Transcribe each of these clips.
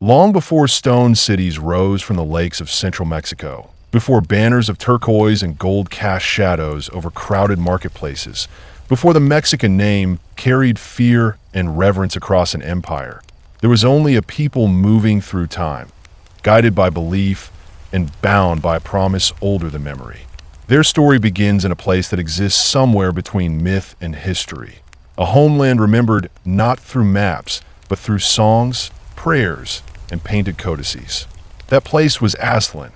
Long before stone cities rose from the lakes of central Mexico, before banners of turquoise and gold cast shadows over crowded marketplaces, before the Mexican name carried fear and reverence across an empire, there was only a people moving through time, guided by belief and bound by a promise older than memory. Their story begins in a place that exists somewhere between myth and history, a homeland remembered not through maps, but through songs, prayers, and painted codices. That place was Aztlan.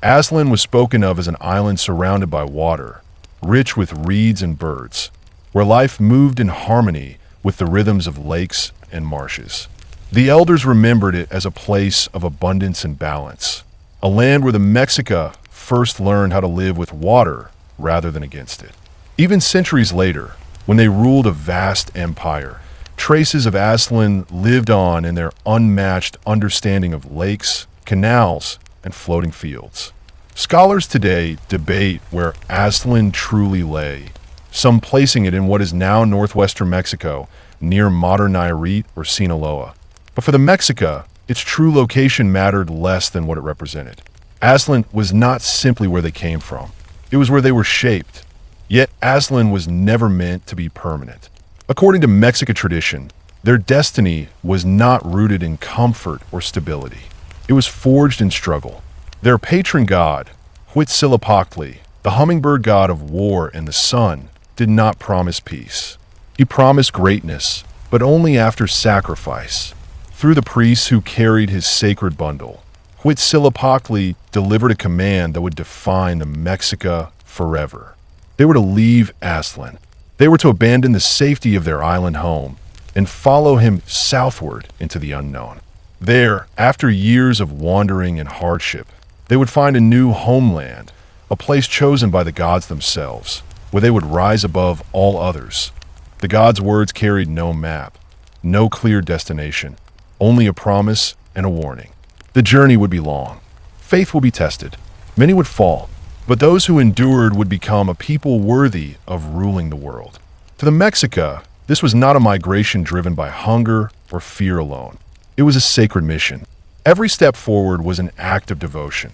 Aztlan was spoken of as an island surrounded by water, rich with reeds and birds, where life moved in harmony with the rhythms of lakes and marshes. The elders remembered it as a place of abundance and balance, a land where the Mexica first learned how to live with water rather than against it. Even centuries later, when they ruled a vast empire, traces of Aztlan lived on in their unmatched understanding of lakes, canals, and floating fields. Scholars today debate where Aztlan truly lay, some placing it in what is now northwestern Mexico, near modern Nayarit or Sinaloa. But for the Mexica, its true location mattered less than what it represented. Aztlan was not simply where they came from. It was where they were shaped. Yet Aztlan was never meant to be permanent. According to Mexica tradition, their destiny was not rooted in comfort or stability. It was forged in struggle. Their patron god, Huitzilopochtli, the hummingbird god of war and the sun, did not promise peace. He promised greatness, but only after sacrifice. Through the priests who carried his sacred bundle, Huitzilopochtli delivered a command that would define the Mexica forever. They were to leave Aztlan. They were to abandon the safety of their island home and follow him southward into the unknown. There, after years of wandering and hardship, they would find a new homeland, a place chosen by the gods themselves, where they would rise above all others. The gods' words carried no map, no clear destination, only a promise and a warning. The journey would be long. Faith will be tested. Many would fall, but those who endured would become a people worthy of ruling the world. To the Mexica, this was not a migration driven by hunger or fear alone. It was a sacred mission. Every step forward was an act of devotion.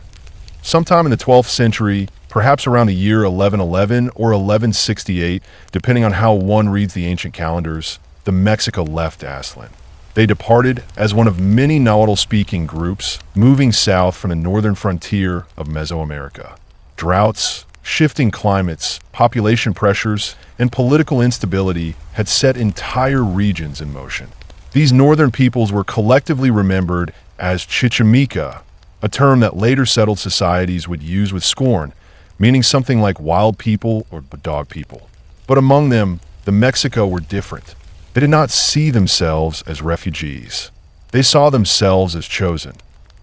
Sometime in the 12th century, perhaps around the year 1111 or 1168, depending on how one reads the ancient calendars, the Mexica left Aztlan. They departed as one of many Nahuatl-speaking groups moving south from the northern frontier of Mesoamerica. Droughts, shifting climates, population pressures, and political instability had set entire regions in motion. These northern peoples were collectively remembered as Chichimeca, a term that later settled societies would use with scorn, meaning something like wild people or dog people. But among them, the Mexica were different. They did not see themselves as refugees. They saw themselves as chosen.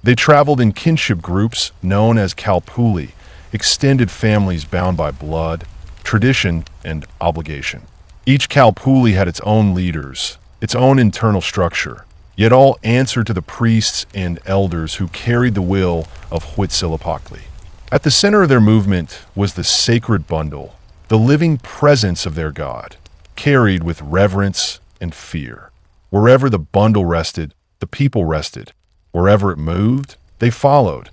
They traveled in kinship groups known as calpuli, extended families bound by blood, tradition, and obligation. Each calpuli had its own leaders, its own internal structure, yet all answered to the priests and elders who carried the will of Huitzilopochtli. At the center of their movement was the sacred bundle, the living presence of their god, carried with reverence and fear. Wherever the bundle rested, the people rested. Wherever it moved, they followed.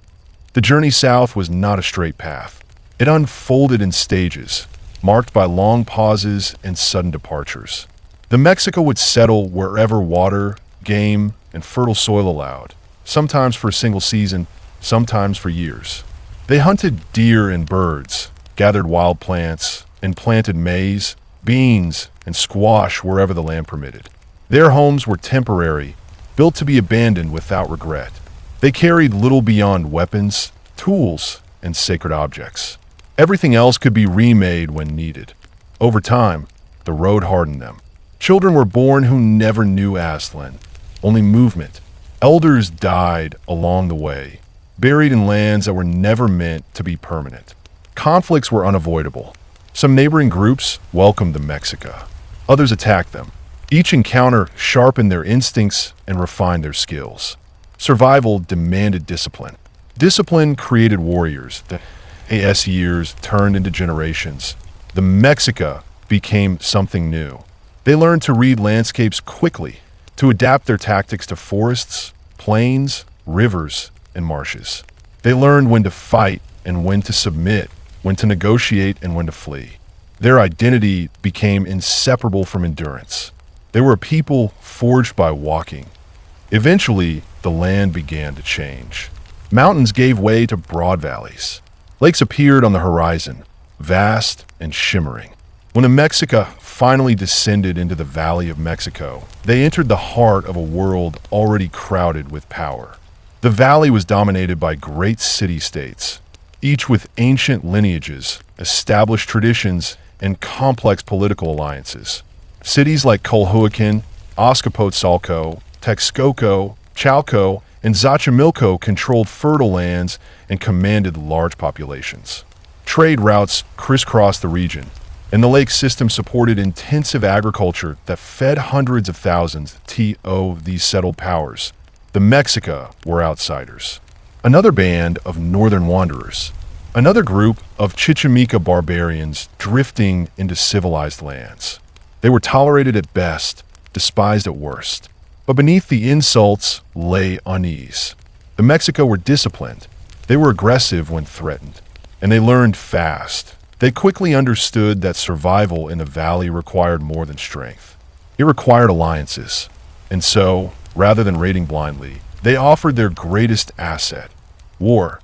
The journey south was not a straight path. It unfolded in stages, marked by long pauses and sudden departures. The Mexica would settle wherever water, game, and fertile soil allowed, sometimes for a single season, sometimes for years. They hunted deer and birds, gathered wild plants, and planted maize, beans, and squash wherever the land permitted. Their homes were temporary, built to be abandoned without regret. They carried little beyond weapons, tools, and sacred objects. Everything else could be remade when needed. Over time, the road hardened them. Children were born who never knew Aztlan, only movement. Elders died along the way, buried in lands that were never meant to be permanent. Conflicts were unavoidable. Some neighboring groups welcomed the Mexica. Others attacked them. Each encounter sharpened their instincts and refined their skills. Survival demanded discipline. Discipline created warriors. The AS years turned into generations. The Mexica became something new. They learned to read landscapes quickly, to adapt their tactics to forests, plains, rivers, and marshes. They learned when to fight and when to submit, when to negotiate and when to flee. Their identity became inseparable from endurance. They were a people forged by walking. Eventually, the land began to change. Mountains gave way to broad valleys. Lakes appeared on the horizon, vast and shimmering. When the Mexica finally descended into the Valley of Mexico, they entered the heart of a world already crowded with power. The valley was dominated by great city-states, each with ancient lineages, established traditions, and complex political alliances. Cities like Culhuacan, Azcapotzalco, Texcoco, Chalco, and Xochimilco controlled fertile lands and commanded large populations. Trade routes crisscrossed the region, and the lake system supported intensive agriculture that fed hundreds of thousands of these settled powers. The Mexica were outsiders. Another band of northern wanderers. Another group of Chichimeca barbarians drifting into civilized lands. They were tolerated at best, despised at worst. But beneath the insults lay unease. The Mexica were disciplined. They were aggressive when threatened. And they learned fast. They quickly understood that survival in the valley required more than strength. It required alliances. And so, rather than raiding blindly, they offered their greatest asset, war.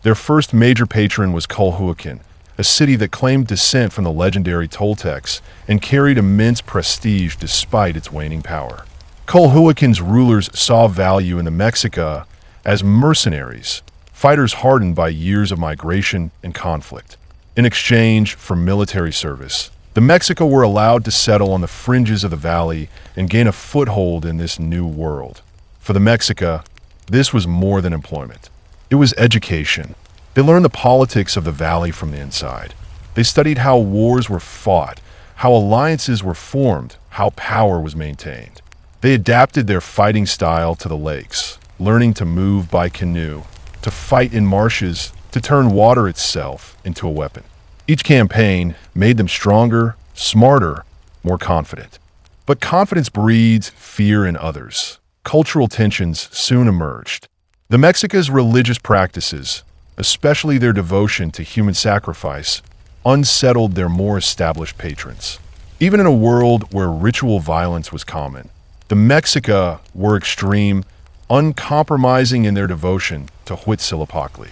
Their first major patron was Culhuacan, a city that claimed descent from the legendary Toltecs and carried immense prestige despite its waning power. Culhuacan's rulers saw value in the Mexica as mercenaries, fighters hardened by years of migration and conflict. In exchange for military service, the Mexica were allowed to settle on the fringes of the valley and gain a foothold in this new world. For the Mexica, this was more than employment. It was education. They learned the politics of the valley from the inside. They studied how wars were fought, how alliances were formed, how power was maintained. They adapted their fighting style to the lakes, learning to move by canoe, to fight in marshes, to turn water itself into a weapon. Each campaign made them stronger, smarter, more confident. But confidence breeds fear in others. Cultural tensions soon emerged. The Mexica's religious practices, especially their devotion to human sacrifice, unsettled their more established patrons. Even in a world where ritual violence was common, the Mexica were extreme, uncompromising in their devotion to Huitzilopochtli.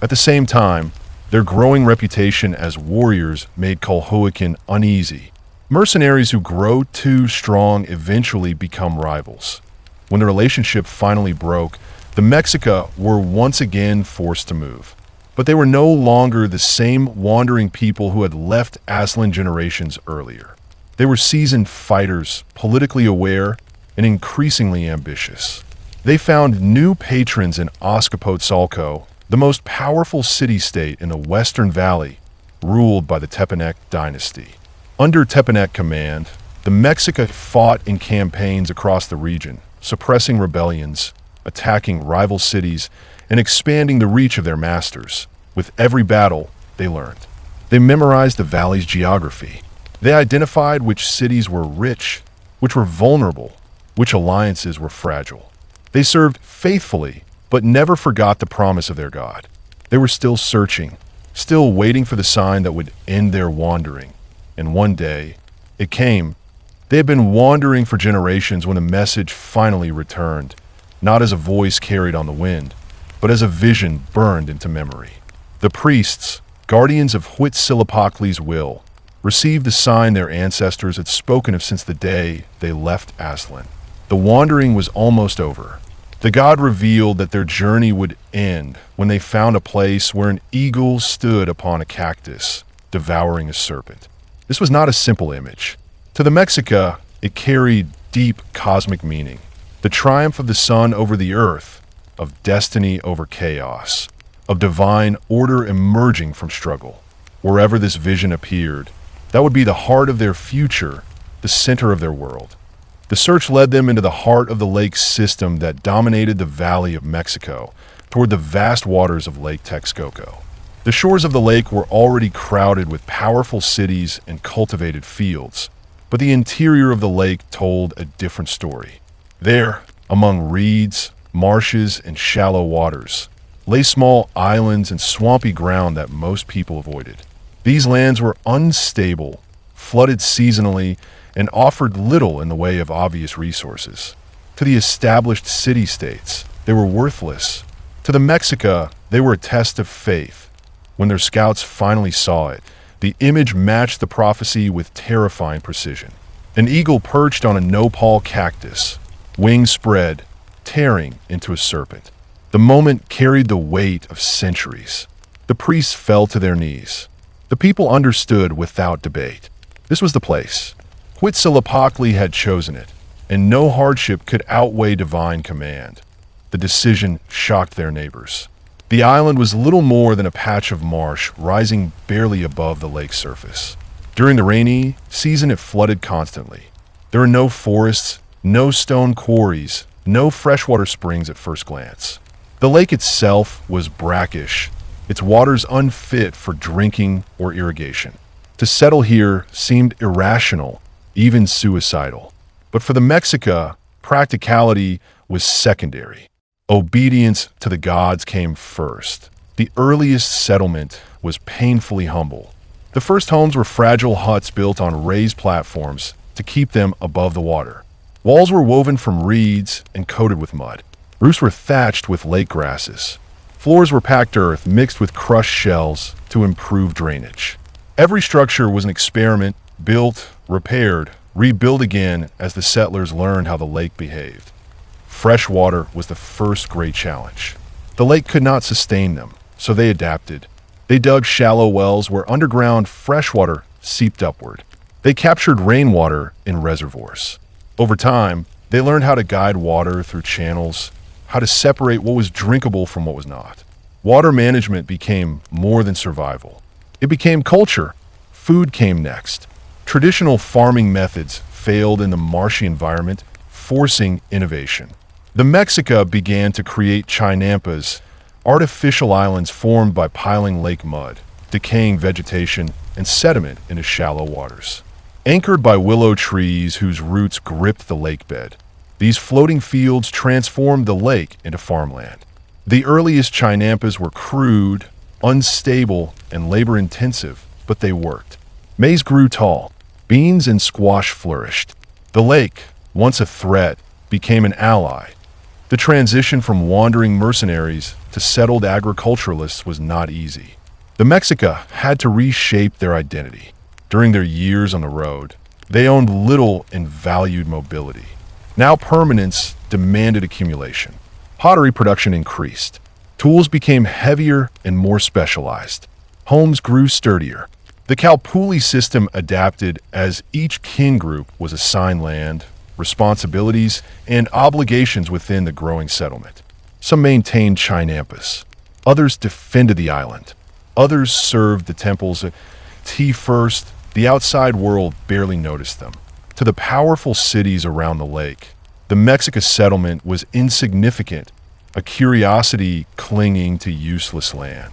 At the same time, their growing reputation as warriors made Culhuacan uneasy. Mercenaries who grow too strong eventually become rivals. When the relationship finally broke, the Mexica were once again forced to move. But they were no longer the same wandering people who had left Aztlan generations earlier. They were seasoned fighters, politically aware, and increasingly ambitious. They found new patrons in Azcapotzalco, the most powerful city-state in the Western Valley, ruled by the Tepanec dynasty. Under Tepanec command, the Mexica fought in campaigns across the region, suppressing rebellions, attacking rival cities, and expanding the reach of their masters. With every battle, they learned. They memorized the valley's geography. They identified which cities were rich, which were vulnerable, which alliances were fragile. They served faithfully, but never forgot the promise of their God. They were still searching, still waiting for the sign that would end their wandering. And one day, it came. They had been wandering for generations when the message finally returned, not as a voice carried on the wind, but as a vision burned into memory. The priests, guardians of Huitzilopochtli's will, received the sign their ancestors had spoken of since the day they left Aztlan. The wandering was almost over. The god revealed that their journey would end when they found a place where an eagle stood upon a cactus, devouring a serpent. This was not a simple image. To the Mexica, it carried deep cosmic meaning. The triumph of the sun over the earth, of destiny over chaos, of divine order emerging from struggle. Wherever this vision appeared, that would be the heart of their future, the center of their world. The search led them into the heart of the lake system that dominated the Valley of Mexico, toward the vast waters of Lake Texcoco. The shores of the lake were already crowded with powerful cities and cultivated fields, but the interior of the lake told a different story. There, among reeds, marshes, and shallow waters, lay small islands and swampy ground that most people avoided. These lands were unstable, flooded seasonally, and offered little in the way of obvious resources. To the established city-states, they were worthless. To the Mexica, they were a test of faith. When their scouts finally saw it, the image matched the prophecy with terrifying precision. An eagle perched on a nopal cactus, wings spread, tearing into a serpent. The moment carried the weight of centuries. The priests fell to their knees. The people understood without debate. This was the place. Huitzilopochtli had chosen it, and no hardship could outweigh divine command. The decision shocked their neighbors. The island was little more than a patch of marsh rising barely above the lake's surface. During the rainy season, it flooded constantly. There were no forests, no stone quarries, no freshwater springs at first glance. The lake itself was brackish, its waters unfit for drinking or irrigation. To settle here seemed irrational, even suicidal. But for the Mexica, practicality was secondary. Obedience to the gods came first. The earliest settlement was painfully humble. The first homes were fragile huts built on raised platforms to keep them above the water. Walls were woven from reeds and coated with mud. Roofs were thatched with lake grasses. Floors were packed earth mixed with crushed shells to improve drainage. Every structure was an experiment, built, repaired, rebuilt again as the settlers learned how the lake behaved. Fresh water was the first great challenge. The lake could not sustain them, so they adapted. They dug shallow wells where underground fresh water seeped upward. They captured rainwater in reservoirs. Over time, they learned how to guide water through channels, how to separate what was drinkable from what was not. Water management became more than survival. It became culture. Food came next. Traditional farming methods failed in the marshy environment, forcing innovation. The Mexica began to create chinampas, artificial islands formed by piling lake mud, decaying vegetation, and sediment into shallow waters. Anchored by willow trees whose roots gripped the lake bed, these floating fields transformed the lake into farmland. The earliest chinampas were crude, unstable, and labor-intensive, but they worked. Maize grew tall. Beans and squash flourished. The lake, once a threat, became an ally. The transition from wandering mercenaries to settled agriculturalists was not easy. The Mexica had to reshape their identity. During their years on the road, they owned little and valued mobility. Now permanence demanded accumulation. Pottery production increased. Tools became heavier and more specialized. Homes grew sturdier. The Calpulli system adapted as each kin group was assigned land, responsibilities, and obligations within the growing settlement. Some maintained chinampas. Others defended the island. Others served the temples. Tea first, the outside world barely noticed them. To the powerful cities around the lake, the Mexica settlement was insignificant, a curiosity clinging to useless land.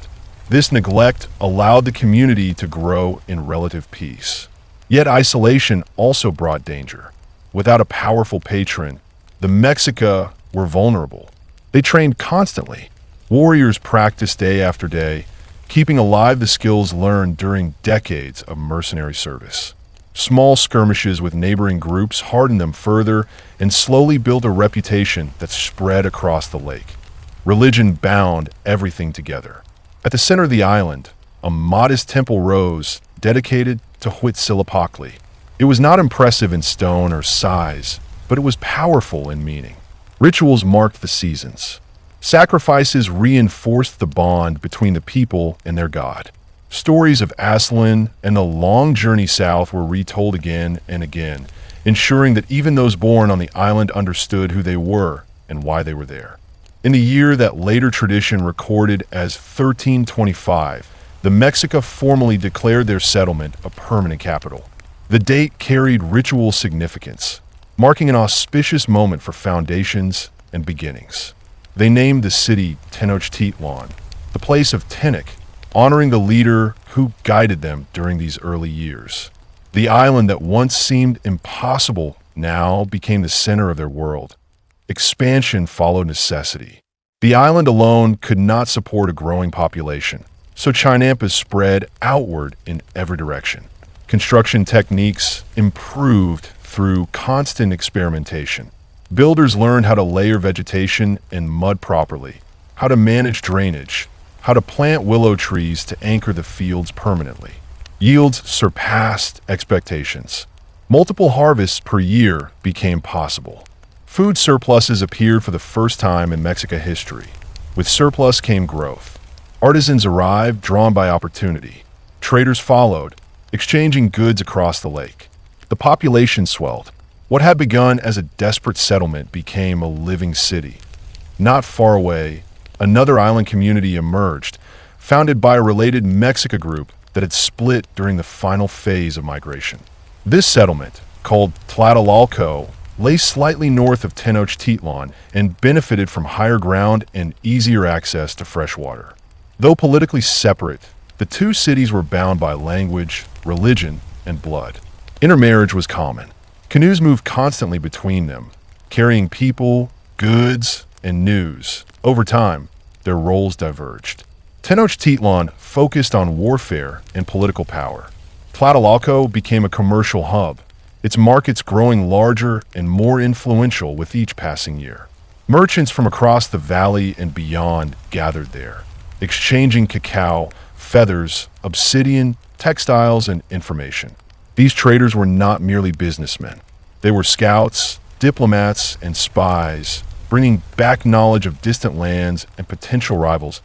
This neglect allowed the community to grow in relative peace. Yet isolation also brought danger. Without a powerful patron, the Mexica were vulnerable. They trained constantly. Warriors practiced day after day, keeping alive the skills learned during decades of mercenary service. Small skirmishes with neighboring groups hardened them further and slowly built a reputation that spread across the lake. Religion bound everything together. At the center of the island, a modest temple rose, dedicated to Huitzilopochtli. It was not impressive in stone or size, but it was powerful in meaning. Rituals marked the seasons. Sacrifices reinforced the bond between the people and their god. Stories of Aslan and the long journey south were retold again and again, ensuring that even those born on the island understood who they were and why they were there. In the year that later tradition recorded as 1325, the Mexica formally declared their settlement a permanent capital. The date carried ritual significance, marking an auspicious moment for foundations and beginnings. They named the city Tenochtitlan, the place of Tenoch, honoring the leader who guided them during these early years. The island that once seemed impossible now became the center of their world. expansion followed necessity. The island alone could not support a growing population, so Chinampas spread outward in every direction. Construction techniques improved through constant experimentation. Builders learned how to layer vegetation and mud properly, how to manage drainage, how to plant willow trees to anchor the fields permanently. Yields surpassed expectations. Multiple harvests per year became possible. Food surpluses appeared for the first time in Mexican history. With surplus came growth. Artisans arrived, drawn by opportunity. Traders followed, exchanging goods across the lake. The population swelled. What had begun as a desperate settlement became a living city. Not far away, another island community emerged, founded by a related Mexica group that had split during the final phase of migration. This settlement, called Tlatelolco, lay slightly north of Tenochtitlan and benefited from higher ground and easier access to fresh water. Though politically separate, the two cities were bound by language, religion, and blood. Intermarriage was common. Canoes moved constantly between them, carrying people, goods, and news. Over time, their roles diverged. Tenochtitlan focused on warfare and political power. Tlatelolco became a commercial hub, its markets growing larger and more influential with each passing year. Merchants from across the valley and beyond gathered there, exchanging cacao, feathers, obsidian, textiles, and information. These traders were not merely businessmen. They were scouts, diplomats, and spies, bringing back knowledge of distant lands and potential rivals.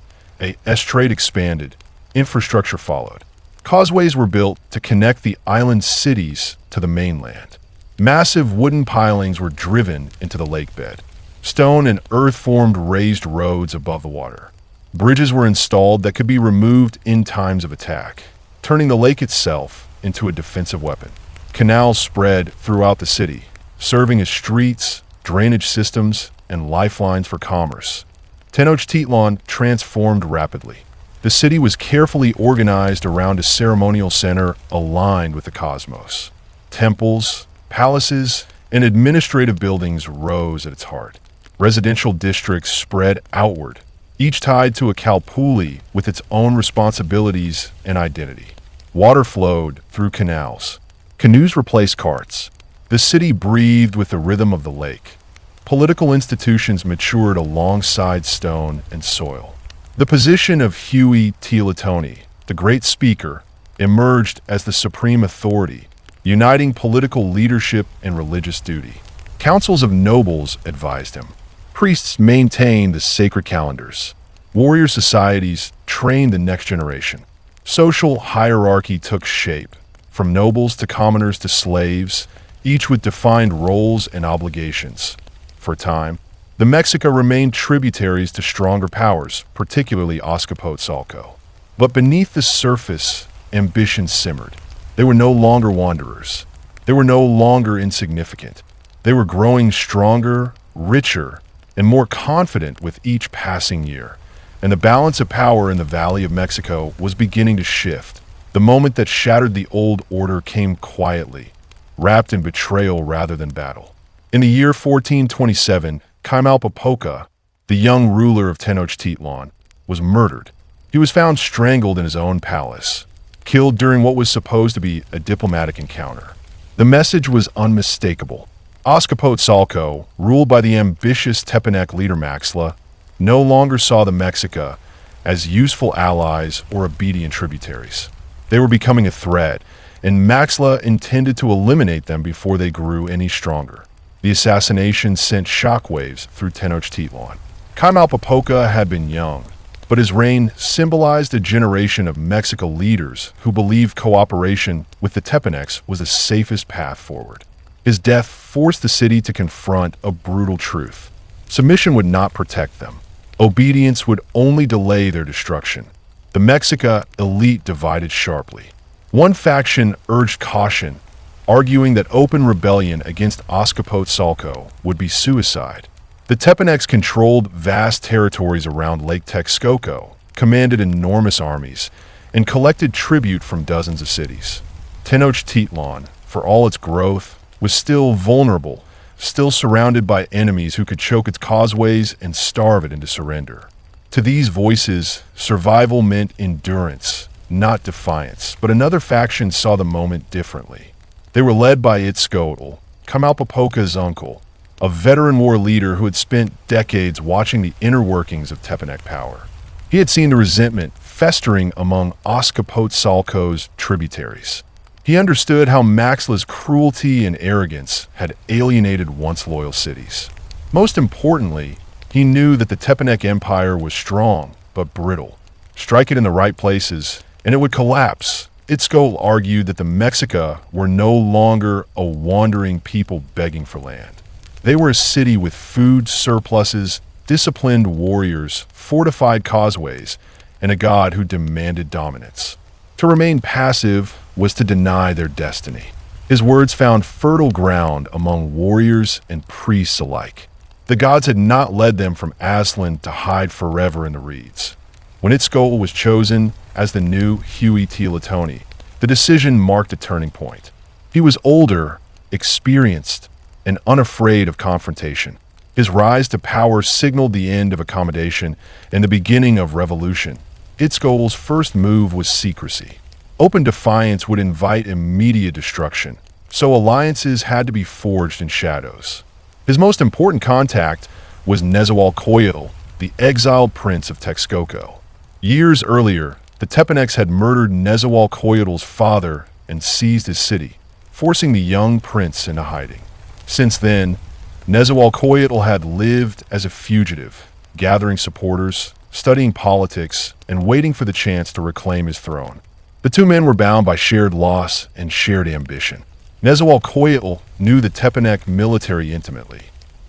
As trade expanded, infrastructure followed. Causeways were built to connect the island cities to the mainland. Massive wooden pilings were driven into the lake bed. Stone and earth formed raised roads above the water. Bridges were installed that could be removed in times of attack, turning the lake itself into a defensive weapon. Canals spread throughout the city, serving as streets, drainage systems, and lifelines for commerce. Tenochtitlan transformed rapidly. The city was carefully organized around a ceremonial center aligned with the cosmos. Temples, palaces, and administrative buildings rose at its heart. Residential districts spread outward, each tied to a calpuli with its own responsibilities and identity. Water flowed through canals. Canoes replaced carts. The city breathed with the rhythm of the lake. Political institutions matured alongside stone and soil. The position of Huey Teotihuacan, the great speaker, emerged as the supreme authority, uniting political leadership and religious duty. Councils of nobles advised him. Priests maintained the sacred calendars. Warrior societies trained the next generation. Social hierarchy took shape, from nobles to commoners to slaves, each with defined roles and obligations. For a time, the Mexica remained tributaries to stronger powers, particularly Azcapotzalco. But beneath the surface, ambition simmered. They were no longer wanderers. They were no longer insignificant. They were growing stronger, richer, and more confident with each passing year. And the balance of power in the Valley of Mexico was beginning to shift. The moment that shattered the old order came quietly, wrapped in betrayal rather than battle. In the year 1427, Chimalpopoca, the young ruler of Tenochtitlan, was murdered. He was found strangled in his own palace, killed during what was supposed to be a diplomatic encounter. The message was unmistakable. Azcapotzalco, ruled by the ambitious Tepanec leader Maxla, no longer saw the Mexica as useful allies or obedient tributaries. They were becoming a threat, and Maxla intended to eliminate them before they grew any stronger. The assassination sent shockwaves through Tenochtitlan. Chimalpopoca had been young, but his reign symbolized a generation of Mexico leaders who believed cooperation with the Tepanecs was the safest path forward. His death forced the city to confront a brutal truth. Submission would not protect them. Obedience would only delay their destruction. The Mexica elite divided sharply. One faction urged caution, arguing that open rebellion against Azcapotzalco would be suicide. The Tepanecs controlled vast territories around Lake Texcoco, commanded enormous armies, and collected tribute from dozens of cities. Tenochtitlan, for all its growth, was still vulnerable, still surrounded by enemies who could choke its causeways and starve it into surrender. To these voices, survival meant endurance, not defiance, but another faction saw the moment differently. They were led by Itzcoatl, Kamalpopoca's uncle, a veteran war leader who had spent decades watching the inner workings of Tepanec power. He had seen the resentment festering among Azcapotzalco's tributaries. He understood how Maxla's cruelty and arrogance had alienated once loyal cities. Most importantly, he knew that the Tepanec Empire was strong but brittle. Strike it in the right places, and it would collapse. Itzcoatl argued that the Mexica were no longer a wandering people begging for land. They were a city with food surpluses, disciplined warriors, fortified causeways, and a god who demanded dominance. To remain passive was to deny their destiny. His words found fertile ground among warriors and priests alike. The gods had not led them from Aslan to hide forever in the reeds. When Itzcoatl was chosen as the new Huey Teotihuacan, the decision marked a turning point. He was older, experienced, and unafraid of confrontation. His rise to power signaled the end of accommodation and the beginning of revolution. Itzcoatl's first move was secrecy. Open defiance would invite immediate destruction, so alliances had to be forged in shadows. His most important contact was Nezahualcóyotl, the exiled prince of Texcoco. Years earlier, the Tepanecs had murdered Nezahualcóyotl's father and seized his city, forcing the young prince into hiding. Since then, Nezahualcóyotl had lived as a fugitive, gathering supporters, studying politics, and waiting for the chance to reclaim his throne. The two men were bound by shared loss and shared ambition. Nezahualcóyotl knew the Tepanec military intimately.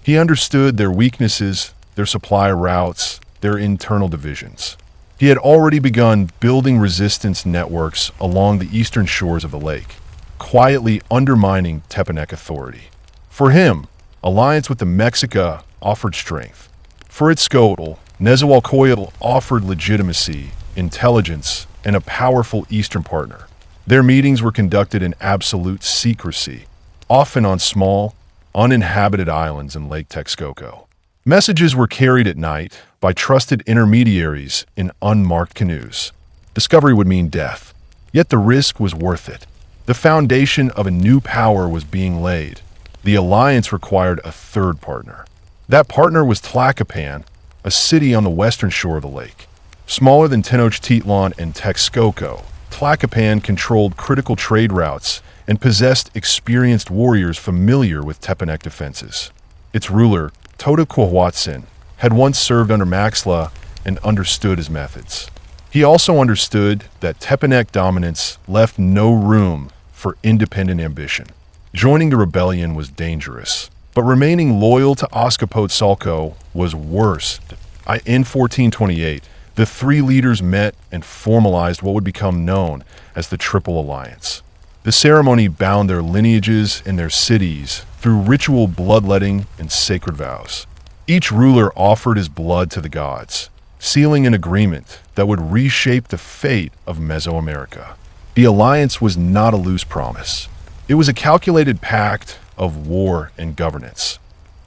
He understood their weaknesses, their supply routes, their internal divisions. He had already begun building resistance networks along the eastern shores of the lake, quietly undermining Tepanec authority. For him, alliance with the Mexica offered strength. For Itzcoatl, Nezahualcóyotl offered legitimacy, intelligence, and a powerful eastern partner. Their meetings were conducted in absolute secrecy, often on small, uninhabited islands in Lake Texcoco. Messages were carried at night by trusted intermediaries in unmarked canoes. Discovery would mean death, yet the risk was worth it. The foundation of a new power was being laid. The alliance required a third partner. That partner was Tlacopan, a city on the western shore of the lake. Smaller than Tenochtitlan and Texcoco, Tlacopan controlled critical trade routes and possessed experienced warriors familiar with Tepanec defenses. Its ruler, Totoquahuatzin, had once served under Maxla and understood his methods. He also understood that Tepanec dominance left no room for independent ambition. Joining the rebellion was dangerous, but remaining loyal to Azcapotzalco was worse. In 1428, the three leaders met and formalized what would become known as the Triple Alliance. The ceremony bound their lineages and their cities through ritual bloodletting and sacred vows. Each ruler offered his blood to the gods, sealing an agreement that would reshape the fate of Mesoamerica. The alliance was not a loose promise. It was a calculated pact of war and governance.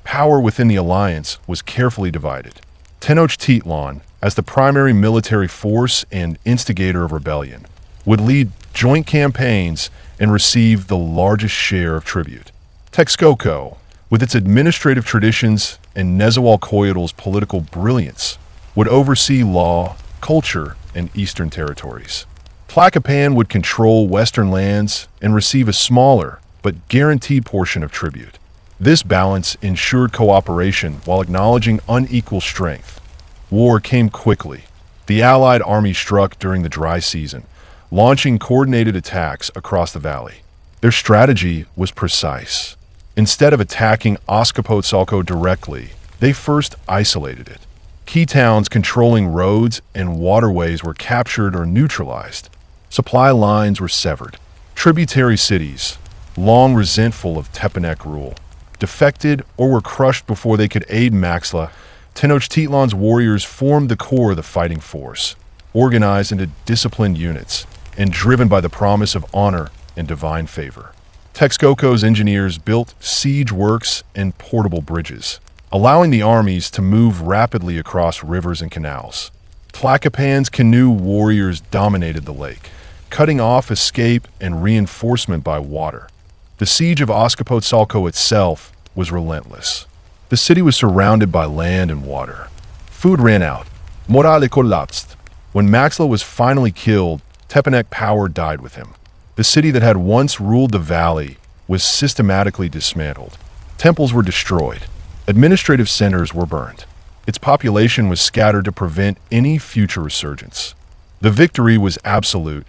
Power within the alliance was carefully divided. Tenochtitlan, as the primary military force and instigator of rebellion, would lead joint campaigns and receive the largest share of tribute. Texcoco, with its administrative traditions and Nezahualcóyotl's political brilliance, would oversee law, culture, and eastern territories. Tlacopan would control western lands and receive a smaller but guaranteed portion of tribute. This balance ensured cooperation while acknowledging unequal strength. War came quickly. The Allied army struck during the dry season, launching coordinated attacks across the valley. Their strategy was precise. Instead of attacking Azcapotzalco directly, they first isolated it. Key towns controlling roads and waterways were captured or neutralized. Supply lines were severed. Tributary cities, long resentful of Tepanec rule, defected or were crushed before they could aid Maxla. Tenochtitlan's warriors formed the core of the fighting force, organized into disciplined units and driven by the promise of honor and divine favor. Texcoco's engineers built siege works and portable bridges, allowing the armies to move rapidly across rivers and canals. Tlacopan's canoe warriors dominated the lake, cutting off escape and reinforcement by water. The siege of Azcapotzalco itself was relentless. The city was surrounded by land and water. Food ran out. Morale collapsed. When Maxla was finally killed, Tepanec power died with him. The city that had once ruled the valley was systematically dismantled. Temples were destroyed. Administrative centers were burned. Its population was scattered to prevent any future resurgence. The victory was absolute.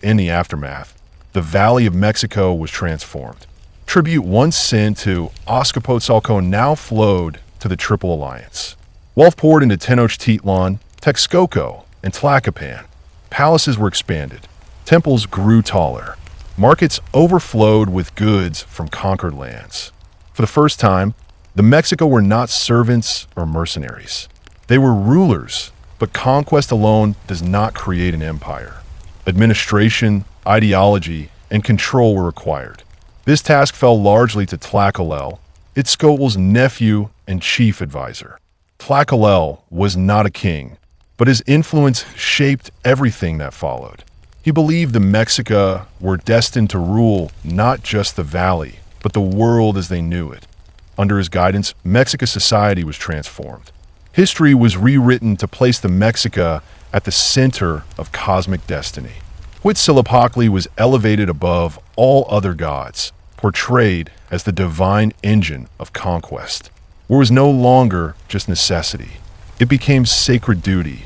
In the aftermath, the Valley of Mexico was transformed. Tribute once sent to Azcapotzalco now flowed to the Triple Alliance. Wealth poured into Tenochtitlan, Texcoco, and Tlacopan. Palaces were expanded. Temples grew taller. Markets overflowed with goods from conquered lands. For the first time, the Mexico were not servants or mercenaries. They were rulers, but conquest alone does not create an empire. Administration, ideology, and control were required. This task fell largely to Tlacolel, Itzcoatl's nephew and chief advisor. Tlacolel was not a king, but his influence shaped everything that followed. He believed the Mexica were destined to rule not just the valley, but the world as they knew it. Under his guidance, Mexica society was transformed. History was rewritten to place the Mexica at the center of cosmic destiny. Huitzilopochtli was elevated above all other gods, portrayed as the divine engine of conquest. War was no longer just necessity. It became sacred duty.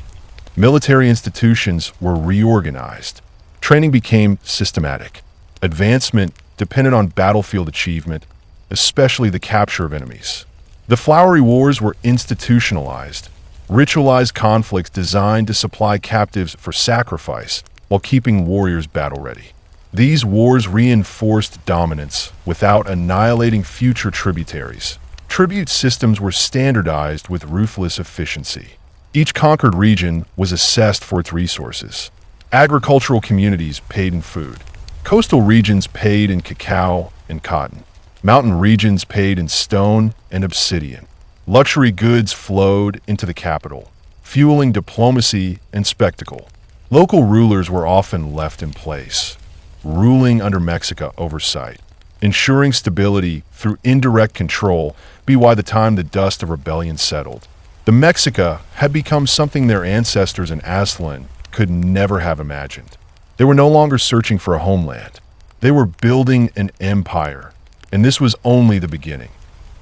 Military institutions were reorganized. Training became systematic. Advancement depended on battlefield achievement, especially the capture of enemies. The flowery wars were institutionalized, ritualized conflicts designed to supply captives for sacrifice while keeping warriors battle-ready. These wars reinforced dominance without annihilating future tributaries. Tribute systems were standardized with ruthless efficiency. Each conquered region was assessed for its resources. Agricultural communities paid in food. Coastal regions paid in cacao and cotton. Mountain regions paid in stone and obsidian. Luxury goods flowed into the capital, fueling diplomacy and spectacle. Local rulers were often left in place, ruling under Mexica oversight, ensuring stability through indirect control by the time the dust of rebellion settled. The Mexica had become something their ancestors in Aztlan could never have imagined. They were no longer searching for a homeland. They were building an empire, and this was only the beginning.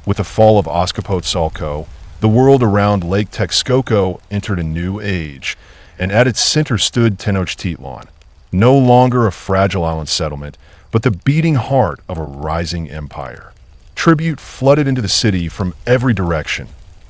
With the fall of Azcapotzalco, the world around Lake Texcoco entered a new age, and at its center stood Tenochtitlan, no longer a fragile island settlement, but the beating heart of a rising empire. Tribute flooded into the city from every direction,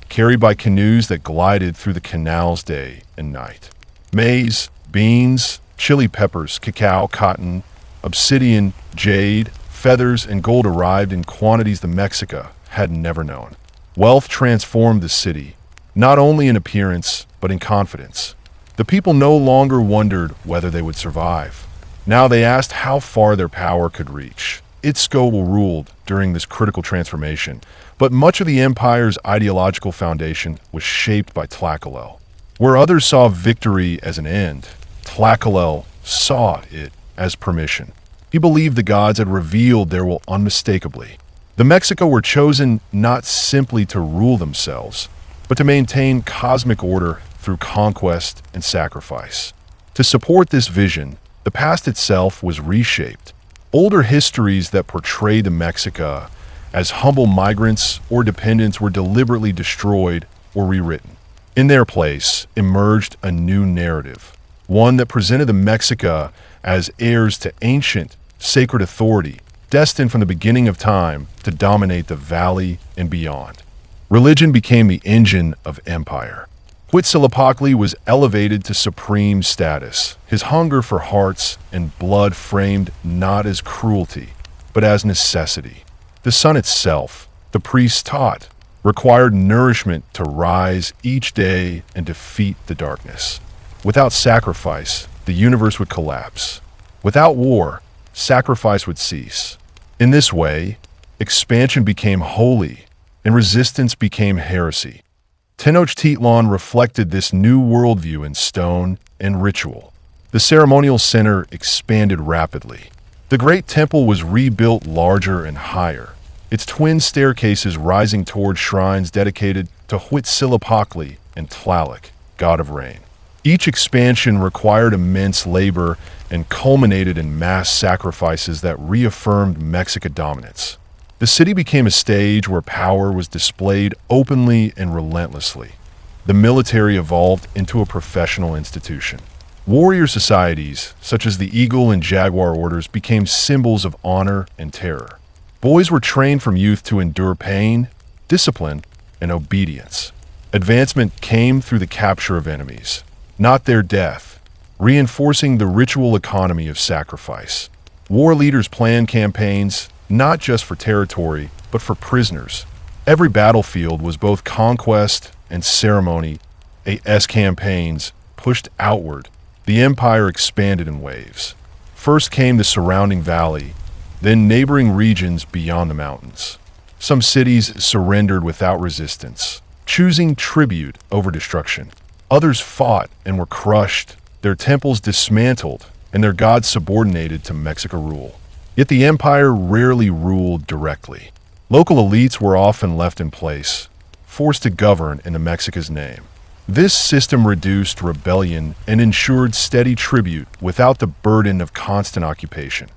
carried by canoes that glided through the canals day and night. Maize, beans, chili peppers, cacao, cotton, obsidian, jade, feathers, and gold arrived in quantities the Mexica had never known. Wealth transformed the city, not only in appearance, but in confidence. The people no longer wondered whether they would survive. Now they asked how far their power could reach. Itzcoatl ruled during this critical transformation, but much of the empire's ideological foundation was shaped by Tlacolel. Where others saw victory as an end, Tlacolel saw it as permission. He believed the gods had revealed their will unmistakably. The Mexica were chosen not simply to rule themselves, but to maintain cosmic order through conquest and sacrifice. To support this vision, the past itself was reshaped. Older histories that portrayed the Mexica as humble migrants or dependents were deliberately destroyed or rewritten. In their place emerged a new narrative, one that presented the Mexica as heirs to ancient, sacred authority, destined from the beginning of time to dominate the valley and beyond. Religion became the engine of empire. Huitzilopochtli was elevated to supreme status, his hunger for hearts and blood framed not as cruelty, but as necessity. The sun itself, the priests taught, required nourishment to rise each day and defeat the darkness. Without sacrifice, the universe would collapse. Without war, sacrifice would cease. In this way, expansion became holy and resistance became heresy. Tenochtitlan reflected this new worldview in stone and ritual. The ceremonial center expanded rapidly. The great temple was rebuilt larger and higher, its twin staircases rising toward shrines dedicated to Huitzilopochtli and Tlaloc, god of rain. Each expansion required immense labor and culminated in mass sacrifices that reaffirmed Mexican dominance. The city became a stage where power was displayed openly and relentlessly. The military evolved into a professional institution. Warrior societies, such as the Eagle and Jaguar orders, became symbols of honor and terror. Boys were trained from youth to endure pain, discipline, and obedience. Advancement came through the capture of enemies, not their death, reinforcing the ritual economy of sacrifice. War leaders planned campaigns not just for territory, but for prisoners. Every battlefield was both conquest and ceremony. As campaigns pushed outward, the empire expanded in waves. First came the surrounding valley, then neighboring regions beyond the mountains. Some cities surrendered without resistance, choosing tribute over destruction. Others fought and were crushed, their temples dismantled, and their gods subordinated to Mexican rule. Yet the empire rarely ruled directly. Local elites were often left in place, forced to govern in the Mexica's name. This system reduced rebellion and ensured steady tribute without the burden of constant occupation.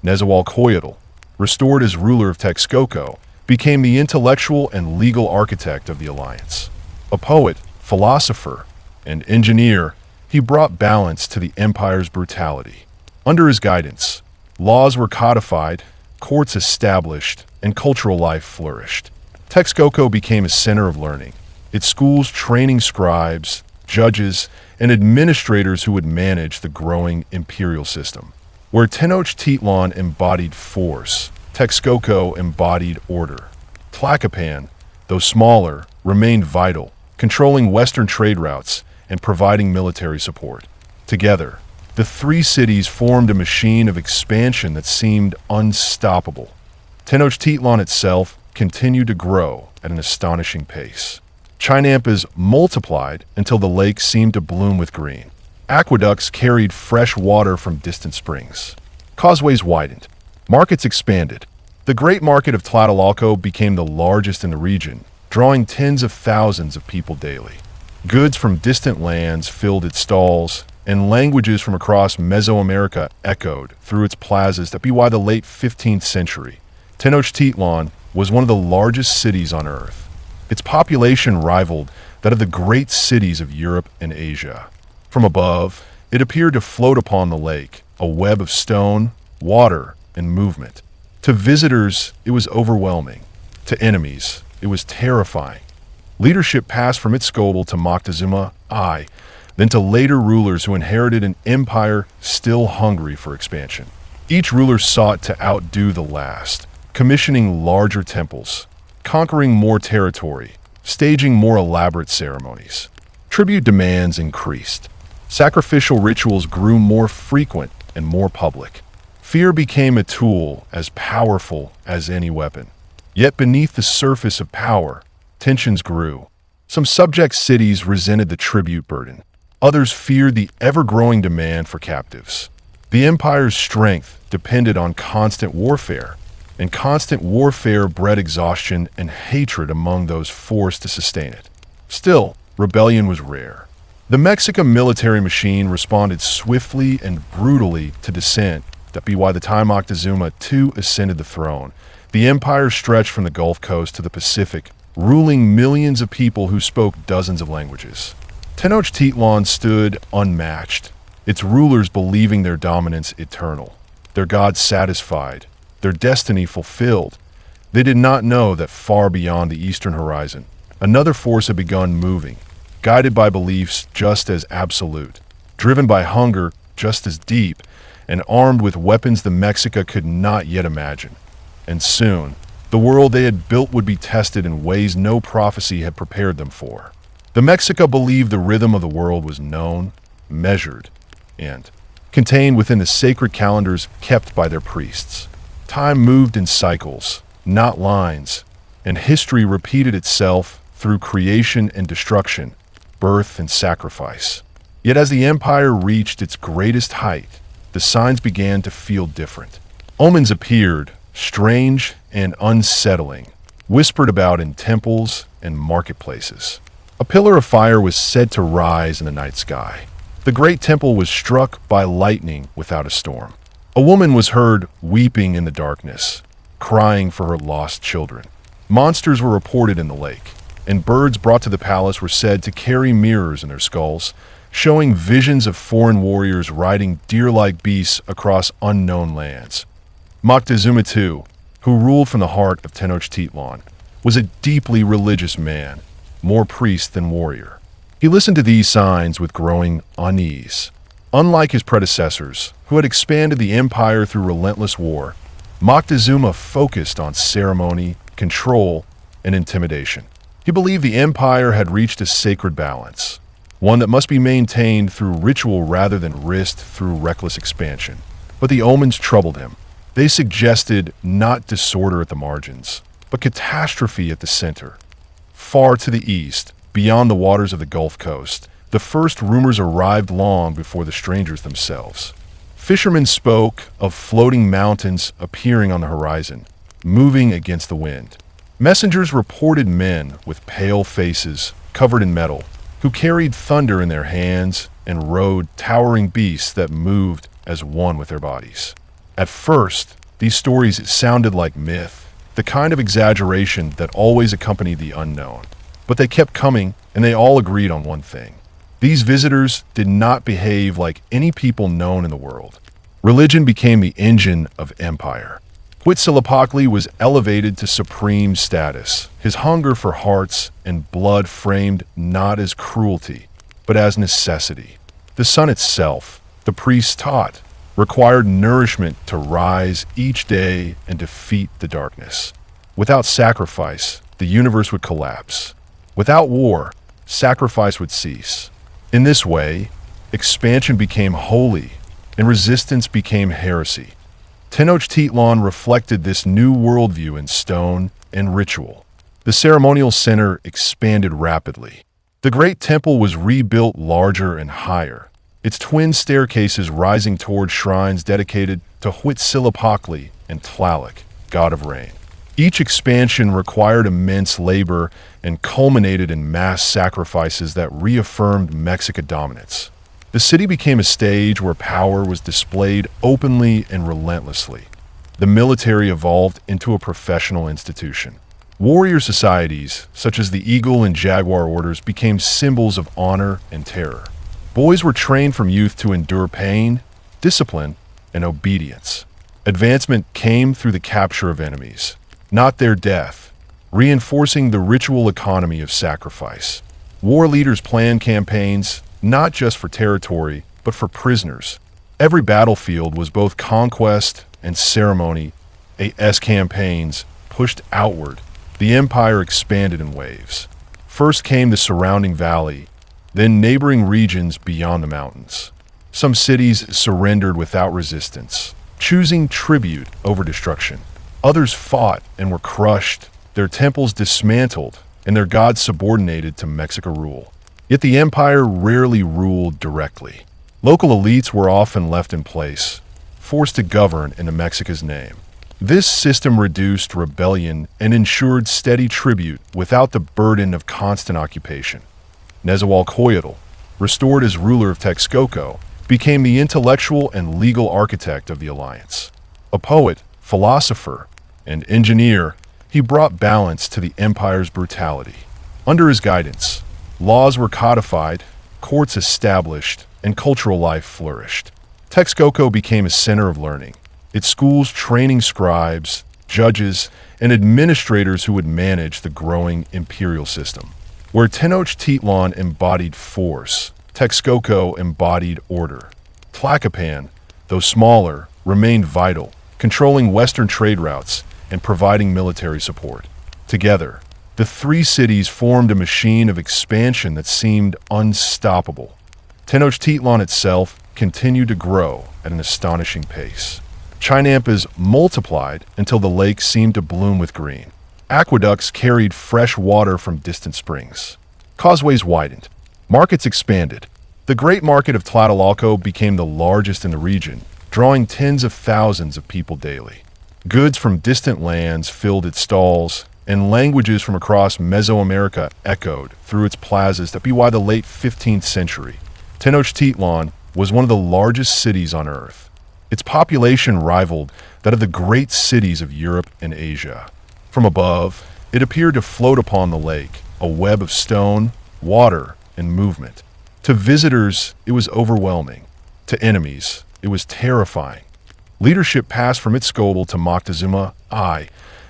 Nezahualcóyotl, restored as ruler of Texcoco, became the intellectual and legal architect of the alliance. A poet, philosopher, and engineer, he brought balance to the empire's brutality. Under his guidance, laws were codified, courts established, and cultural life flourished. Texcoco became a center of learning, its schools training scribes, judges, and administrators who would manage the growing imperial system. Where Tenochtitlan embodied force, Texcoco embodied order. Tlacopan, though smaller, remained vital, controlling western trade routes and providing military support. Together, the three cities formed a machine of expansion that seemed unstoppable. Tenochtitlan itself continued to grow at an astonishing pace. Chinampas multiplied until the lake seemed to bloom with green. Aqueducts carried fresh water from distant springs. Causeways widened. Markets expanded. The great market of Tlatelolco became the largest in the region, drawing tens of thousands of people daily. Goods from distant lands filled its stalls, and languages from across Mesoamerica echoed through its plazas that by the late 15th century. Tenochtitlan was one of the largest cities on Earth. Its population rivaled that of the great cities of Europe and Asia. From above, it appeared to float upon the lake, a web of stone, water, and movement. To visitors, it was overwhelming. To enemies, it was terrifying. Leadership passed from Itzcoatl to Moctezuma I, then to later rulers who inherited an empire still hungry for expansion. Each ruler sought to outdo the last, commissioning larger temples, conquering more territory, staging more elaborate ceremonies. Tribute demands increased. Sacrificial rituals grew more frequent and more public. Fear became a tool as powerful as any weapon. Yet beneath the surface of power, tensions grew. Some subject cities resented the tribute burden. Others feared the ever-growing demand for captives. The empire's strength depended on constant warfare, and constant warfare bred exhaustion and hatred among those forced to sustain it. Still, rebellion was rare. The Mexican military machine responded swiftly and brutally to dissent that by the time Moctezuma II ascended the throne, the empire stretched from the Gulf Coast to the Pacific, ruling millions of people who spoke dozens of languages. Tenochtitlan stood unmatched, its rulers believing their dominance eternal, their gods satisfied, their destiny fulfilled. They did not know that far beyond the eastern horizon, another force had begun moving, guided by beliefs just as absolute, driven by hunger just as deep, and armed with weapons the Mexica could not yet imagine. And soon, the world they had built would be tested in ways no prophecy had prepared them for. The Mexica believed the rhythm of the world was known, measured, and contained within the sacred calendars kept by their priests. Time moved in cycles, not lines, and history repeated itself through creation and destruction, birth and sacrifice. Yet as the empire reached its greatest height, the signs began to feel different. Omens appeared, strange and unsettling, whispered about in temples and marketplaces. A pillar of fire was said to rise in the night sky. The great temple was struck by lightning without a storm. A woman was heard weeping in the darkness, crying for her lost children. Monsters were reported in the lake, and birds brought to the palace were said to carry mirrors in their skulls, showing visions of foreign warriors riding deer-like beasts across unknown lands. Moctezuma II, who ruled from the heart of Tenochtitlan, was a deeply religious man, more priest than warrior. He listened to these signs with growing unease. Unlike his predecessors, who had expanded the empire through relentless war, Moctezuma focused on ceremony, control, and intimidation. He believed the empire had reached a sacred balance, one that must be maintained through ritual rather than risked through reckless expansion. But the omens troubled him. They suggested not disorder at the margins, but catastrophe at the center. Far to the east, beyond the waters of the Gulf Coast, the first rumors arrived long before the strangers themselves. Fishermen spoke of floating mountains appearing on the horizon, moving against the wind. Messengers reported men with pale faces, covered in metal, who carried thunder in their hands and rode towering beasts that moved as one with their bodies. At first, these stories sounded like myth, the kind of exaggeration that always accompanied the unknown. But they kept coming, and they all agreed on one thing. These visitors did not behave like any people known in the world. Religion became the engine of empire. Huitzilopochtli was elevated to supreme status, his hunger for hearts and blood framed not as cruelty, but as necessity. The sun itself, the priests taught, required nourishment to rise each day and defeat the darkness. Without sacrifice, the universe would collapse. Without war, sacrifice would cease. In this way, expansion became holy and resistance became heresy. Tenochtitlan reflected this new worldview in stone and ritual. The ceremonial center expanded rapidly. The great temple was rebuilt larger and higher, its twin staircases rising toward shrines dedicated to Huitzilopochtli and Tlaloc, god of rain. Each expansion required immense labor and culminated in mass sacrifices that reaffirmed Mexican dominance. The city became a stage where power was displayed openly and relentlessly. The military evolved into a professional institution. Warrior societies, such as the Eagle and Jaguar orders, became symbols of honor and terror. Boys were trained from youth to endure pain, discipline, and obedience. Advancement came through the capture of enemies, not their death, reinforcing the ritual economy of sacrifice. War leaders planned campaigns not just for territory, but for prisoners. Every battlefield was both conquest and ceremony. As campaigns pushed outward, the empire expanded in waves. First came the surrounding valley, then neighboring regions beyond the mountains. Some cities surrendered without resistance, choosing tribute over destruction. Others fought and were crushed, their temples dismantled, and their gods subordinated to Mexican rule. Yet the empire rarely ruled directly. Local elites were often left in place, forced to govern in Mexica's name. This system reduced rebellion and ensured steady tribute without the burden of constant occupation. Nezahualcóyotl, restored as ruler of Texcoco, became the intellectual and legal architect of the alliance. A poet, philosopher, and engineer, he brought balance to the empire's brutality. Under his guidance, laws were codified, courts established, and cultural life flourished. Texcoco became a center of learning, its schools training scribes, judges, and administrators who would manage the growing imperial system. Where Tenochtitlan embodied force, Texcoco embodied order. Tlacopan, though smaller, remained vital, controlling western trade routes and providing military support. Together, the three cities formed a machine of expansion that seemed unstoppable. Tenochtitlan itself continued to grow at an astonishing pace. Chinampas multiplied until the lake seemed to bloom with green. Aqueducts carried fresh water from distant springs. Causeways widened. Markets expanded. The great market of Tlatelolco became the largest in the region, drawing tens of thousands of people daily. Goods from distant lands filled its stalls, and languages from across Mesoamerica echoed through its plazas that by the late 15th century. Tenochtitlan was one of the largest cities on Earth. Its population rivaled that of the great cities of Europe and Asia. From above, it appeared to float upon the lake, a web of stone, water, and movement. To visitors, it was overwhelming. To enemies, it was terrifying. Leadership passed from its Scoble to Moctezuma I,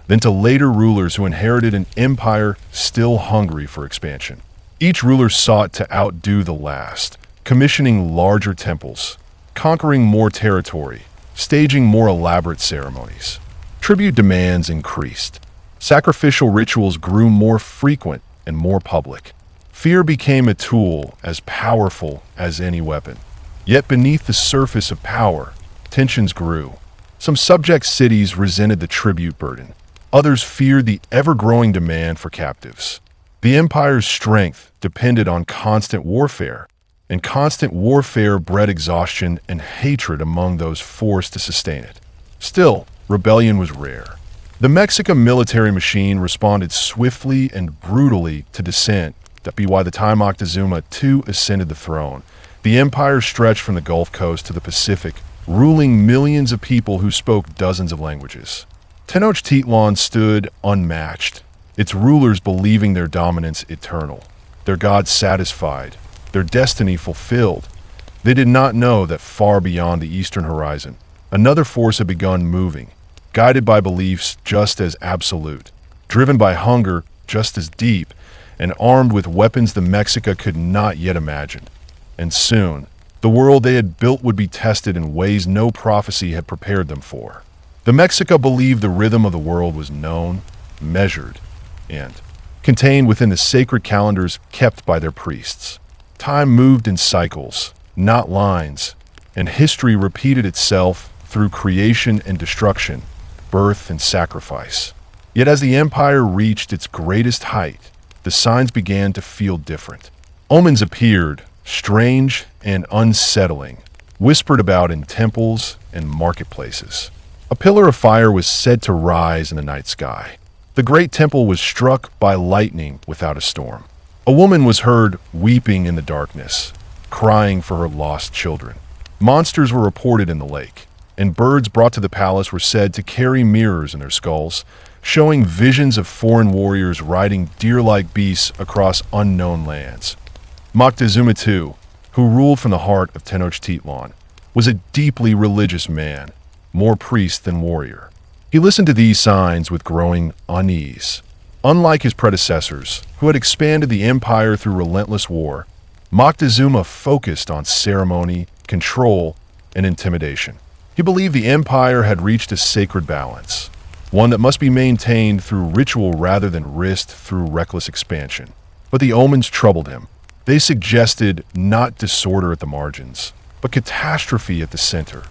then to later rulers who inherited an empire still hungry for expansion. Each ruler sought to outdo the last, commissioning larger temples, conquering more territory, staging more elaborate ceremonies. Tribute demands increased. Sacrificial rituals grew more frequent and more public. Fear became a tool as powerful as any weapon. Yet beneath the surface of power, tensions grew. Some subject cities resented the tribute burden. Others feared the ever-growing demand for captives. The empire's strength depended on constant warfare, and constant warfare bred exhaustion and hatred among those forced to sustain it. Still, rebellion was rare. The Mexican military machine responded swiftly and brutally to dissent that by the time Moctezuma II ascended the throne, the empire stretched from the Gulf Coast to the Pacific, ruling millions of people who spoke dozens of languages. Tenochtitlan stood unmatched, its rulers believing their dominance eternal, their gods satisfied, their destiny fulfilled. They did not know that far beyond the eastern horizon, another force had begun moving, guided by beliefs just as absolute, driven by hunger just as deep, and armed with weapons the Mexica could not yet imagine. And soon, the world they had built would be tested in ways no prophecy had prepared them for. The Mexica believed the rhythm of the world was known, measured, and contained within the sacred calendars kept by their priests. Time moved in cycles, not lines, and history repeated itself through creation and destruction, birth and sacrifice. Yet as the empire reached its greatest height, the signs began to feel different. Omens appeared, strange and unsettling, whispered about in temples and marketplaces. A pillar of fire was said to rise in the night sky. The great temple was struck by lightning without a storm. A woman was heard weeping in the darkness, crying for her lost children. Monsters were reported in the lake, and birds brought to the palace were said to carry mirrors in their skulls, showing visions of foreign warriors riding deer-like beasts across unknown lands. Moctezuma II, who ruled from the heart of Tenochtitlan, was a deeply religious man, more priest than warrior. He listened to these signs with growing unease. Unlike his predecessors, who had expanded the empire through relentless war, Moctezuma focused on ceremony, control, and intimidation. He believed the empire had reached a sacred balance, one that must be maintained through ritual rather than risked through reckless expansion. But the omens troubled him. They suggested not disorder at the margins, but catastrophe at the center.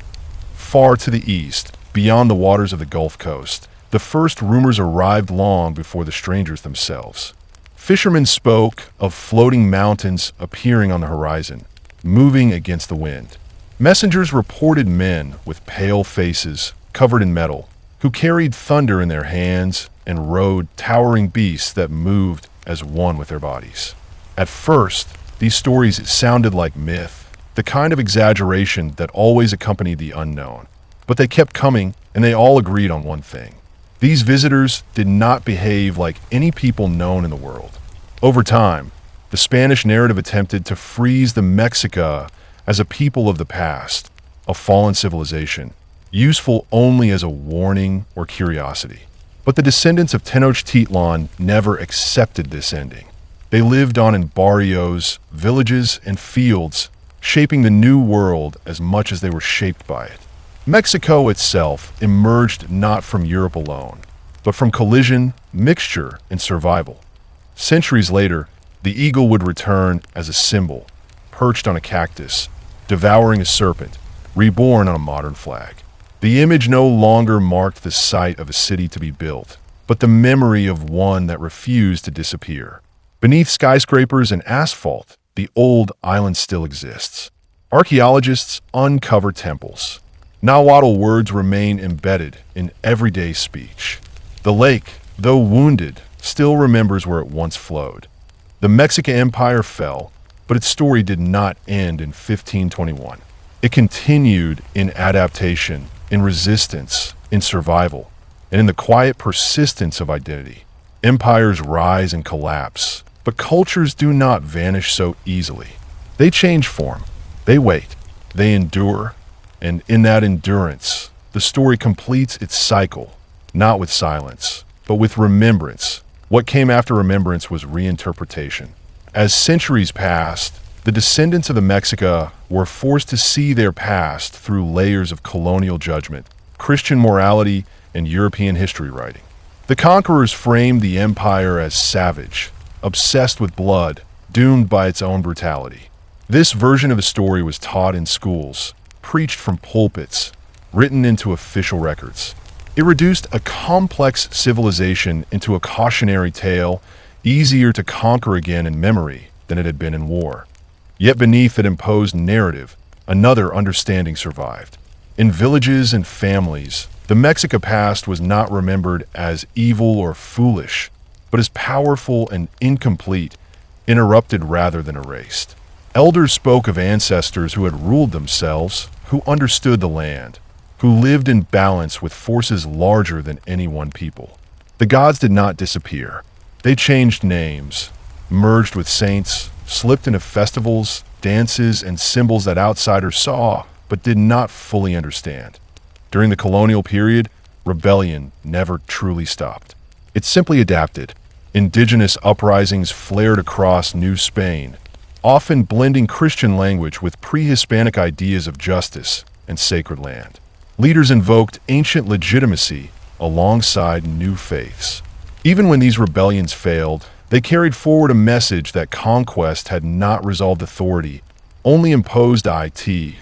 Far to the east, beyond the waters of the Gulf Coast, the first rumors arrived long before the strangers themselves. Fishermen spoke of floating mountains appearing on the horizon, moving against the wind. Messengers reported men with pale faces, covered in metal, who carried thunder in their hands and rode towering beasts that moved as one with their bodies. At first, these stories sounded like myth, the kind of exaggeration that always accompanied the unknown. But they kept coming, and they all agreed on one thing. These visitors did not behave like any people known in the world. Over time, the Spanish narrative attempted to freeze the Mexica as a people of the past, a fallen civilization, useful only as a warning or curiosity. But the descendants of Tenochtitlan never accepted this ending. They lived on in barrios, villages, and fields, shaping the new world as much as they were shaped by it. Mexico itself emerged not from Europe alone, but from collision, mixture, and survival. Centuries later, the eagle would return as a symbol, perched on a cactus, devouring a serpent, reborn on a modern flag. The image no longer marked the site of a city to be built, but the memory of one that refused to disappear. Beneath skyscrapers and asphalt, the old island still exists. Archaeologists uncover temples. Nahuatl words remain embedded in everyday speech. The lake, though wounded, still remembers where it once flowed. The Mexican Empire fell, but its story did not end in 1521. It continued in adaptation, in resistance, in survival, and in the quiet persistence of identity. Empires rise and collapse, but cultures do not vanish so easily. They change form. They wait, they endure, and in that endurance, the story completes its cycle, not with silence, but with remembrance. What came after remembrance was reinterpretation. As centuries passed, the descendants of the Mexica were forced to see their past through layers of colonial judgment, Christian morality, and European history writing. The conquerors framed the empire as savage, obsessed with blood, doomed by its own brutality. This version of the story was taught in schools, preached from pulpits, written into official records. It reduced a complex civilization into a cautionary tale, easier to conquer again in memory than it had been in war. Yet beneath that imposed narrative, another understanding survived. In villages and families, the Mexica past was not remembered as evil or foolish, but as powerful and incomplete, interrupted rather than erased. Elders spoke of ancestors who had ruled themselves, who understood the land, who lived in balance with forces larger than any one people. The gods did not disappear. They changed names, merged with saints, slipped into festivals, dances, and symbols that outsiders saw but did not fully understand. During the colonial period, rebellion never truly stopped. It simply adapted. Indigenous uprisings flared across New Spain, often blending Christian language with pre-Hispanic ideas of justice and sacred land. Leaders invoked ancient legitimacy alongside new faiths. Even when these rebellions failed, they carried forward a message that conquest had not resolved authority, only imposed in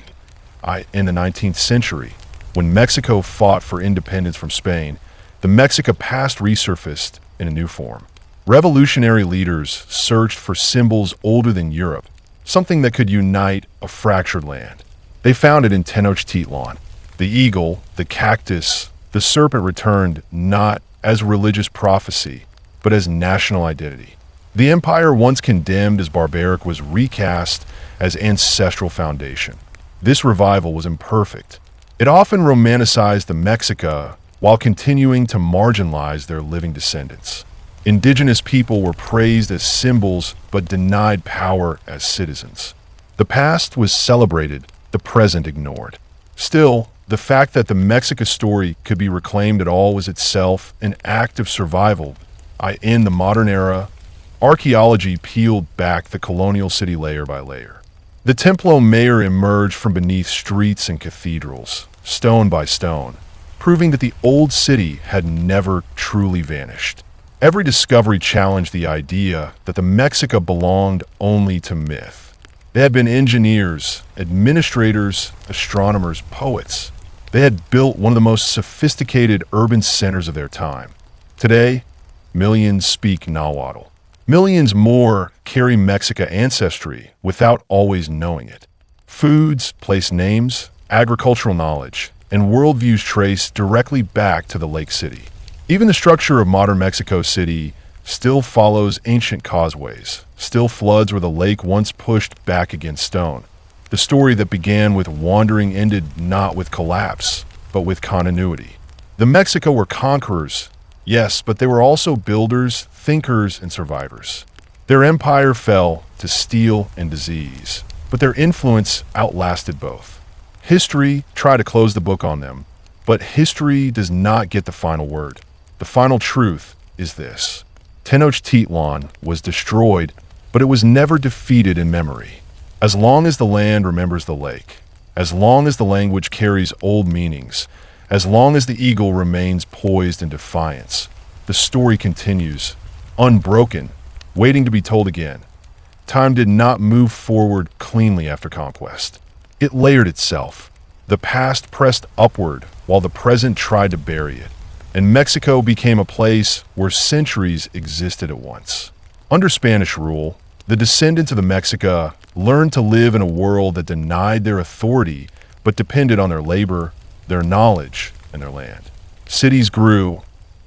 the 19th century. When Mexico fought for independence from Spain, the Mexica past resurfaced in a new form. Revolutionary leaders searched for symbols older than Europe, something that could unite a fractured land. They found it in Tenochtitlan. The eagle, the cactus, the serpent returned not as religious prophecy, but as national identity. The empire once condemned as barbaric was recast as ancestral foundation. This revival was imperfect. It often romanticized the Mexica while continuing to marginalize their living descendants. Indigenous people were praised as symbols but denied power as citizens. The past was celebrated, the present ignored. Still, the fact that the Mexica story could be reclaimed at all was itself an act of survival. In the modern era, archaeology peeled back the colonial city layer by layer. The Templo Mayor emerged from beneath streets and cathedrals, stone by stone, proving that the old city had never truly vanished. Every discovery challenged the idea that the Mexica belonged only to myth. They had been engineers, administrators, astronomers, poets. They had built one of the most sophisticated urban centers of their time. Today, millions speak Nahuatl. Millions more carry Mexica ancestry without always knowing it. Foods, place names, agricultural knowledge, and worldviews trace directly back to the lake city. Even the structure of modern Mexico City still follows ancient causeways, still floods where the lake once pushed back against stone. The story that began with wandering ended not with collapse, but with continuity. The Mexica were conquerors, yes, but they were also builders, thinkers, and survivors. Their empire fell to steel and disease, but their influence outlasted both. History tried to close the book on them, but history does not get the final word. The final truth is this: Tenochtitlan was destroyed, but it was never defeated in memory. As long as the land remembers the lake, as long as the language carries old meanings, as long as the eagle remains poised in defiance, the story continues, unbroken, waiting to be told again. Time did not move forward cleanly after conquest. It layered itself. The past pressed upward while the present tried to bury it, and Mexico became a place where centuries existed at once. Under Spanish rule, the descendants of the Mexica learned to live in a world that denied their authority but depended on their labor, their knowledge, and their land. Cities grew,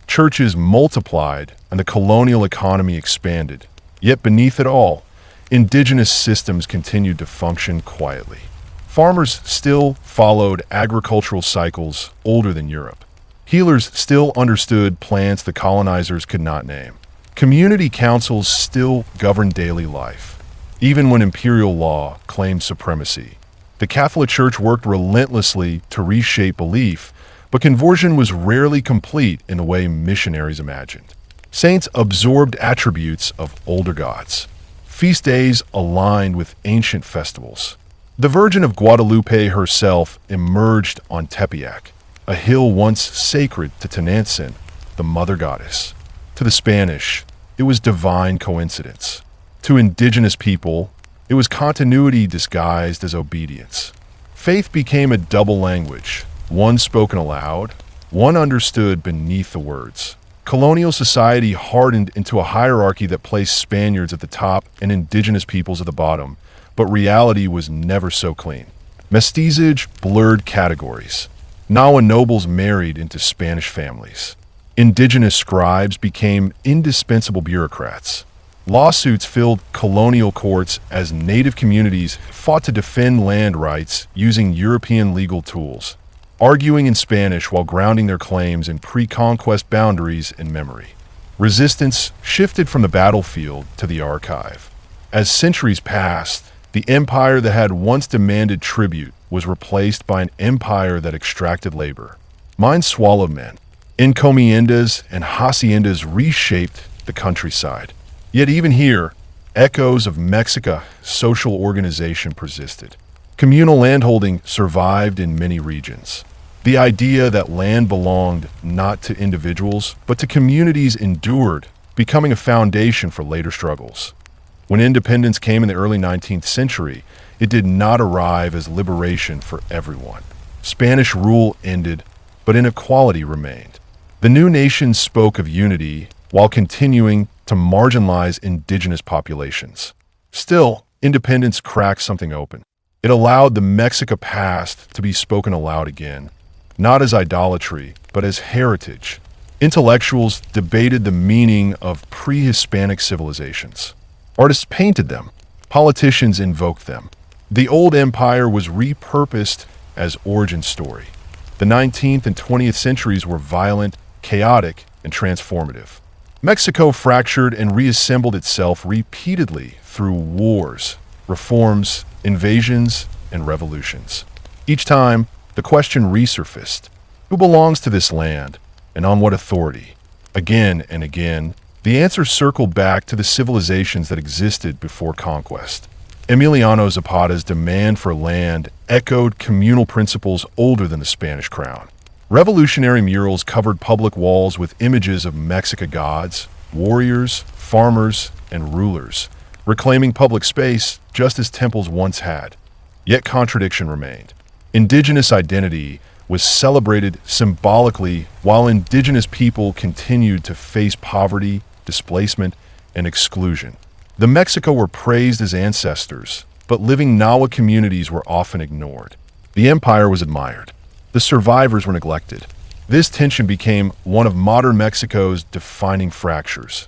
churches multiplied, and the colonial economy expanded. Yet beneath it all, indigenous systems continued to function quietly. Farmers still followed agricultural cycles older than Europe. Healers still understood plants the colonizers could not name. Community councils still governed daily life, even when imperial law claimed supremacy. The Catholic Church worked relentlessly to reshape belief, but conversion was rarely complete in the way missionaries imagined. Saints absorbed attributes of older gods. Feast days aligned with ancient festivals. The Virgin of Guadalupe herself emerged on Tepeyac, a hill once sacred to Tenochtitlan, the mother goddess. To the Spanish, it was divine coincidence. To indigenous people, it was continuity disguised as obedience. Faith became a double language, one spoken aloud, one understood beneath the words. Colonial society hardened into a hierarchy that placed Spaniards at the top and indigenous peoples at the bottom, but reality was never so clean. Mestizage blurred categories. Nahua nobles married into Spanish families. Indigenous scribes became indispensable bureaucrats. Lawsuits filled colonial courts as native communities fought to defend land rights using European legal tools, arguing in Spanish while grounding their claims in pre-conquest boundaries and memory. Resistance shifted from the battlefield to the archive. As centuries passed, the empire that had once demanded tribute was replaced by an empire that extracted labor. Mines swallowed men. Encomiendas and haciendas reshaped the countryside. Yet even here, echoes of Mexica social organization persisted. Communal landholding survived in many regions. The idea that land belonged not to individuals, but to communities endured, becoming a foundation for later struggles. When independence came in the early 19th century, it did not arrive as liberation for everyone. Spanish rule ended, but inequality remained. The new nation spoke of unity while continuing to marginalize indigenous populations. Still, independence cracked something open. It allowed the Mexica past to be spoken aloud again, not as idolatry, but as heritage. Intellectuals debated the meaning of pre-Hispanic civilizations. Artists painted them. Politicians invoked them. The old empire was repurposed as origin story. The 19th and 20th centuries were violent, chaotic, and transformative. Mexico fractured and reassembled itself repeatedly through wars, reforms, invasions, and revolutions. Each time, the question resurfaced: who belongs to this land, and on what authority? Again and again, the answer circled back to the civilizations that existed before conquest. Emiliano Zapata's demand for land echoed communal principles older than the Spanish crown. Revolutionary murals covered public walls with images of Mexica gods, warriors, farmers, and rulers, reclaiming public space just as temples once had. Yet contradiction remained. Indigenous identity was celebrated symbolically while indigenous people continued to face poverty, displacement, and exclusion. The Mexica were praised as ancestors, but living Nahua communities were often ignored. The empire was admired. The survivors were neglected. This tension became one of modern Mexico's defining fractures.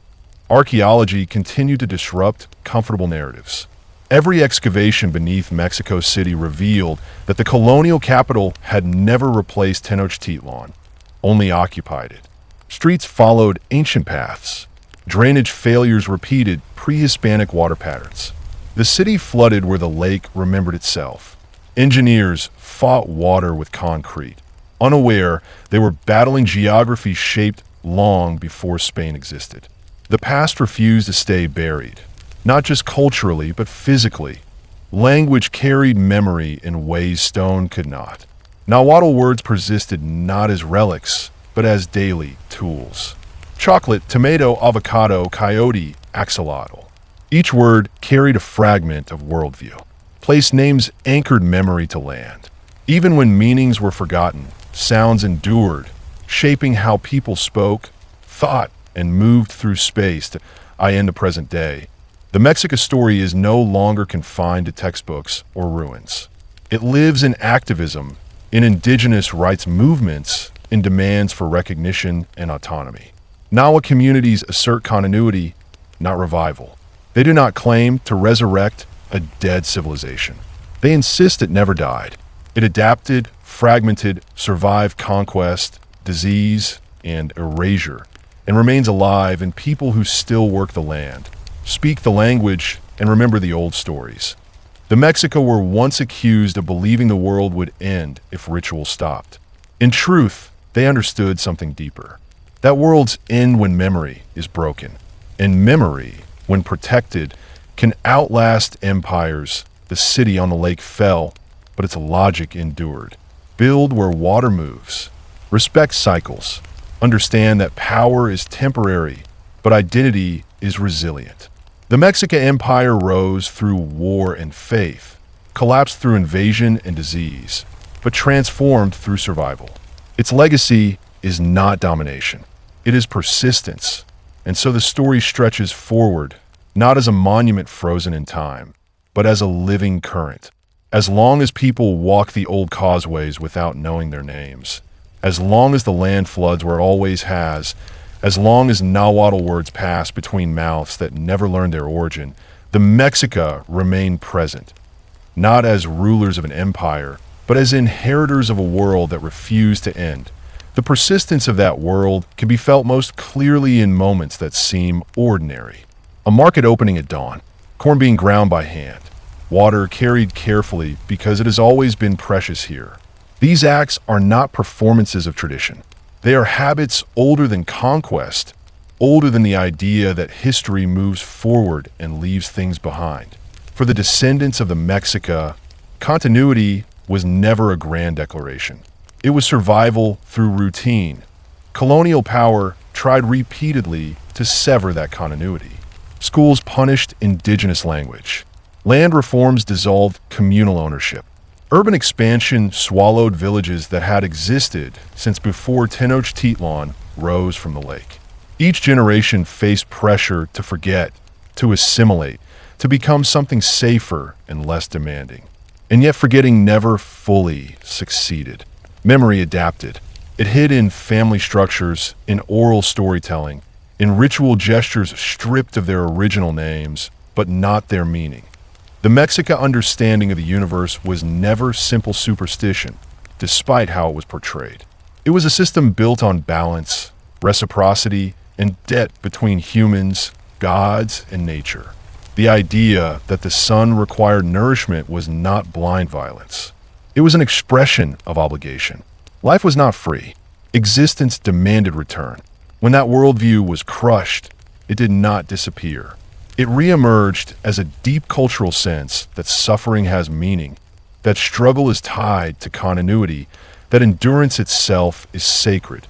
Archaeology continued to disrupt comfortable narratives. Every excavation beneath Mexico City revealed that the colonial capital had never replaced Tenochtitlan, only occupied it. Streets followed ancient paths. Drainage failures repeated pre-Hispanic water patterns. The city flooded where the lake remembered itself. Engineers fought water with concrete. Unaware, they were battling geography shaped long before Spain existed. The past refused to stay buried, not just culturally, but physically. Language carried memory in ways stone could not. Nahuatl words persisted not as relics, but as daily tools. Chocolate, tomato, avocado, coyote, axolotl. Each word carried a fragment of worldview. Place names anchored memory to land. Even when meanings were forgotten, sounds endured, shaping how people spoke, thought, and moved through space to in the present day. The Mexica story is no longer confined to textbooks or ruins. It lives in activism, in indigenous rights movements, in demands for recognition and autonomy. Nawa communities assert continuity, not revival. They do not claim to resurrect a dead civilization. They insist it never died. It adapted, fragmented, survived conquest, disease, and erasure, and remains alive in people who still work the land, speak the language, and remember the old stories. The Mexica were once accused of believing the world would end if ritual stopped. In truth, they understood something deeper. That world's end when memory is broken, and memory, when protected, can outlast empires. The city on the lake fell, but its logic endured. Build where water moves. Respect cycles. Understand that power is temporary, but identity is resilient. The Mexican Empire rose through war and faith, collapsed through invasion and disease, but transformed through survival. Its legacy is not domination. It is persistence. And so the story stretches forward, not as a monument frozen in time, but as a living current. As long as people walk the old causeways without knowing their names, as long as the land floods where it always has, as long as Nahuatl words pass between mouths that never learned their origin, the Mexica remain present, not as rulers of an empire, but as inheritors of a world that refused to end. The persistence of that world can be felt most clearly in moments that seem ordinary. A market opening at dawn, corn being ground by hand, water carried carefully because it has always been precious here. These acts are not performances of tradition. They are habits older than conquest, older than the idea that history moves forward and leaves things behind. For the descendants of the Mexica, continuity was never a grand declaration. It was survival through routine. Colonial power tried repeatedly to sever that continuity. Schools punished indigenous language. Land reforms dissolved communal ownership. Urban expansion swallowed villages that had existed since before Tenochtitlan rose from the lake. Each generation faced pressure to forget, to assimilate, to become something safer and less demanding. And yet forgetting never fully succeeded. Memory adapted. It hid in family structures, in oral storytelling, in ritual gestures stripped of their original names, but not their meaning. The Mexica understanding of the universe was never simple superstition, despite how it was portrayed. It was a system built on balance, reciprocity, and debt between humans, gods, and nature. The idea that the sun required nourishment was not blind violence. It was an expression of obligation. Life was not free. Existence demanded return. When that worldview was crushed, it did not disappear. It reemerged as a deep cultural sense that suffering has meaning, that struggle is tied to continuity, that endurance itself is sacred.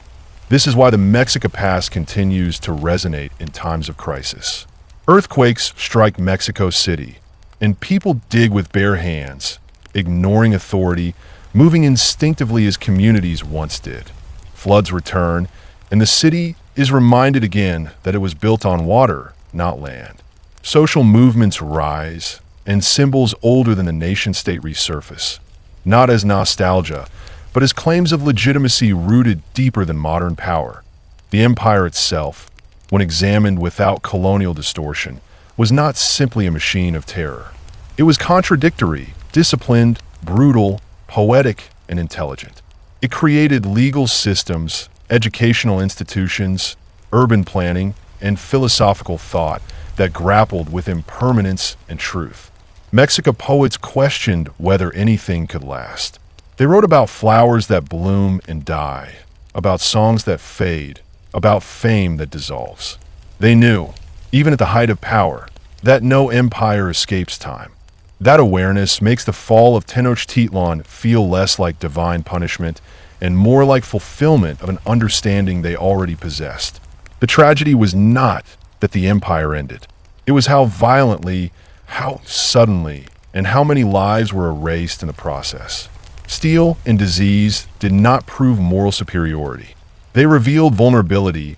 This is why the Mexica past continues to resonate in times of crisis. Earthquakes strike Mexico City, and people dig with bare hands, ignoring authority, moving instinctively as communities once did. Floods return, and the city is reminded again that it was built on water, not land. Social movements rise, and symbols older than the nation-state resurface, not as nostalgia, but as claims of legitimacy rooted deeper than modern power. The empire itself, when examined without colonial distortion, was not simply a machine of terror. It was contradictory, disciplined, brutal, poetic, and intelligent. It created legal systems, educational institutions, urban planning, and philosophical thought that grappled with impermanence and truth. Mexica poets questioned whether anything could last. They wrote about flowers that bloom and die, about songs that fade, about fame that dissolves. They knew, even at the height of power, that no empire escapes time. That awareness makes the fall of Tenochtitlan feel less like divine punishment and more like fulfillment of an understanding they already possessed. The tragedy was not that the empire ended. It was how violently, how suddenly, and how many lives were erased in the process. Steel and disease did not prove moral superiority. They revealed vulnerability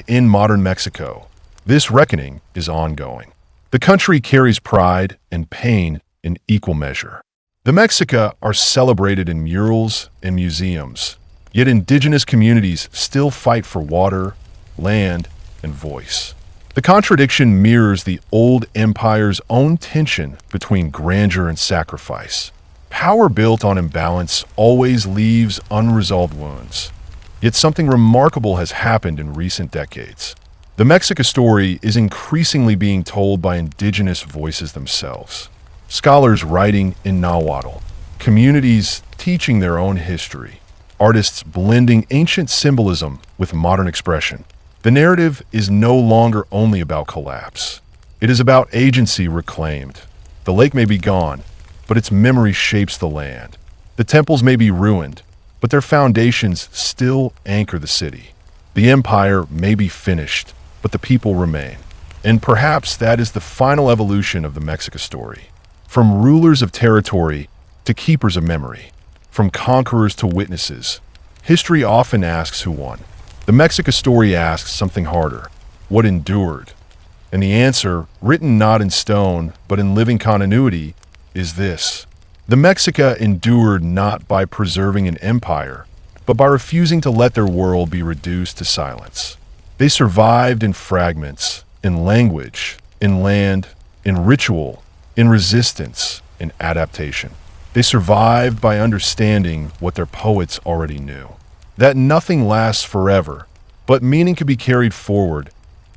in modern Mexico. This reckoning is ongoing. The country carries pride and pain in equal measure. The Mexica are celebrated in murals and museums, yet indigenous communities still fight for water, land, and voice. The contradiction mirrors the old empire's own tension between grandeur and sacrifice. Power built on imbalance always leaves unresolved wounds. Yet something remarkable has happened in recent decades. The Mexica story is increasingly being told by indigenous voices themselves. Scholars writing in Nahuatl, communities teaching their own history, artists blending ancient symbolism with modern expression. The narrative is no longer only about collapse. It is about agency reclaimed. The lake may be gone, but its memory shapes the land. The temples may be ruined, but their foundations still anchor the city. The empire may be finished, but the people remain. And perhaps that is the final evolution of the Mexica story. From rulers of territory to keepers of memory, from conquerors to witnesses, history often asks who won. The Mexica story asks something harder: what endured? And the answer, written not in stone, but in living continuity, is this. The Mexica endured not by preserving an empire, but by refusing to let their world be reduced to silence. They survived in fragments, in language, in land, in ritual, in resistance, in adaptation. They survived by understanding what their poets already knew: that nothing lasts forever, but meaning can be carried forward,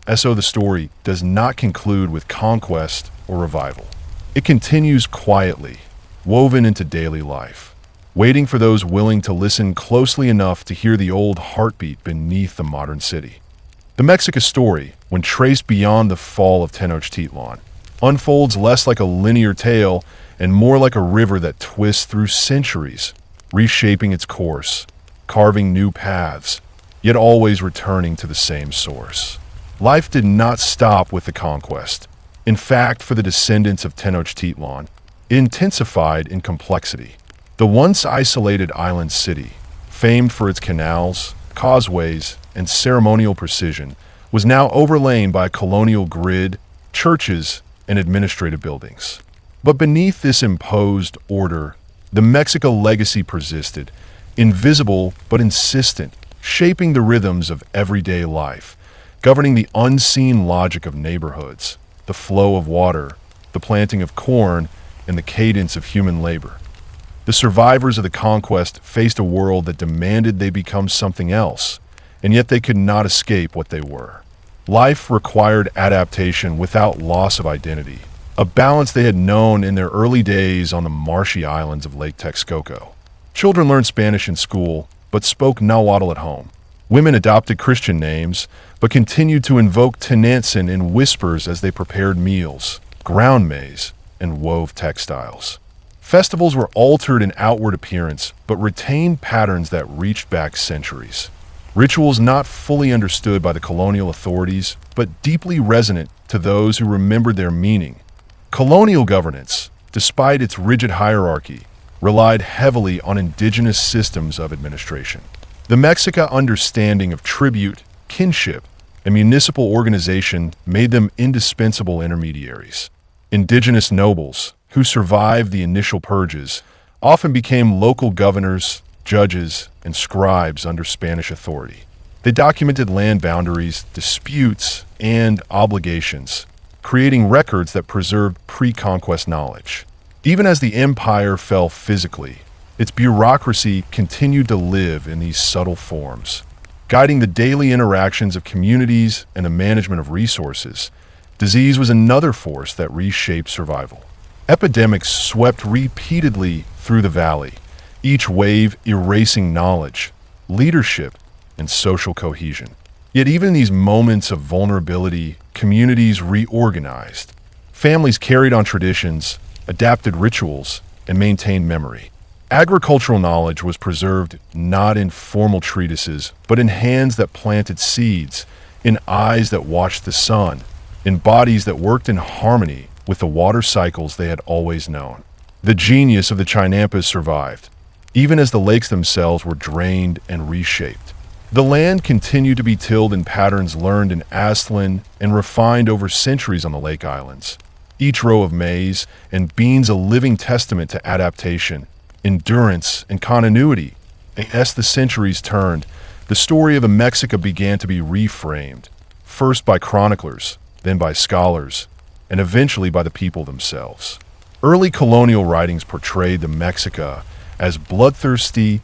as so the story does not conclude with conquest or revival. It continues quietly, woven into daily life, waiting for those willing to listen closely enough to hear the old heartbeat beneath the modern city. The Mexica story, when traced beyond the fall of Tenochtitlan, unfolds less like a linear tale and more like a river that twists through centuries, reshaping its course, carving new paths, yet always returning to the same source. Life did not stop with the conquest. In fact, for the descendants of Tenochtitlan, it intensified in complexity. The once isolated island city, famed for its canals, causeways, and ceremonial precision, was now overlain by a colonial grid, churches, and administrative buildings. But beneath this imposed order, the Mexica legacy persisted, invisible but insistent, shaping the rhythms of everyday life, governing the unseen logic of neighborhoods, the flow of water, the planting of corn, and the cadence of human labor. The survivors of the conquest faced a world that demanded they become something else, and yet they could not escape what they were. Life required adaptation without loss of identity, a balance they had known in their early days on the marshy islands of Lake Texcoco. Children learned Spanish in school, but spoke Nahuatl at home. Women adopted Christian names, but continued to invoke Tenochtitlan in whispers as they prepared meals, ground maize, and wove textiles. Festivals were altered in outward appearance, but retained patterns that reached back centuries. Rituals not fully understood by the colonial authorities, but deeply resonant to those who remembered their meaning. Colonial governance, despite its rigid hierarchy, relied heavily on indigenous systems of administration. The Mexica understanding of tribute, kinship, and municipal organization made them indispensable intermediaries. Indigenous nobles, who survived the initial purges, often became local governors, judges, and scribes under Spanish authority. They documented land boundaries, disputes, and obligations, creating records that preserved pre-conquest knowledge. Even as the empire fell physically, its bureaucracy continued to live in these subtle forms, guiding the daily interactions of communities and the management of resources. Disease was another force that reshaped survival. Epidemics swept repeatedly through the valley, each wave erasing knowledge, leadership, and social cohesion. Yet even in these moments of vulnerability, communities reorganized. Families carried on traditions, adapted rituals, and maintained memory. Agricultural knowledge was preserved not in formal treatises, but in hands that planted seeds, in eyes that watched the sun, in bodies that worked in harmony with the water cycles they had always known. The genius of the Chinampas survived. even as the lakes themselves were drained and reshaped. The land continued to be tilled in patterns learned in Aztlan and refined over centuries on the lake islands. Each row of maize and beans a living testament to adaptation, endurance, and continuity. And as the centuries turned, the story of the Mexica began to be reframed, first by chroniclers, then by scholars, and eventually by the people themselves. Early colonial writings portrayed the Mexica as bloodthirsty,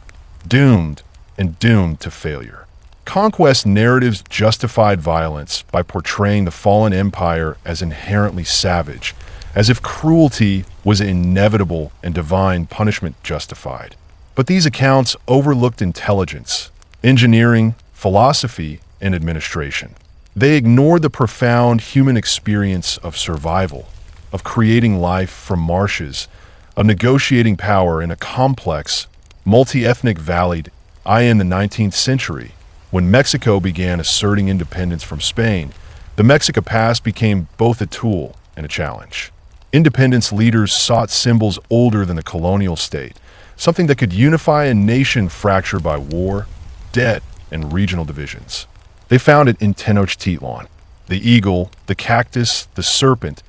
doomed, and doomed to failure. Conquest narratives justified violence by portraying the fallen empire as inherently savage, as if cruelty was inevitable and divine punishment justified. But these accounts overlooked intelligence, engineering, philosophy, and administration. They ignored the profound human experience of survival, of creating life from marshes, of negotiating power in a complex, multi-ethnic valley. In the 19th century, when Mexico began asserting independence from Spain, the Mexica past became both a tool and a challenge. Independence leaders sought symbols older than the colonial state, something that could unify a nation fractured by war, debt, and regional divisions. They found it in Tenochtitlan. The eagle, the cactus, the serpent,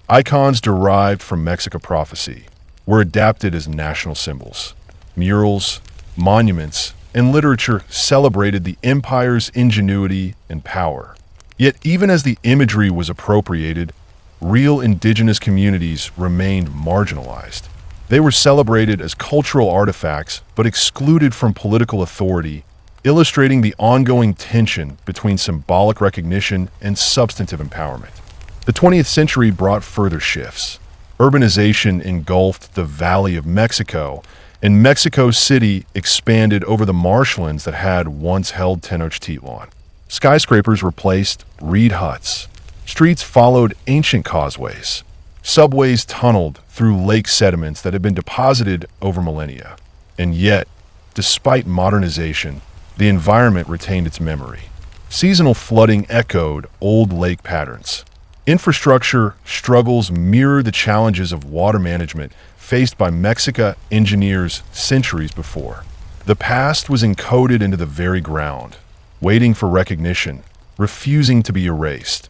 icons derived from Mexica prophecy, were adapted as national symbols. Murals, monuments, and literature celebrated the empire's ingenuity and power. Yet even as the imagery was appropriated, real indigenous communities remained marginalized. They were celebrated as cultural artifacts but excluded from political authority, illustrating the ongoing tension between symbolic recognition and substantive empowerment. The 20th century brought further shifts. Urbanization engulfed the Valley of Mexico, and Mexico City expanded over the marshlands that had once held Tenochtitlan. Skyscrapers replaced reed huts. Streets followed ancient causeways. Subways tunneled through lake sediments that had been deposited over millennia. And yet, despite modernization, the environment retained its memory. Seasonal flooding echoed old lake patterns. Infrastructure struggles mirror the challenges of water management faced by Mexica engineers centuries before. The past was encoded into the very ground, waiting for recognition, refusing to be erased.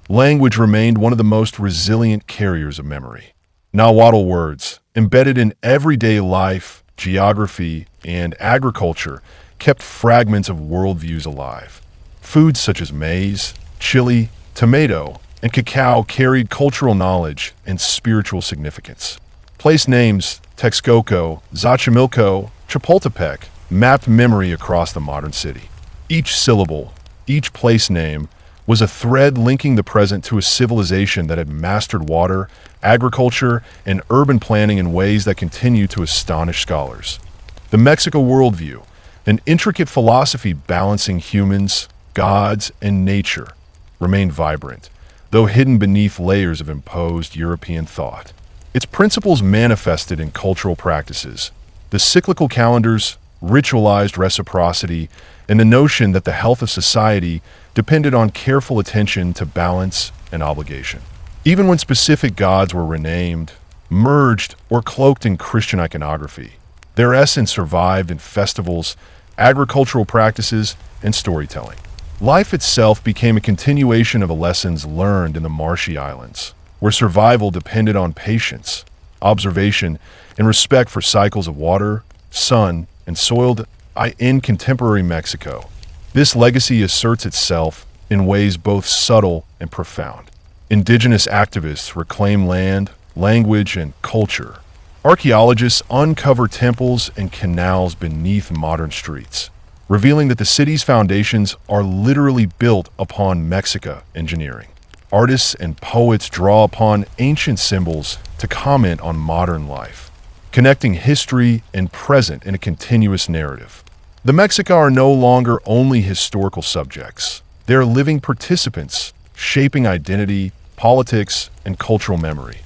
Language remained one of the most resilient carriers of memory. Nahuatl words, embedded in everyday life, geography, and agriculture, kept fragments of worldviews alive. Foods such as maize, chili, tomato, and cacao carried cultural knowledge and spiritual significance. Place names Texcoco, Xochimilco, Chapultepec mapped memory across the modern city. Each syllable, each place name, was a thread linking the present to a civilization that had mastered water, agriculture, and urban planning in ways that continue to astonish scholars. The Mexico worldview, an intricate philosophy balancing humans, gods, and nature, remained vibrant, though hidden beneath layers of imposed European thought. Its principles manifested in cultural practices, the cyclical calendars, ritualized reciprocity, and the notion that the health of society depended on careful attention to balance and obligation. Even when specific gods were renamed, merged, or cloaked in Christian iconography, their essence survived in festivals, agricultural practices, and storytelling. Life itself became a continuation of the lessons learned in the marshy islands, where survival depended on patience, observation, and respect for cycles of water, sun, and soil. In contemporary Mexico, this legacy asserts itself in ways both subtle and profound. Indigenous activists reclaim land, language, and culture. Archaeologists uncover temples and canals beneath modern streets, revealing that the city's foundations are literally built upon Mexica engineering. Artists and poets draw upon ancient symbols to comment on modern life, connecting history and present in a continuous narrative. The Mexica are no longer only historical subjects. They are living participants, shaping identity, politics, and cultural memory.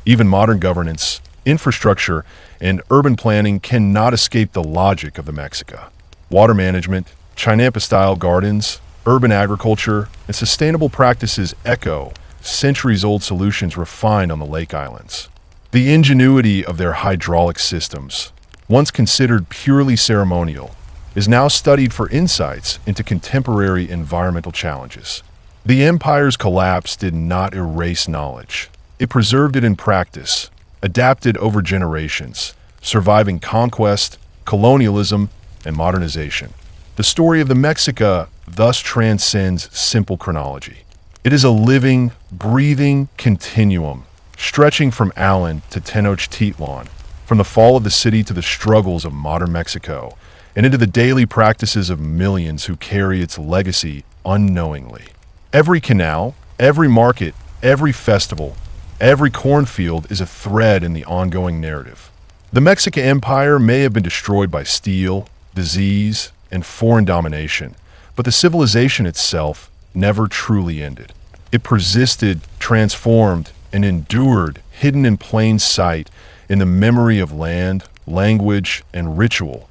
Even modern governance, infrastructure, and urban planning cannot escape the logic of the Mexica. Water management, Chinampa-style gardens, urban agriculture, and sustainable practices echo centuries-old solutions refined on the lake islands. The ingenuity of their hydraulic systems, once considered purely ceremonial, is now studied for insights into contemporary environmental challenges. The empire's collapse did not erase knowledge. It preserved it in practice, adapted over generations, surviving conquest, colonialism, and modernization. The story of the Mexica thus transcends simple chronology. It is a living, breathing continuum, stretching from Allen to Tenochtitlan, from the fall of the city to the struggles of modern Mexico, and into the daily practices of millions who carry its legacy unknowingly. Every canal, every market, every festival, every cornfield is a thread in the ongoing narrative. The Mexican Empire may have been destroyed by steel, disease, and foreign domination, but the civilization itself never truly ended. It persisted, transformed, and endured, hidden in plain sight in the memory of land, language, and ritual.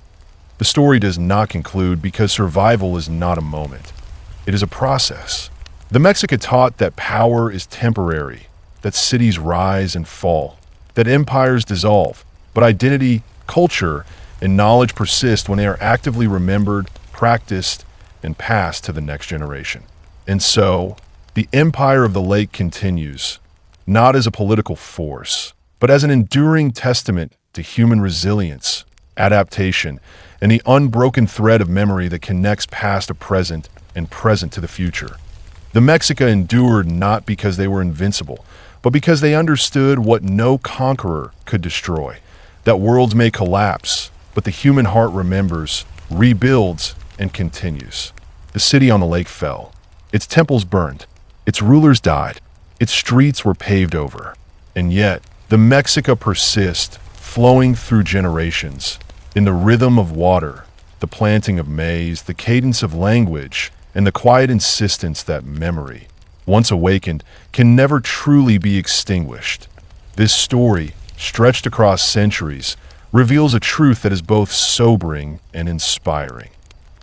The story does not conclude because survival is not a moment. It is a process. The Mexica taught that power is temporary, that cities rise and fall, that empires dissolve, but identity, culture, and knowledge persist when they are actively remembered, practiced, and passed to the next generation. And so, the Empire of the Lake continues, not as a political force, but as an enduring testament to human resilience, adaptation, and the unbroken thread of memory that connects past to present and present to the future. The Mexica endured not because they were invincible, but because they understood what no conqueror could destroy, that worlds may collapse, but the human heart remembers, rebuilds, and continues. The city on the lake fell. Its temples burned. Its rulers died. Its streets were paved over. And yet, the Mexica persists, flowing through generations, in the rhythm of water, the planting of maize, the cadence of language, and the quiet insistence that memory, once awakened, can never truly be extinguished. This story, stretched across centuries, reveals a truth that is both sobering and inspiring.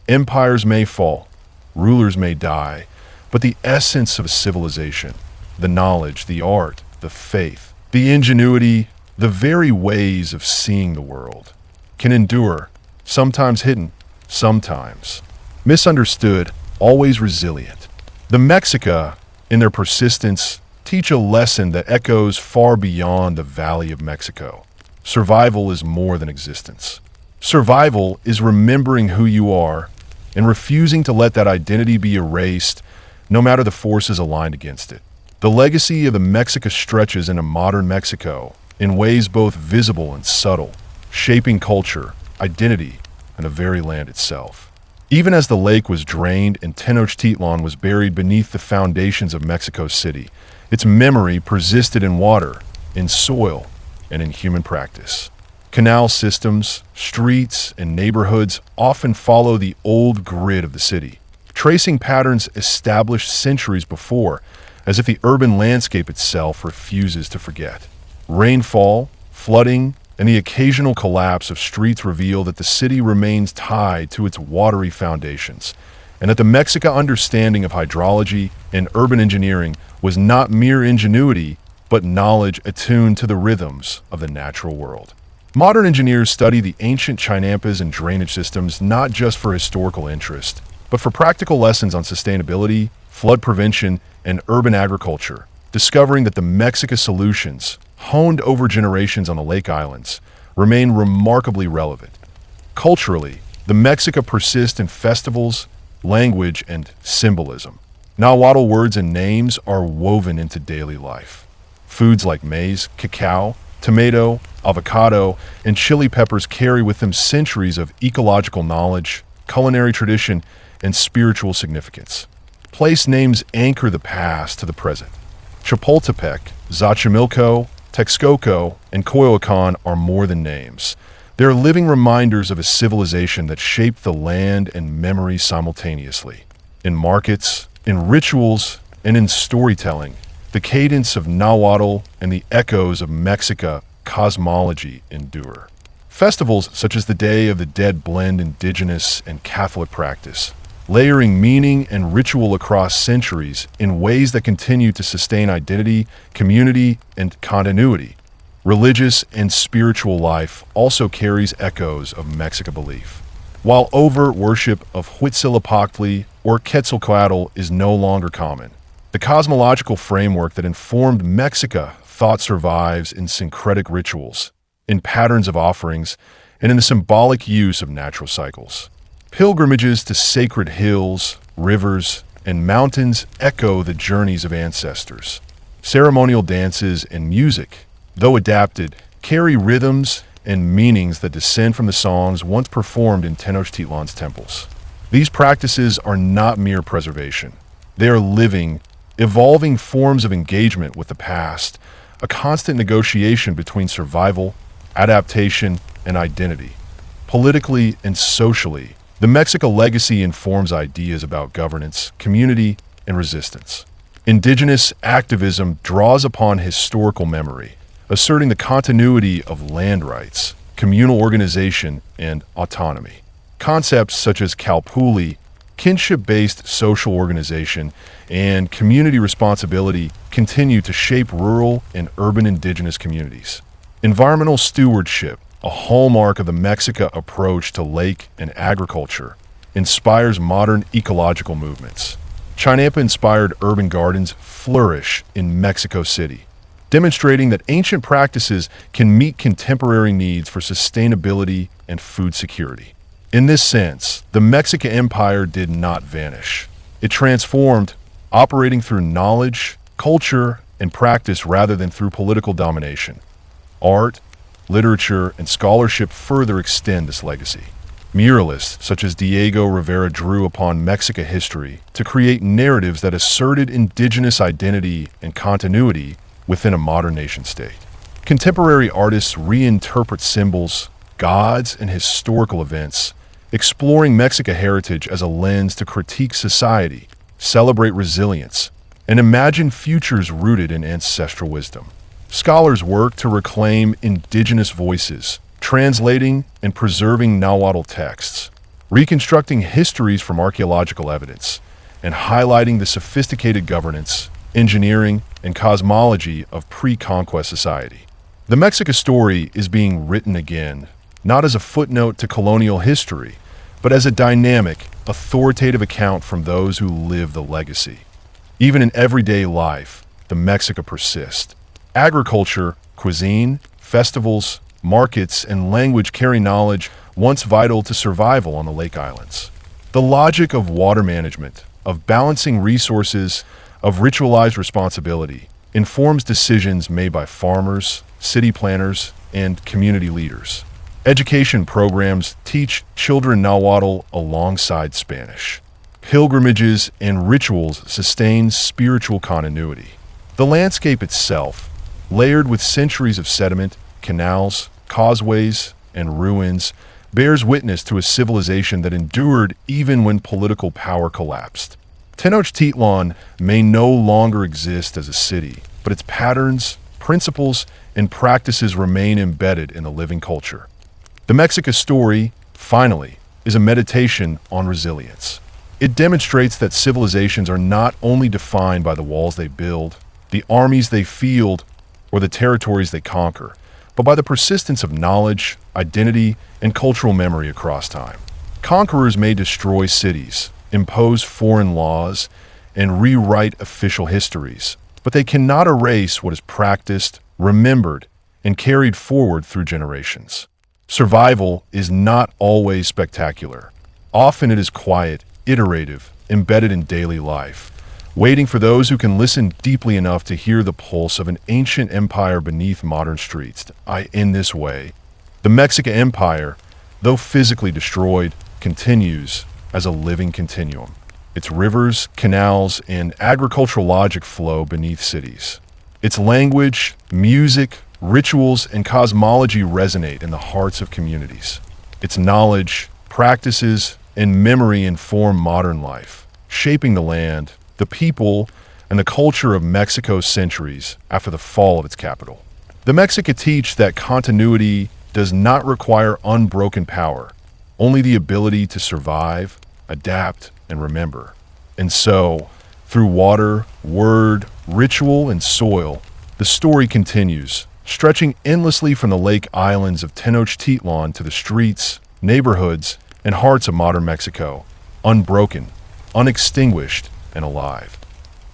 Empires may fall, rulers may die, but the essence of civilization, the knowledge, the art, the faith, the ingenuity, the very ways of seeing the world, can endure, sometimes hidden, sometimes misunderstood, always resilient. The Mexica, in their persistence, teach a lesson that echoes far beyond the Valley of Mexico. Survival is more than existence. Survival is remembering who you are and refusing to let that identity be erased, no matter the forces aligned against it. The legacy of the Mexica stretches into modern Mexico in ways both visible and subtle, shaping culture, identity, and the very land itself. Even as the lake was drained and Tenochtitlan was buried beneath the foundations of Mexico City, its memory persisted in water, in soil, and in human practice. Canal systems, streets, and neighborhoods often follow the old grid of the city, tracing patterns established centuries before, as if the urban landscape itself refuses to forget. Rainfall, flooding, and the occasional collapse of streets reveal that the city remains tied to its watery foundations, and that the Mexica understanding of hydrology and urban engineering was not mere ingenuity, but knowledge attuned to the rhythms of the natural world. Modern engineers study the ancient chinampas and drainage systems not just for historical interest, but for practical lessons on sustainability, flood prevention, and urban agriculture, discovering that the Mexica solutions, honed over generations on the Lake Islands, remain remarkably relevant. Culturally, the Mexica persists in festivals, language, and symbolism. Nahuatl words and names are woven into daily life. Foods like maize, cacao, tomato, avocado, and chili peppers carry with them centuries of ecological knowledge, culinary tradition, and spiritual significance. Place names anchor the past to the present. Chapultepec, Xochimilco, Texcoco, and Coyoacan are more than names. They are living reminders of a civilization that shaped the land and memory simultaneously. In markets, in rituals, and in storytelling, the cadence of Nahuatl and the echoes of Mexica cosmology endure. Festivals such as the Day of the Dead blend indigenous and Catholic practice, layering meaning and ritual across centuries in ways that continue to sustain identity, community, and continuity. Religious and spiritual life also carries echoes of Mexica belief. While overt worship of Huitzilopochtli or Quetzalcoatl is no longer common, the cosmological framework that informed Mexica thought survives in syncretic rituals, in patterns of offerings, and in the symbolic use of natural cycles. Pilgrimages to sacred hills, rivers, and mountains echo the journeys of ancestors. Ceremonial dances and music, though adapted, carry rhythms and meanings that descend from the songs once performed in Tenochtitlan's temples. These practices are not mere preservation. They are living, evolving forms of engagement with the past, a constant negotiation between survival, adaptation, and identity. Politically and socially, the Mexica legacy informs ideas about governance, community, and resistance. Indigenous activism draws upon historical memory, asserting the continuity of land rights, communal organization, and autonomy. Concepts such as kalpuli, kinship-based social organization, and community responsibility continue to shape rural and urban indigenous communities. Environmental stewardship, a hallmark of the Mexica approach to lake and agriculture, inspires modern ecological movements. Chinampa-inspired urban gardens flourish in Mexico City, demonstrating that ancient practices can meet contemporary needs for sustainability and food security. In this sense, the Mexican Empire did not vanish. It transformed, operating through knowledge, culture, and practice rather than through political domination. Art, literature, and scholarship further extend this legacy. Muralists such as Diego Rivera drew upon Mexica history to create narratives that asserted indigenous identity and continuity within a modern nation-state. Contemporary artists reinterpret symbols, gods, and historical events, exploring Mexica heritage as a lens to critique society, celebrate resilience, and imagine futures rooted in ancestral wisdom. Scholars work to reclaim indigenous voices, translating and preserving Nahuatl texts, reconstructing histories from archaeological evidence, and highlighting the sophisticated governance, engineering, and cosmology of pre-conquest society. The Mexica story is being written again, not as a footnote to colonial history, but as a dynamic, authoritative account from those who live the legacy. Even in everyday life, the Mexica persists. Agriculture, cuisine, festivals, markets, and language carry knowledge once vital to survival on the Lake Islands. The logic of water management, of balancing resources, of ritualized responsibility, informs decisions made by farmers, city planners, and community leaders. Education programs teach children Nahuatl alongside Spanish. Pilgrimages and rituals sustain spiritual continuity. The landscape itself, layered with centuries of sediment, canals, causeways, and ruins, bears witness to a civilization that endured even when political power collapsed. Tenochtitlan may no longer exist as a city, but its patterns, principles, and practices remain embedded in the living culture. The Mexica story, finally, is a meditation on resilience. It demonstrates that civilizations are not only defined by the walls they build, the armies they field, or the territories they conquer, but by the persistence of knowledge, identity, and cultural memory across time. Conquerors may destroy cities, impose foreign laws, and rewrite official histories, but they cannot erase what is practiced, remembered, and carried forward through generations. Survival is not always spectacular. Often it is quiet, iterative, embedded in daily life, waiting for those who can listen deeply enough to hear the pulse of an ancient empire beneath modern streets. In this way, the Mexican Empire, though physically destroyed, continues as a living continuum. Its rivers, canals, and agricultural logic flow beneath cities. Its language, music, rituals, and cosmology resonate in the hearts of communities. Its knowledge, practices, and memory inform modern life, shaping the land, the people, and the culture of Mexico's centuries after the fall of its capital. The Mexica teach that continuity does not require unbroken power, only the ability to survive, adapt, and remember. And so, through water, word, ritual, and soil, the story continues, stretching endlessly from the lake islands of Tenochtitlan to the streets, neighborhoods, and hearts of modern Mexico, unbroken, unextinguished, and alive.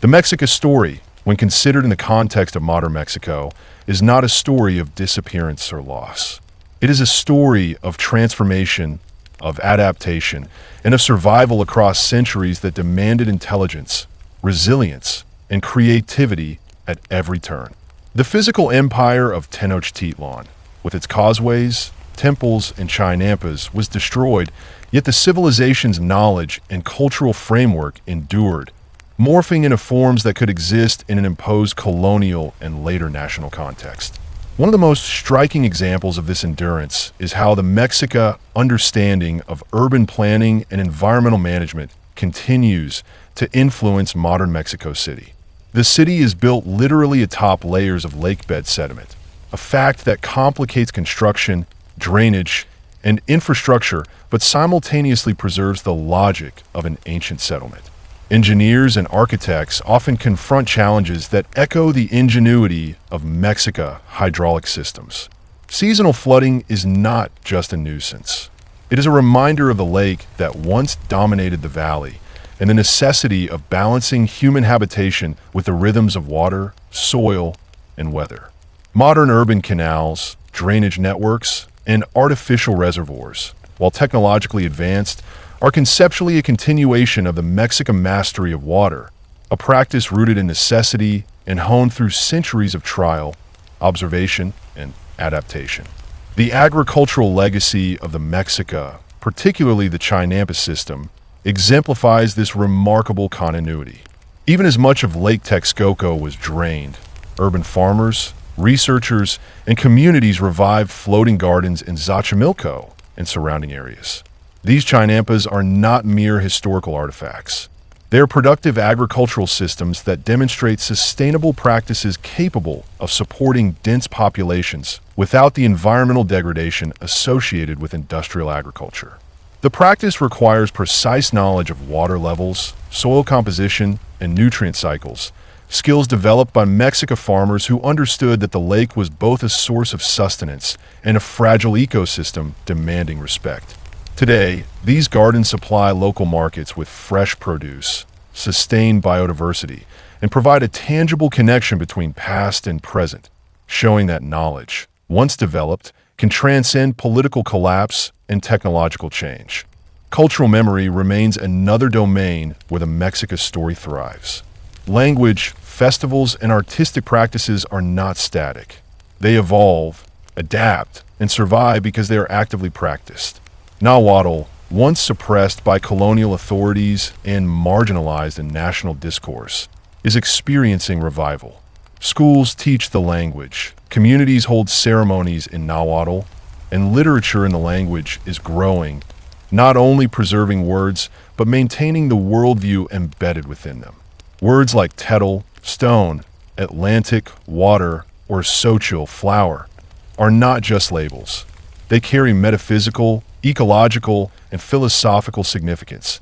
The Mexica story, when considered in the context of modern Mexico, is not a story of disappearance or loss. It is a story of transformation, of adaptation, and of survival across centuries that demanded intelligence, resilience, and creativity at every turn. The physical empire of Tenochtitlan, with its causeways, temples, and chinampas, was destroyed, yet the civilization's knowledge and cultural framework endured, morphing into forms that could exist in an imposed colonial and later national context. One of the most striking examples of this endurance is how the Mexica understanding of urban planning and environmental management continues to influence modern Mexico City. The city is built literally atop layers of lakebed sediment, a fact that complicates construction, drainage, and infrastructure, but simultaneously preserves the logic of an ancient settlement. Engineers and architects often confront challenges that echo the ingenuity of Mexica hydraulic systems. Seasonal flooding is not just a nuisance. It is a reminder of the lake that once dominated the valley and the necessity of balancing human habitation with the rhythms of water, soil, and weather. Modern urban canals, drainage networks, and artificial reservoirs, while technologically advanced, are conceptually a continuation of the Mexican mastery of water, a practice rooted in necessity and honed through centuries of trial, observation, and adaptation. The agricultural legacy of the Mexica, particularly the Chinampa system, exemplifies this remarkable continuity. Even as much of Lake Texcoco was drained, urban farmers, researchers, and communities revived floating gardens in Xochimilco and surrounding areas. These chinampas are not mere historical artifacts. They are productive agricultural systems that demonstrate sustainable practices capable of supporting dense populations without the environmental degradation associated with industrial agriculture. The practice requires precise knowledge of water levels, soil composition, and nutrient cycles, skills developed by Mexica farmers who understood that the lake was both a source of sustenance and a fragile ecosystem demanding respect. Today, these gardens supply local markets with fresh produce, sustain biodiversity, and provide a tangible connection between past and present, showing that knowledge, once developed, can transcend political collapse and technological change. Cultural memory remains another domain where the Mexica story thrives. Language, festivals, and artistic practices are not static. They evolve, adapt, and survive because they are actively practiced. Nahuatl, once suppressed by colonial authorities and marginalized in national discourse, is experiencing revival. Schools teach the language, communities hold ceremonies in Nahuatl, and literature in the language is growing, not only preserving words, but maintaining the worldview embedded within them. Words like tetl, stone, Atlantic, water, or Xochitl, flower, are not just labels. They carry metaphysical, ecological, and philosophical significance,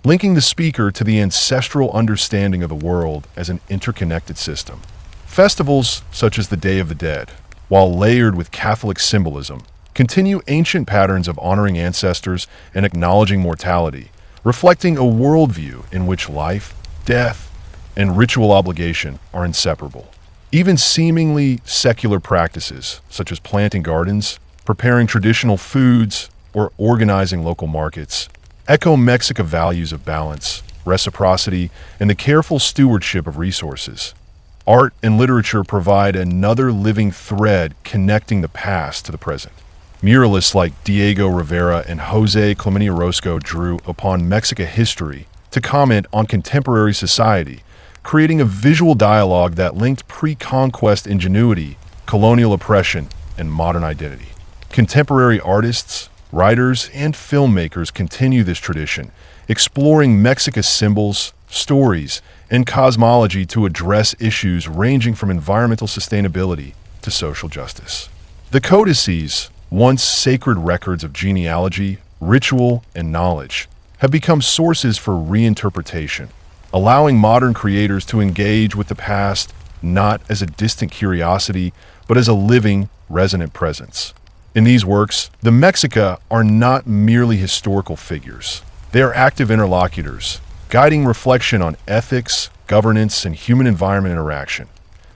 linking the speaker to the ancestral understanding of the world as an interconnected system. Festivals, such as the Day of the Dead, while layered with Catholic symbolism, continue ancient patterns of honoring ancestors and acknowledging mortality, reflecting a worldview in which life, death, and ritual obligation are inseparable. Even seemingly secular practices, such as planting gardens, preparing traditional foods, or organizing local markets, echo Mexica values of balance, reciprocity, and the careful stewardship of resources. Art and literature provide another living thread connecting the past to the present. Muralists like Diego Rivera and Jose Clemente Orozco drew upon Mexica history to comment on contemporary society, creating a visual dialogue that linked pre-conquest ingenuity, colonial oppression, and modern identity. Contemporary artists, writers, and filmmakers continue this tradition, exploring Mexica's symbols, stories, and cosmology to address issues ranging from environmental sustainability to social justice. The codices, once sacred records of genealogy, ritual, and knowledge, have become sources for reinterpretation, allowing modern creators to engage with the past not as a distant curiosity, but as a living, resonant presence. In these works, the Mexica are not merely historical figures. They are active interlocutors, guiding reflection on ethics, governance, and human-environment interaction.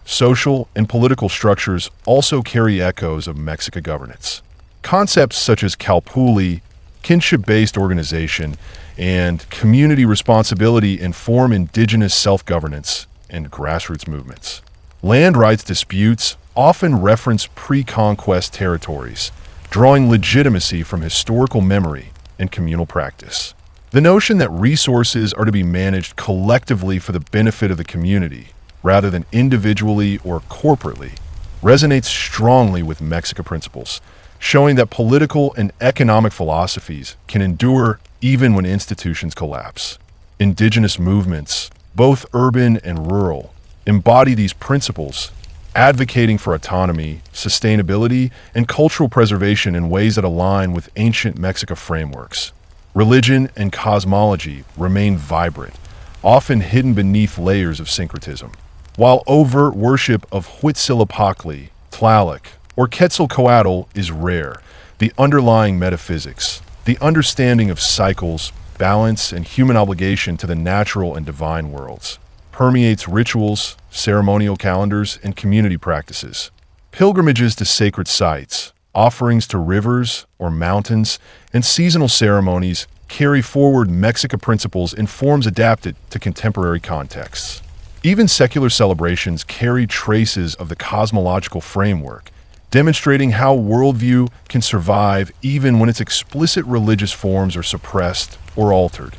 Social and political structures also carry echoes of Mexica governance. Concepts such as calpuli, kinship-based organization, and community responsibility inform indigenous self-governance and grassroots movements. Land rights disputes often reference pre-conquest territories, drawing legitimacy from historical memory and communal practice. The notion that resources are to be managed collectively for the benefit of the community, rather than individually or corporately, resonates strongly with Mexica principles, showing that political and economic philosophies can endure even when institutions collapse. Indigenous movements, both urban and rural, embody these principles, advocating for autonomy, sustainability, and cultural preservation in ways that align with ancient Mexica frameworks. Religion and cosmology remain vibrant, often hidden beneath layers of syncretism. While overt worship of Huitzilopochtli, Tlaloc, or Quetzalcoatl is rare, the underlying metaphysics, the understanding of cycles, balance, and human obligation to the natural and divine worlds, permeates rituals, ceremonial calendars, and community practices. Pilgrimages to sacred sites, offerings to rivers or mountains, and seasonal ceremonies carry forward Mexica principles in forms adapted to contemporary contexts. Even secular celebrations carry traces of the cosmological framework, demonstrating how worldview can survive even when its explicit religious forms are suppressed or altered.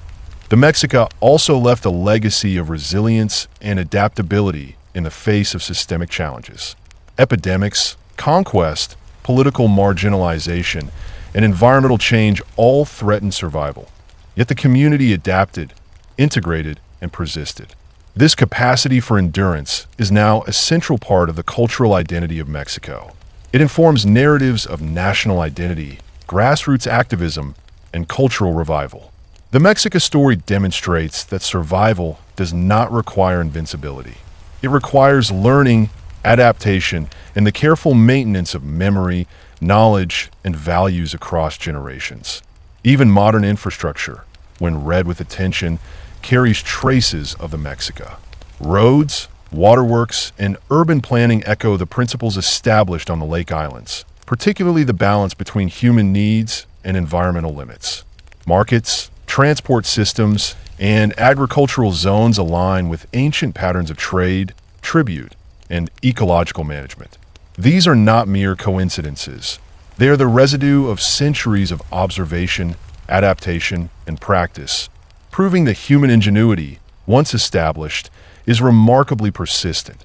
The Mexica also left a legacy of resilience and adaptability in the face of systemic challenges. Epidemics, conquest, political marginalization, and environmental change all threatened survival. Yet the community adapted, integrated, and persisted. This capacity for endurance is now a central part of the cultural identity of Mexico. It informs narratives of national identity, grassroots activism, and cultural revival. The Mexica story demonstrates that survival does not require invincibility. It requires learning, adaptation, and the careful maintenance of memory, knowledge, and values across generations. Even modern infrastructure, when read with attention, carries traces of the Mexica. Roads, waterworks, and urban planning echo the principles established on the Lake Islands, particularly the balance between human needs and environmental limits. Markets, transport systems, and agricultural zones align with ancient patterns of trade, tribute, and ecological management. These are not mere coincidences. They are the residue of centuries of observation, adaptation, and practice, proving that human ingenuity, once established, is remarkably persistent.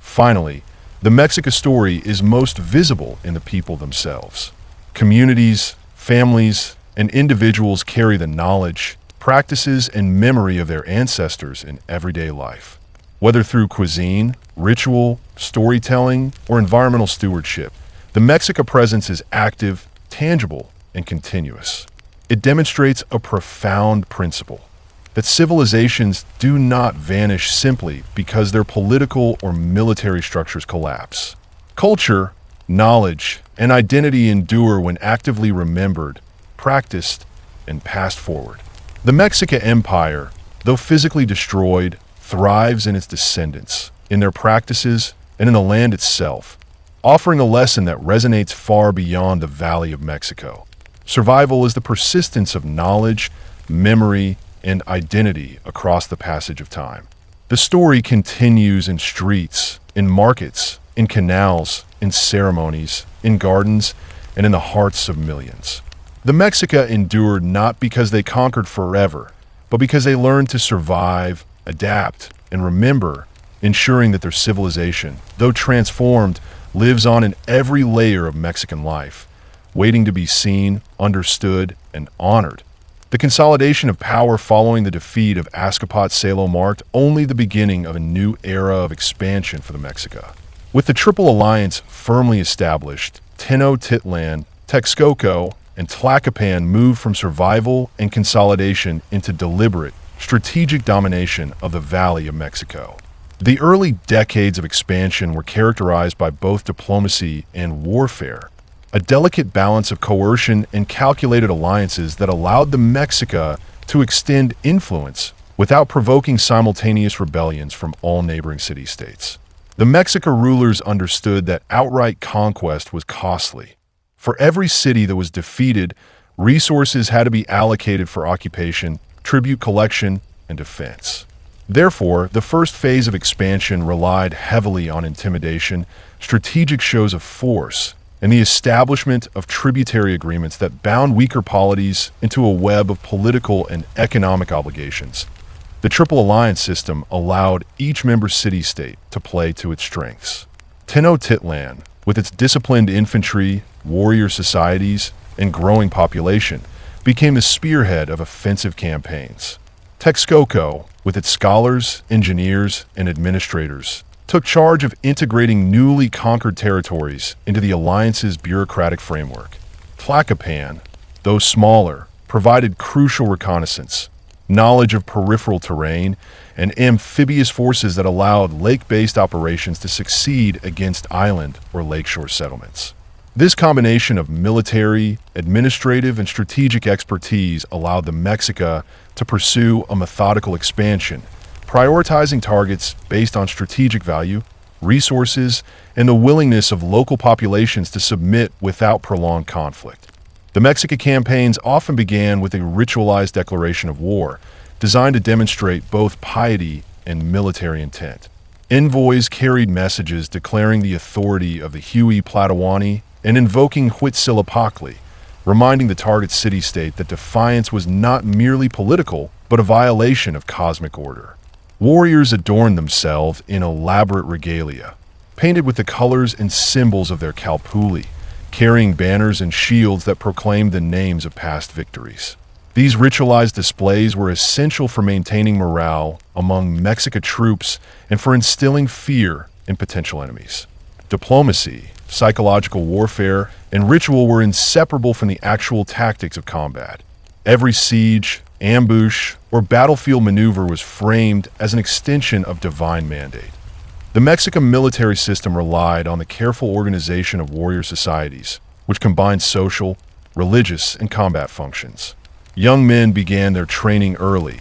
Finally, the Mexica story is most visible in the people themselves. Communities, families, and individuals carry the knowledge, practices, and memory of their ancestors in everyday life. Whether through cuisine, ritual, storytelling, or environmental stewardship, the Mexica presence is active, tangible, and continuous. It demonstrates a profound principle: that civilizations do not vanish simply because their political or military structures collapse. Culture, knowledge, and identity endure when actively remembered, practiced, and passed forward. The Mexica Empire, though physically destroyed, thrives in its descendants, in their practices, and in the land itself, offering a lesson that resonates far beyond the Valley of Mexico. Survival is the persistence of knowledge, memory, and identity across the passage of time. The story continues in streets, in markets, in canals, in ceremonies, in gardens, and in the hearts of millions. The Mexica endured not because they conquered forever, but because they learned to survive, adapt, and remember, ensuring that their civilization, though transformed, lives on in every layer of Mexican life, waiting to be seen, understood, and honored. The consolidation of power following the defeat of Azcapotzalco marked only the beginning of a new era of expansion for the Mexica. With the Triple Alliance firmly established, Tenochtitlan, Texcoco, and Tlacopan moved from survival and consolidation into deliberate, strategic domination of the Valley of Mexico. The early decades of expansion were characterized by both diplomacy and warfare, a delicate balance of coercion and calculated alliances that allowed the Mexica to extend influence without provoking simultaneous rebellions from all neighboring city-states. The Mexica rulers understood that outright conquest was costly. For every city that was defeated, resources had to be allocated for occupation, tribute collection, and defense. Therefore, the first phase of expansion relied heavily on intimidation, strategic shows of force, and the establishment of tributary agreements that bound weaker polities into a web of political and economic obligations. The Triple Alliance system allowed each member city-state to play to its strengths. Tenochtitlan, with its disciplined infantry, warrior societies, and growing population, became the spearhead of offensive campaigns. Texcoco, with its scholars, engineers, and administrators, took charge of integrating newly conquered territories into the alliance's bureaucratic framework. Tlacopan, though smaller, provided crucial reconnaissance, knowledge of peripheral terrain, and amphibious forces that allowed lake-based operations to succeed against island or lakeshore settlements. This combination of military, administrative, and strategic expertise allowed the Mexica to pursue a methodical expansion, prioritizing targets based on strategic value, resources, and the willingness of local populations to submit without prolonged conflict. The Mexica campaigns often began with a ritualized declaration of war, designed to demonstrate both piety and military intent. Envoys carried messages declaring the authority of the Huey Tlatoani and invoking Huitzilopochtli, reminding the target city-state that defiance was not merely political, but a violation of cosmic order. Warriors adorned themselves in elaborate regalia, painted with the colors and symbols of their Calpuli, carrying banners and shields that proclaimed the names of past victories. These ritualized displays were essential for maintaining morale among Mexica troops and for instilling fear in potential enemies. Diplomacy, psychological warfare, and ritual were inseparable from the actual tactics of combat. Every siege, ambush, or battlefield maneuver was framed as an extension of divine mandate. The Mexican military system relied on the careful organization of warrior societies, which combined social, religious, and combat functions. Young men began their training early,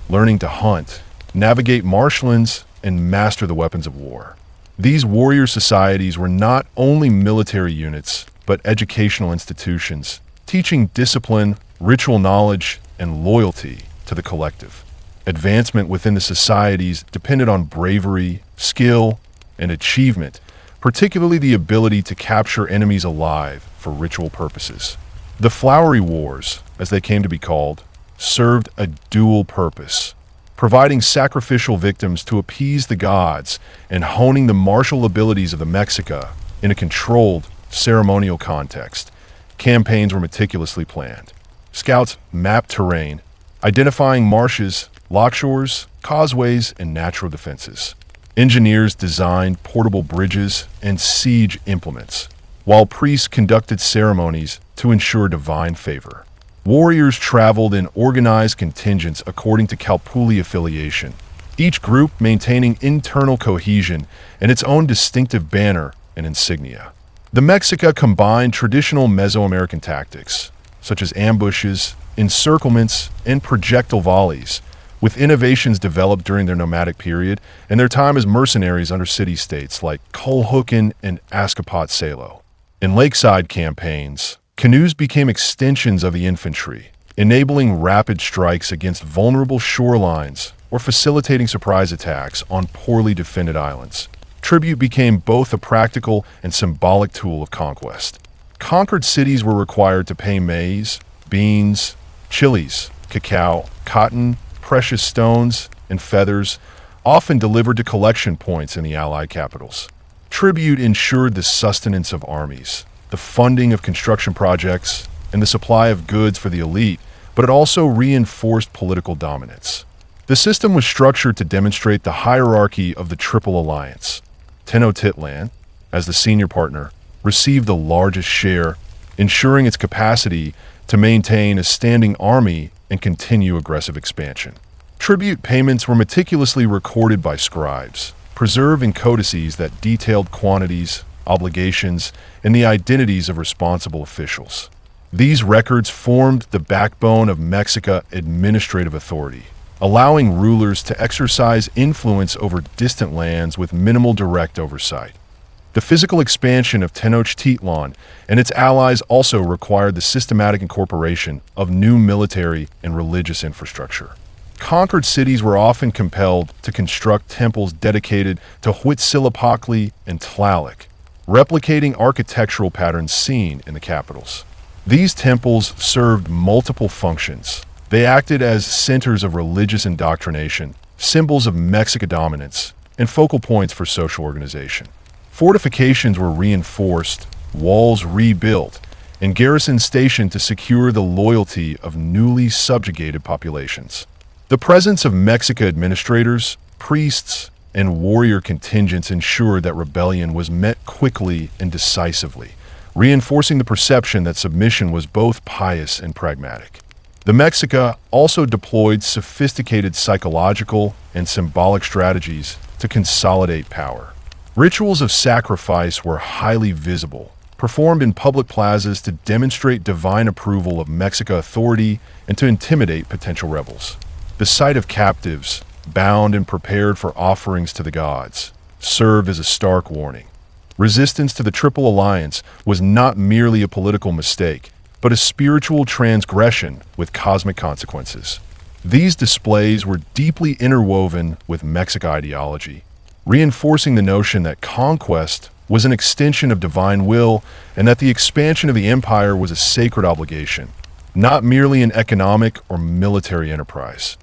learning to hunt, navigate marshlands, and master the weapons of war. These warrior societies were not only military units, but educational institutions, teaching discipline, ritual knowledge, and loyalty to the collective. Advancement within the societies depended on bravery, skill, and achievement, particularly the ability to capture enemies alive for ritual purposes. The Flowery Wars, as they came to be called, served a dual purpose, providing sacrificial victims to appease the gods and honing the martial abilities of the Mexica in a controlled, ceremonial context. Campaigns were meticulously planned. Scouts mapped terrain, identifying marshes, lockshores, causeways, and natural defenses. Engineers designed portable bridges and siege implements, while priests conducted ceremonies to ensure divine favor. Warriors traveled in organized contingents according to Calpuli affiliation, each group maintaining internal cohesion and its own distinctive banner and insignia. The Mexica combined traditional Mesoamerican tactics, such as ambushes, encirclements, and projectile volleys, with innovations developed during their nomadic period and their time as mercenaries under city-states like Culhuacan and Azcapotzalco. In lakeside campaigns, canoes became extensions of the infantry, enabling rapid strikes against vulnerable shorelines or facilitating surprise attacks on poorly defended islands. Tribute became both a practical and symbolic tool of conquest. Conquered cities were required to pay maize, beans, chilies, cacao, cotton, precious stones, and feathers, often delivered to collection points in the Allied capitals. Tribute ensured the sustenance of armies, the funding of construction projects, and the supply of goods for the elite, but it also reinforced political dominance. The system was structured to demonstrate the hierarchy of the Triple Alliance. Tenochtitlan, as the senior partner, received the largest share, ensuring its capacity to maintain a standing army and continue aggressive expansion. Tribute payments were meticulously recorded by scribes, preserved in codices that detailed quantities, obligations, and the identities of responsible officials. These records formed the backbone of Mexica administrative authority, allowing rulers to exercise influence over distant lands with minimal direct oversight. The physical expansion of Tenochtitlan and its allies also required the systematic incorporation of new military and religious infrastructure. Conquered cities were often compelled to construct temples dedicated to Huitzilopochtli and Tlaloc, replicating architectural patterns seen in the capitals. These temples served multiple functions. They acted as centers of religious indoctrination, symbols of Mexican dominance, and focal points for social organization. Fortifications were reinforced, walls rebuilt, and garrisons stationed to secure the loyalty of newly subjugated populations. The presence of Mexica administrators, priests, and warrior contingents ensured that rebellion was met quickly and decisively, reinforcing the perception that submission was both pious and pragmatic. The Mexica also deployed sophisticated psychological and symbolic strategies to consolidate power. Rituals of sacrifice were highly visible, performed in public plazas to demonstrate divine approval of Mexica authority and to intimidate potential rebels. The sight of captives, bound and prepared for offerings to the gods, served as a stark warning. Resistance to the Triple Alliance was not merely a political mistake, but a spiritual transgression with cosmic consequences. These displays were deeply interwoven with Mexican ideology, reinforcing the notion that conquest was an extension of divine will and that the expansion of the empire was a sacred obligation, not merely an economic or military enterprise.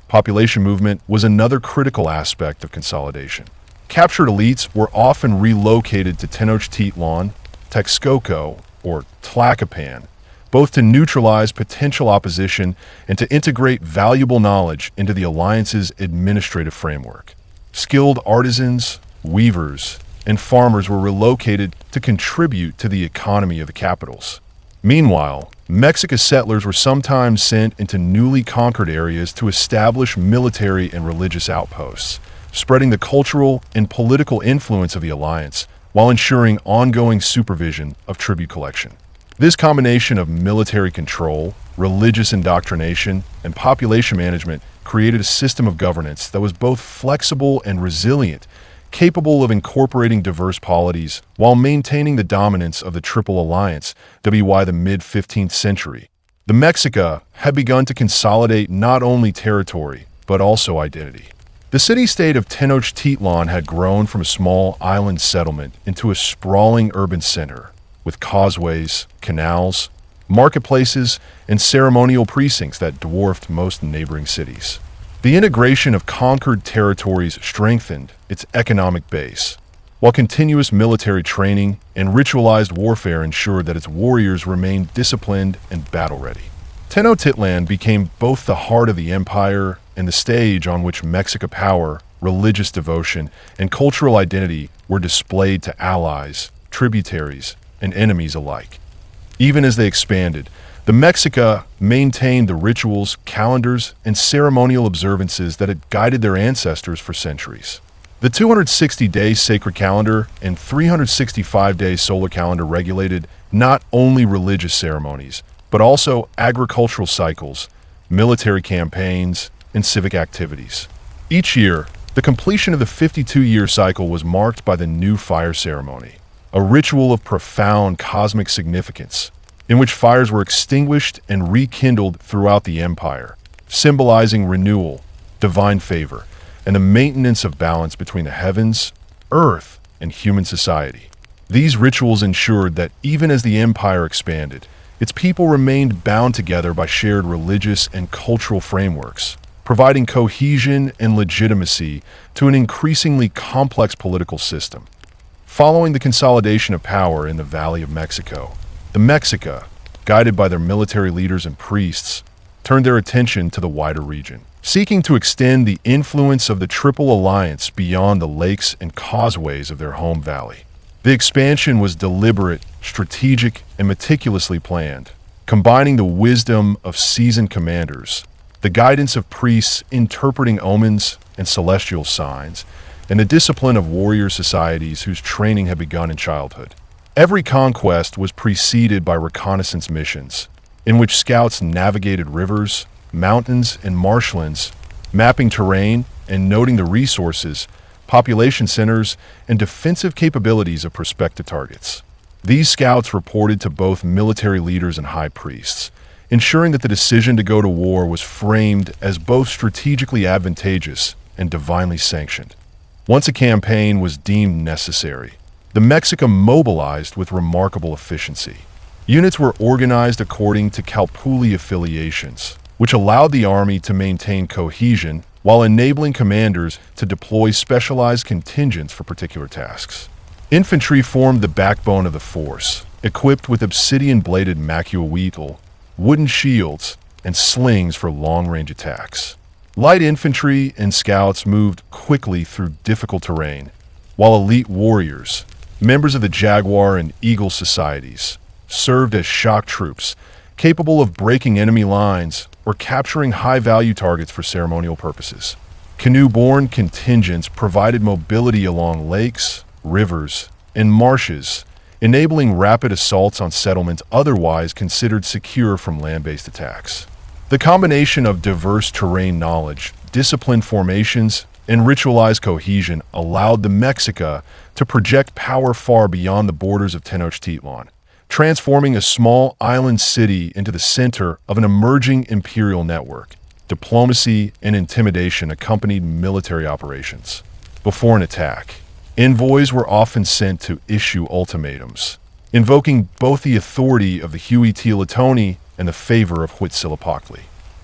Population movement was another critical aspect of consolidation. Captured elites were often relocated to Tenochtitlan, Texcoco, or Tlacopan, both to neutralize potential opposition and to integrate valuable knowledge into the alliance's administrative framework. Skilled artisans, weavers, and farmers were relocated to contribute to the economy of the capitals. Meanwhile, Mexican settlers were sometimes sent into newly conquered areas to establish military and religious outposts, spreading the cultural and political influence of the alliance while ensuring ongoing supervision of tribute collection. This combination of military control, religious indoctrination, and population management created a system of governance that was both flexible and resilient, capable of incorporating diverse polities while maintaining the dominance of the Triple Alliance by the mid-15th century. The Mexica had begun to consolidate not only territory, but also identity. The city-state of Tenochtitlan had grown from a small island settlement into a sprawling urban center, with causeways, canals, marketplaces, and ceremonial precincts that dwarfed most neighboring cities. The integration of conquered territories strengthened its economic base, while continuous military training and ritualized warfare ensured that its warriors remained disciplined and battle-ready. Tenochtitlan became both the heart of the empire and the stage on which Mexican power, religious devotion, and cultural identity were displayed to allies, tributaries, and enemies alike. Even as they expanded, the Mexica maintained the rituals, calendars, and ceremonial observances that had guided their ancestors for centuries. The 260-day sacred calendar and 365-day solar calendar regulated not only religious ceremonies, but also agricultural cycles, military campaigns, and civic activities. Each year, the completion of the 52-year cycle was marked by the new fire ceremony, a ritual of profound cosmic significance, in which fires were extinguished and rekindled throughout the empire, symbolizing renewal, divine favor, and the maintenance of balance between the heavens, earth, and human society. These rituals ensured that even as the empire expanded, its people remained bound together by shared religious and cultural frameworks, providing cohesion and legitimacy to an increasingly complex political system. Following the consolidation of power in the Valley of Mexico, the Mexica, guided by their military leaders and priests, turned their attention to the wider region, seeking to extend the influence of the Triple Alliance beyond the lakes and causeways of their home valley. The expansion was deliberate, strategic, and meticulously planned, combining the wisdom of seasoned commanders, the guidance of priests interpreting omens and celestial signs, and the discipline of warrior societies whose training had begun in childhood. Every conquest was preceded by reconnaissance missions, in which scouts navigated rivers, mountains, and marshlands, mapping terrain and noting the resources, population centers, and defensive capabilities of prospective targets. These scouts reported to both military leaders and high priests, ensuring that the decision to go to war was framed as both strategically advantageous and divinely sanctioned. Once a campaign was deemed necessary, the Mexica mobilized with remarkable efficiency. Units were organized according to Calpulli affiliations, which allowed the army to maintain cohesion while enabling commanders to deploy specialized contingents for particular tasks. Infantry formed the backbone of the force, equipped with obsidian-bladed mythical, wooden shields, and slings for long-range attacks. Light infantry and scouts moved quickly through difficult terrain, while elite warriors, members of the Jaguar and Eagle societies, served as shock troops, capable of breaking enemy lines or capturing high-value targets for ceremonial purposes. Canoe-borne contingents provided mobility along lakes, rivers, and marshes, enabling rapid assaults on settlements otherwise considered secure from land-based attacks. The combination of diverse terrain knowledge, disciplined formations, and ritualized cohesion allowed the Mexica to project power far beyond the borders of Tenochtitlan, transforming a small island city into the center of an emerging imperial network. Diplomacy and intimidation accompanied military operations. Before an attack, envoys were often sent to issue ultimatums, invoking both the authority of the Huitzilopochtli and the favor of Huitzilopochtli.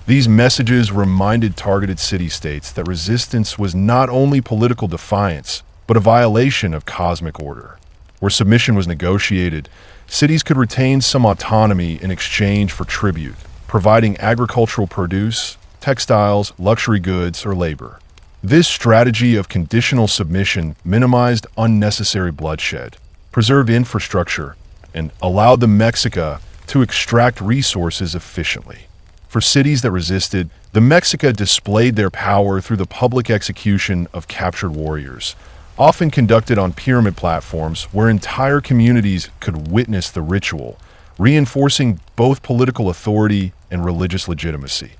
These messages reminded targeted city-states that resistance was not only political defiance, but a violation of cosmic order. Where submission was negotiated, cities could retain some autonomy in exchange for tribute, providing agricultural produce, textiles, luxury goods, or labor. This strategy of conditional submission minimized unnecessary bloodshed, preserved infrastructure, and allowed the Mexica to extract resources efficiently. For cities that resisted, the Mexica displayed their power through the public execution of captured warriors, often conducted on pyramid platforms where entire communities could witness the ritual, reinforcing both political authority and religious legitimacy.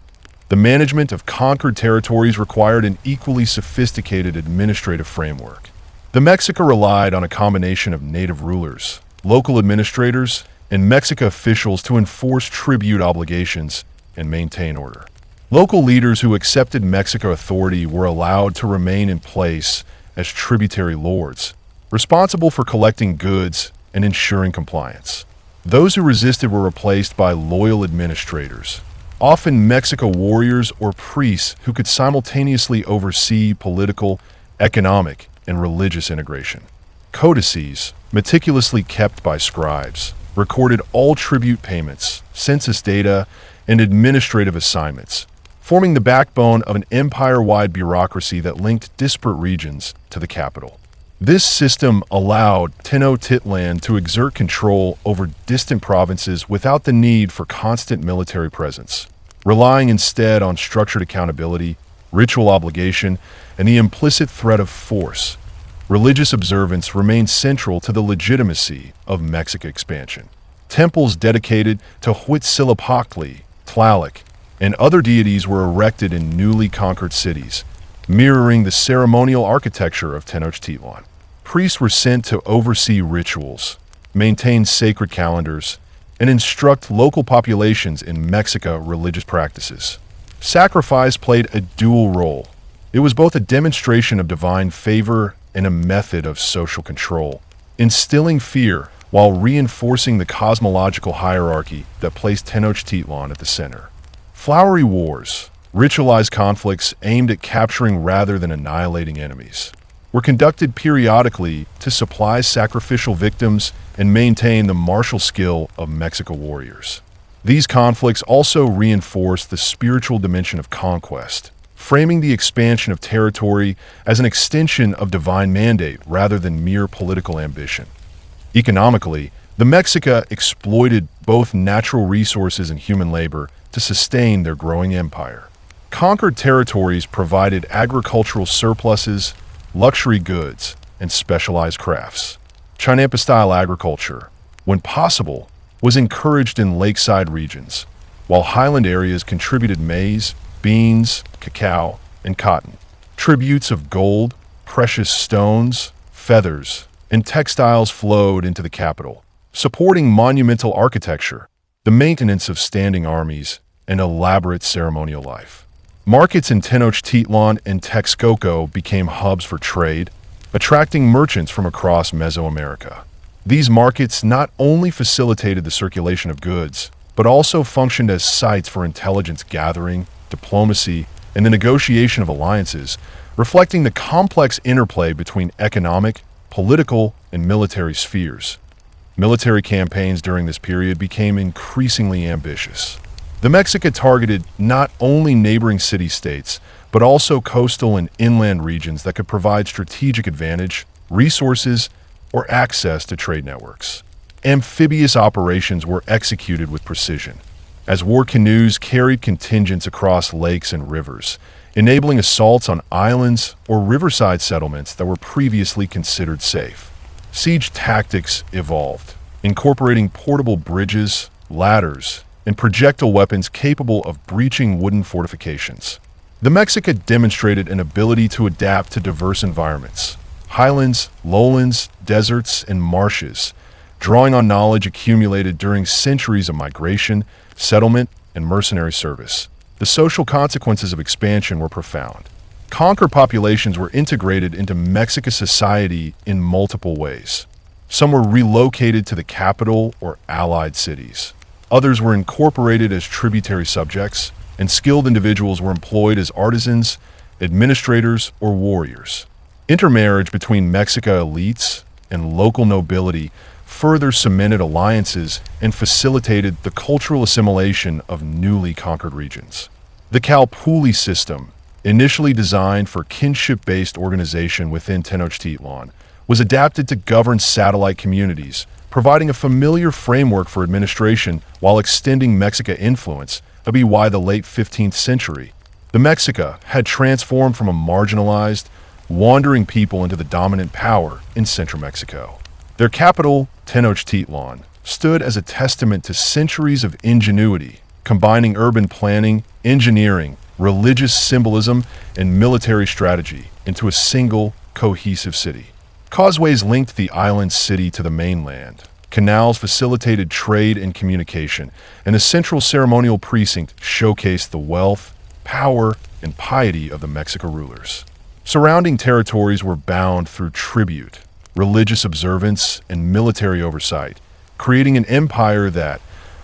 The management of conquered territories required an equally sophisticated administrative framework. The Mexica relied on a combination of native rulers, local administrators, and Mexica officials to enforce tribute obligations and maintain order. Local leaders who accepted Mexica authority were allowed to remain in place as tributary lords, responsible for collecting goods and ensuring compliance. Those who resisted were replaced by loyal administrators, often Mexica warriors or priests who could simultaneously oversee political, economic, and religious integration. Codices, meticulously kept by scribes, recorded all tribute payments, census data, and administrative assignments, forming the backbone of an empire-wide bureaucracy that linked disparate regions to the capital. This system allowed Tenochtitlan to exert control over distant provinces without the need for constant military presence, relying instead on structured accountability, ritual obligation, and the implicit threat of force. Religious observance remained central to the legitimacy of Mexican expansion. Temples dedicated to Huitzilopochtli, Tlaloc, and other deities were erected in newly conquered cities, mirroring the ceremonial architecture of Tenochtitlan. Priests were sent to oversee rituals, maintain sacred calendars, and instruct local populations in Mexica religious practices. Sacrifice played a dual role. It was both a demonstration of divine favor and a method of social control, instilling fear while reinforcing the cosmological hierarchy that placed Tenochtitlan at the center. Flowery wars, ritualized conflicts aimed at capturing rather than annihilating enemies, were conducted periodically to supply sacrificial victims and maintain the martial skill of Mexican warriors. These conflicts also reinforced the spiritual dimension of conquest, framing the expansion of territory as an extension of divine mandate rather than mere political ambition. Economically, the Mexica exploited both natural resources and human labor to sustain their growing empire. Conquered territories provided agricultural surpluses, luxury goods, and specialized crafts. Chinampa-style agriculture, when possible, was encouraged in lakeside regions, while highland areas contributed maize, beans, cacao, and cotton. Tributes of gold, precious stones, feathers, and textiles flowed into the capital, supporting monumental architecture, the maintenance of standing armies, and elaborate ceremonial life. Markets in Tenochtitlan and Texcoco became hubs for trade, attracting merchants from across Mesoamerica. These markets not only facilitated the circulation of goods, but also functioned as sites for intelligence gathering, diplomacy, and the negotiation of alliances, reflecting the complex interplay between economic, political, and military spheres. Military campaigns during this period became increasingly ambitious. The Mexica targeted not only neighboring city-states, but also coastal and inland regions that could provide strategic advantage, resources, or access to trade networks. Amphibious operations were executed with precision, as war canoes carried contingents across lakes and rivers, enabling assaults on islands or riverside settlements that were previously considered safe. Siege tactics evolved, incorporating portable bridges, ladders, and projectile weapons capable of breaching wooden fortifications. The Mexica demonstrated an ability to adapt to diverse environments: highlands, lowlands, deserts, and marshes, drawing on knowledge accumulated during centuries of migration, settlement, and mercenary service. The social consequences of expansion were profound. Conquered populations were integrated into Mexican society in multiple ways. Some were relocated to the capital or allied cities. Others were incorporated as tributary subjects, and skilled individuals were employed as artisans, administrators, or warriors. Intermarriage between Mexica elites and local nobility further cemented alliances and facilitated the cultural assimilation of newly conquered regions. The Calpulli system, initially designed for kinship-based organization within Tenochtitlan, was adapted to govern satellite communities, providing a familiar framework for administration while extending Mexica influence, by the late 15th century. The Mexica had transformed from a marginalized, wandering people into the dominant power in central Mexico. Their capital, Tenochtitlan, stood as a testament to centuries of ingenuity, combining urban planning, engineering, religious symbolism, and military strategy into a single, cohesive city. Causeways linked the island city to the mainland. Canals facilitated trade and communication, and the central ceremonial precinct showcased the wealth, power, and piety of the Mexica rulers. Surrounding territories were bound through tribute, religious observance, and military oversight, creating an empire that,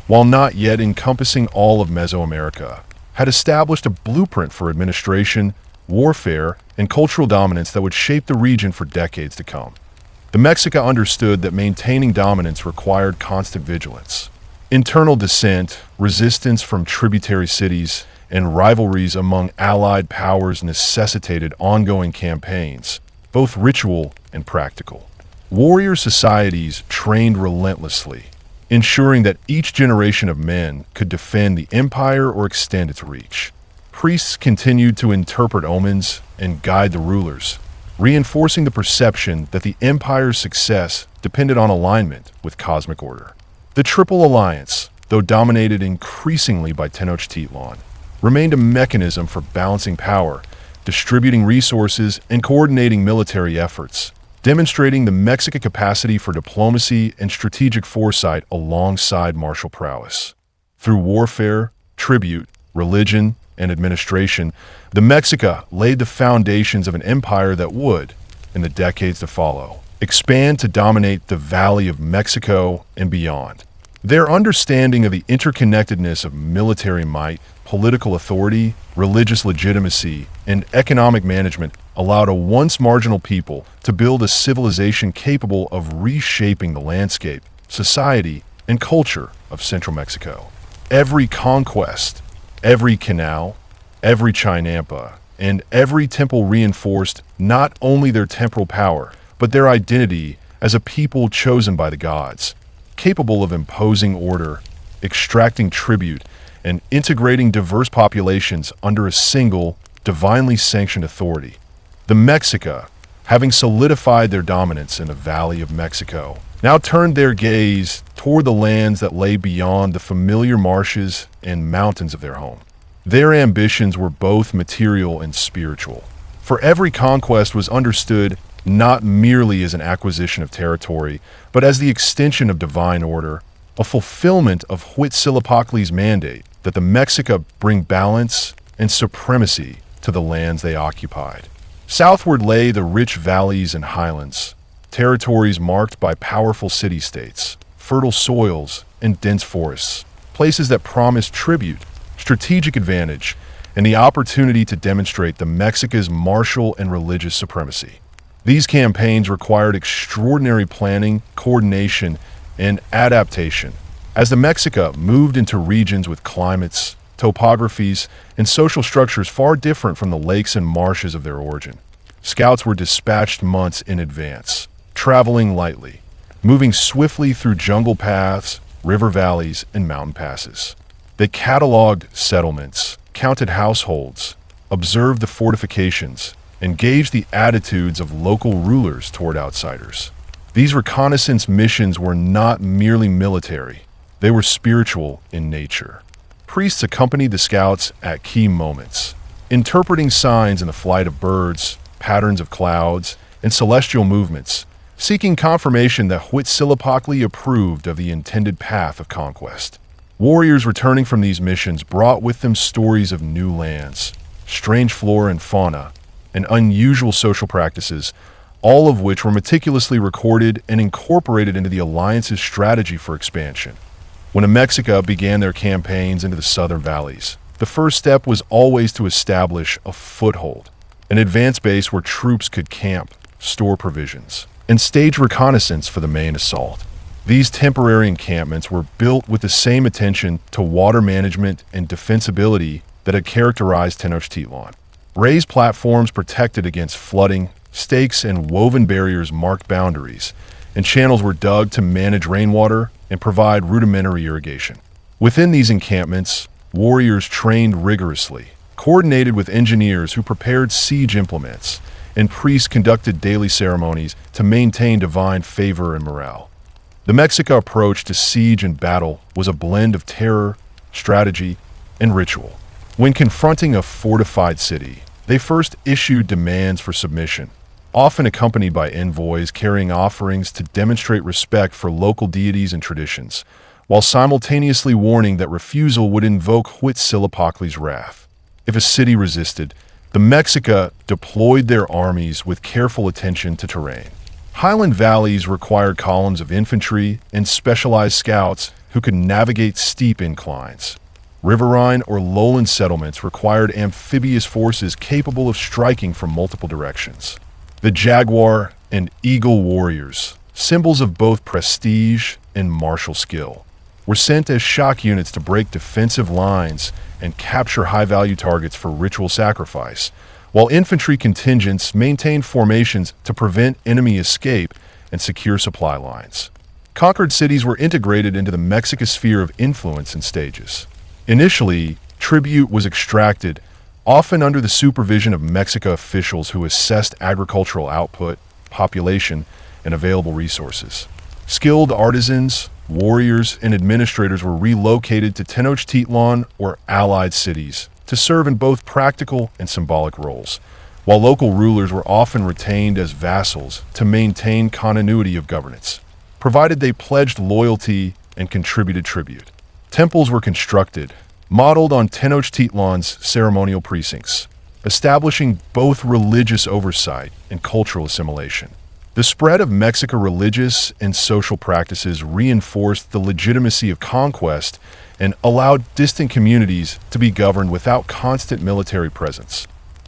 while not yet encompassing all of Mesoamerica, had established a blueprint for administration, warfare, and cultural dominance that would shape the region for decades to come. The Mexica understood that maintaining dominance required constant vigilance. Internal dissent, resistance from tributary cities, and rivalries among allied powers necessitated ongoing campaigns, both ritual and practical. Warrior societies trained relentlessly, ensuring that each generation of men could defend the empire or extend its reach. Priests continued to interpret omens and guide the rulers, reinforcing the perception that the empire's success depended on alignment with cosmic order. The Triple Alliance, though dominated increasingly by Tenochtitlan, remained a mechanism for balancing power, distributing resources, and coordinating military efforts, demonstrating the Mexican capacity for diplomacy and strategic foresight alongside martial prowess. Through warfare, tribute, religion, and administration, the Mexica laid the foundations of an empire that would, in the decades to follow, expand to dominate the Valley of Mexico and beyond. Their understanding of the interconnectedness of military might, political authority, religious legitimacy, and economic management allowed a once marginal people to build a civilization capable of reshaping the landscape, society, and culture of central Mexico. Every conquest, every canal, every chinampa, and every temple reinforced not only their temporal power, but their identity as a people chosen by the gods, capable of imposing order, extracting tribute, and integrating diverse populations under a single, divinely sanctioned authority. The Mexica, having solidified their dominance in the Valley of Mexico, now turned their gaze toward the lands that lay beyond the familiar marshes and mountains of their home. Their ambitions were both material and spiritual, for every conquest was understood not merely as an acquisition of territory, but as the extension of divine order, a fulfillment of Huitzilopochtli's mandate that the Mexica bring balance and supremacy to the lands they occupied. Southward lay the rich valleys and highlands, territories marked by powerful city-states, fertile soils, and dense forests, places that promised tribute, strategic advantage, and the opportunity to demonstrate the Mexica's martial and religious supremacy. These campaigns required extraordinary planning, coordination, and adaptation, as the Mexica moved into regions with climates, topographies, and social structures far different from the lakes and marshes of their origin. Scouts were dispatched months in advance, traveling lightly, moving swiftly through jungle paths, river valleys, and mountain passes. They cataloged settlements, counted households, observed the fortifications, and gauged the attitudes of local rulers toward outsiders. These reconnaissance missions were not merely military, they were spiritual in nature. Priests accompanied the scouts at key moments, interpreting signs in the flight of birds, patterns of clouds, and celestial movements, seeking confirmation that Huitzilopochtli approved of the intended path of conquest. Warriors returning from these missions brought with them stories of new lands, strange flora and fauna, and unusual social practices, all of which were meticulously recorded and incorporated into the alliance's strategy for expansion. When the Mexica began their campaigns into the southern valleys, the first step was always to establish a foothold, an advance base where troops could camp, store provisions, and stage reconnaissance for the main assault. These temporary encampments were built with the same attention to water management and defensibility that had characterized Tenochtitlan. Raised platforms protected against flooding, stakes and woven barriers marked boundaries, and channels were dug to manage rainwater and provide rudimentary irrigation. Within these encampments, warriors trained rigorously, coordinated with engineers who prepared siege implements, and priests conducted daily ceremonies to maintain divine favor and morale. The Mexica approach to siege and battle was a blend of terror, strategy, and ritual. When confronting a fortified city, they first issued demands for submission, often accompanied by envoys carrying offerings to demonstrate respect for local deities and traditions, while simultaneously warning that refusal would invoke Huitzilopochtli's wrath. If a city resisted, the Mexica deployed their armies with careful attention to terrain. Highland valleys required columns of infantry and specialized scouts who could navigate steep inclines. Riverine or lowland settlements required amphibious forces capable of striking from multiple directions. The jaguar and eagle warriors, symbols of both prestige and martial skill, were sent as shock units to break defensive lines and capture high-value targets for ritual sacrifice, while infantry contingents maintained formations to prevent enemy escape and secure supply lines. Conquered cities were integrated into the Mexica sphere of influence in stages. Initially, tribute was extracted, often under the supervision of Mexica officials who assessed agricultural output, population, and available resources. Skilled artisans, warriors, and administrators were relocated to Tenochtitlan or allied cities to serve in both practical and symbolic roles, while local rulers were often retained as vassals to maintain continuity of governance, provided they pledged loyalty and contributed tribute. Temples were constructed, modeled on Tenochtitlan's ceremonial precincts, establishing both religious oversight and cultural assimilation. The spread of Mexican religious and social practices reinforced the legitimacy of conquest and allowed distant communities to be governed without constant military presence.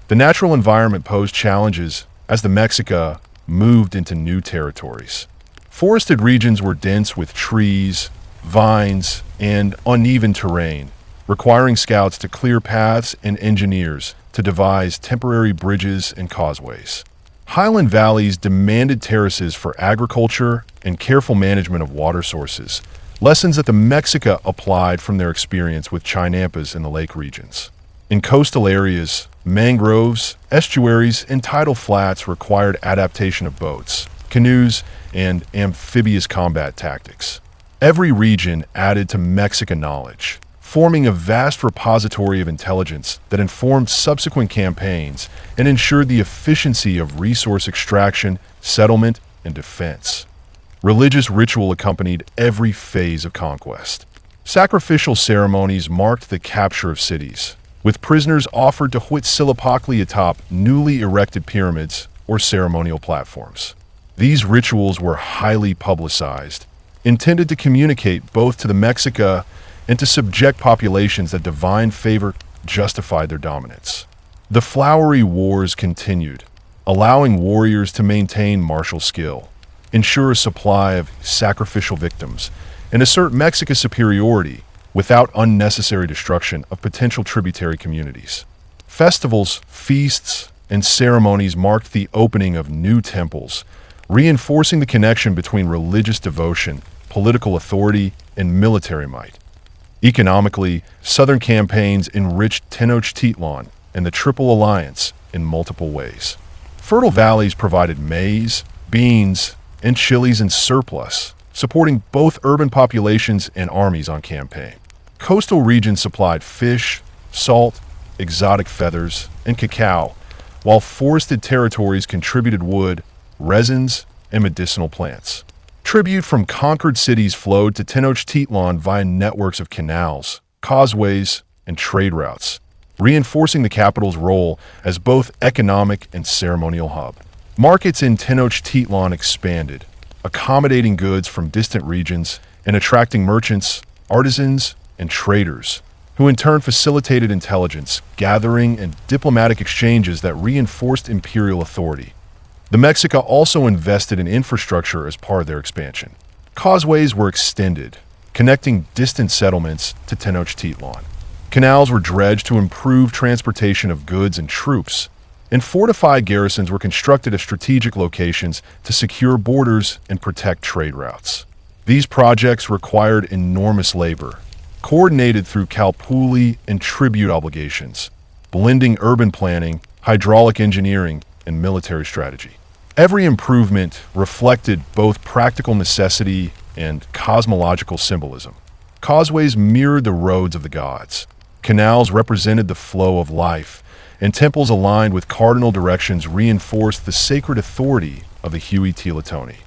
The natural environment posed challenges as the Mexica moved into new territories. Forested regions were dense with trees, vines, and uneven terrain, requiring scouts to clear paths and engineers to devise temporary bridges and causeways. Highland valleys demanded terraces for agriculture and careful management of water sources, lessons that the Mexica applied from their experience with chinampas in the lake regions. In coastal areas, mangroves, estuaries, and tidal flats required adaptation of boats, canoes, and amphibious combat tactics. Every region added to Mexican knowledge, forming a vast repository of intelligence that informed subsequent campaigns and ensured the efficiency of resource extraction, settlement, and defense. Religious ritual accompanied every phase of conquest. Sacrificial ceremonies marked the capture of cities, with prisoners offered to Huitzilopochtli atop newly erected pyramids or ceremonial platforms. These rituals were highly publicized, intended to communicate both to the Mexica and to subject populations that divine favor justified their dominance. The flowery wars continued, allowing warriors to maintain martial skill, ensure a supply of sacrificial victims, and assert Mexica's superiority without unnecessary destruction of potential tributary communities. Festivals, feasts, and ceremonies marked the opening of new temples, reinforcing the connection between religious devotion, political authority, and military might. Economically, Southern campaigns enriched Tenochtitlan and the Triple Alliance in multiple ways. Fertile valleys provided maize, beans, and chilies in surplus, supporting both urban populations and armies on campaign. Coastal regions supplied fish, salt, exotic feathers, and cacao, while forested territories contributed wood, resins, and medicinal plants. Tribute from conquered cities flowed to Tenochtitlan via networks of canals, causeways, and trade routes, reinforcing the capital's role as both economic and ceremonial hub. Markets in Tenochtitlan expanded, accommodating goods from distant regions and attracting merchants, artisans, and traders, who in turn facilitated intelligence, gathering, and diplomatic exchanges that reinforced imperial authority. The Mexica also invested in infrastructure as part of their expansion. Causeways were extended, connecting distant settlements to Tenochtitlan. Canals were dredged to improve transportation of goods and troops, and fortified garrisons were constructed at strategic locations to secure borders and protect trade routes. These projects required enormous labor, coordinated through calpuli and tribute obligations, blending urban planning, hydraulic engineering, and military strategy. Every improvement reflected both practical necessity and cosmological symbolism. Causeways mirrored the roads of the gods. Canals represented the flow of life, and temples aligned with cardinal directions reinforced the sacred authority of the Huitzilopochtli.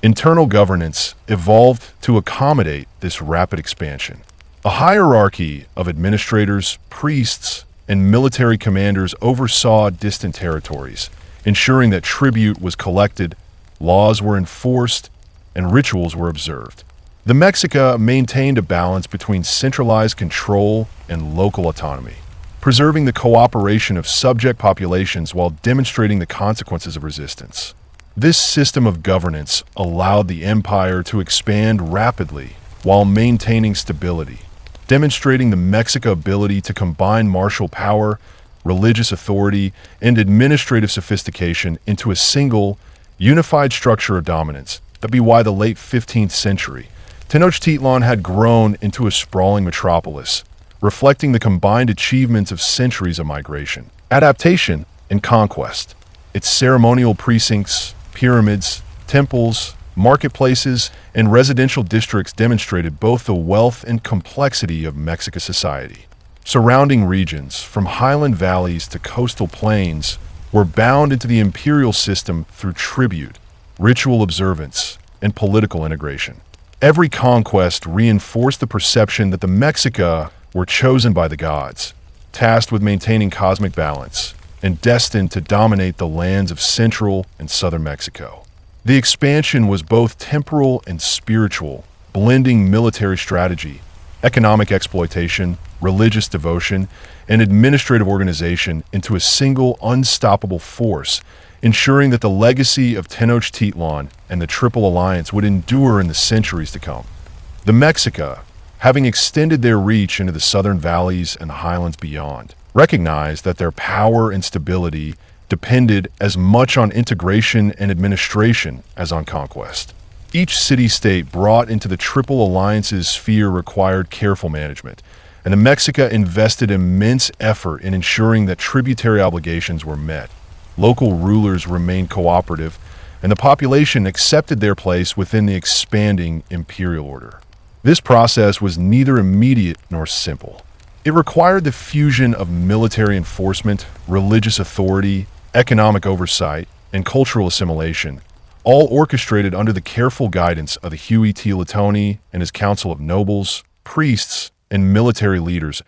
Internal governance evolved to accommodate this rapid expansion. A hierarchy of administrators, priests, and military commanders oversaw distant territories, ensuring that tribute was collected, laws were enforced, and rituals were observed. The Mexica maintained a balance between centralized control and local autonomy, preserving the cooperation of subject populations while demonstrating the consequences of resistance. This system of governance allowed the empire to expand rapidly while maintaining stability, demonstrating the Mexica ability to combine martial power, religious authority, and administrative sophistication into a single, unified structure of dominance. That be why the late 15th century, Tenochtitlan had grown into a sprawling metropolis, reflecting the combined achievements of centuries of migration, adaptation, and conquest. Its ceremonial precincts, pyramids, temples, marketplaces, and residential districts demonstrated both the wealth and complexity of Mexican society. Surrounding regions, from highland valleys to coastal plains, were bound into the imperial system through tribute, ritual observance, and political integration. Every conquest reinforced the perception that the Mexica were chosen by the gods, tasked with maintaining cosmic balance, and destined to dominate the lands of central and southern Mexico. The expansion was both temporal and spiritual, blending military strategy, economic exploitation, religious devotion, and administrative organization into a single unstoppable force, ensuring that the legacy of Tenochtitlan and the Triple Alliance would endure in the centuries to come. The Mexica, having extended their reach into the southern valleys and highlands beyond, recognized that their power and stability depended as much on integration and administration as on conquest. Each city-state brought into the Triple Alliance's sphere required careful management, and the Mexica invested immense effort in ensuring that tributary obligations were met. Local rulers remained cooperative, and the population accepted their place within the expanding imperial order. This process was neither immediate nor simple. It required the fusion of military enforcement, religious authority, economic oversight, and cultural assimilation, all orchestrated under the careful guidance of the Tenochtitlan and his council of nobles, priests, and military leaders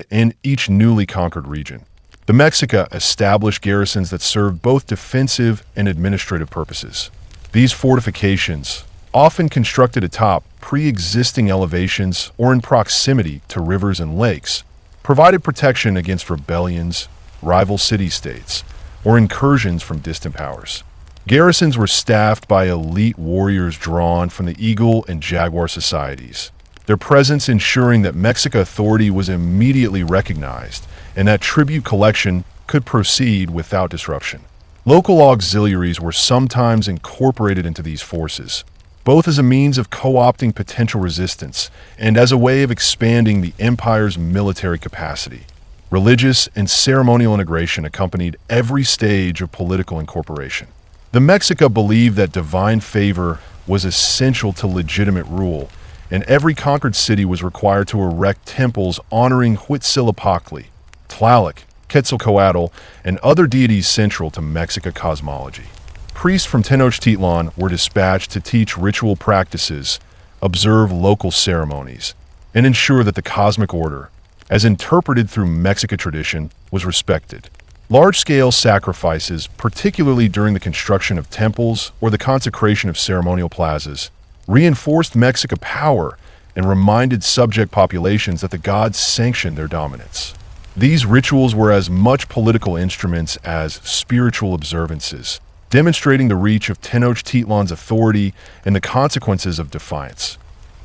in each newly conquered region. The Mexica established garrisons that served both defensive and administrative purposes. These fortifications, often constructed atop pre-existing elevations or in proximity to rivers and lakes, provided protection against rebellions, rival city-states, or incursions from distant powers. Garrisons were staffed by elite warriors drawn from the Eagle and Jaguar societies, their presence ensuring that Mexica authority was immediately recognized and that tribute collection could proceed without disruption. Local auxiliaries were sometimes incorporated into these forces, both as a means of co-opting potential resistance and as a way of expanding the empire's military capacity. Religious and ceremonial integration accompanied every stage of political incorporation. The Mexica believed that divine favor was essential to legitimate rule, and every conquered city was required to erect temples honoring Huitzilopochtli, Tlaloc, Quetzalcoatl, and other deities central to Mexica cosmology. Priests from Tenochtitlan were dispatched to teach ritual practices, observe local ceremonies, and ensure that the cosmic order, as interpreted through Mexica tradition, was respected. Large-scale sacrifices, particularly during the construction of temples or the consecration of ceremonial plazas, reinforced Mexica power and reminded subject populations that the gods sanctioned their dominance. These rituals were as much political instruments as spiritual observances, demonstrating the reach of Tenochtitlan's authority and the consequences of defiance.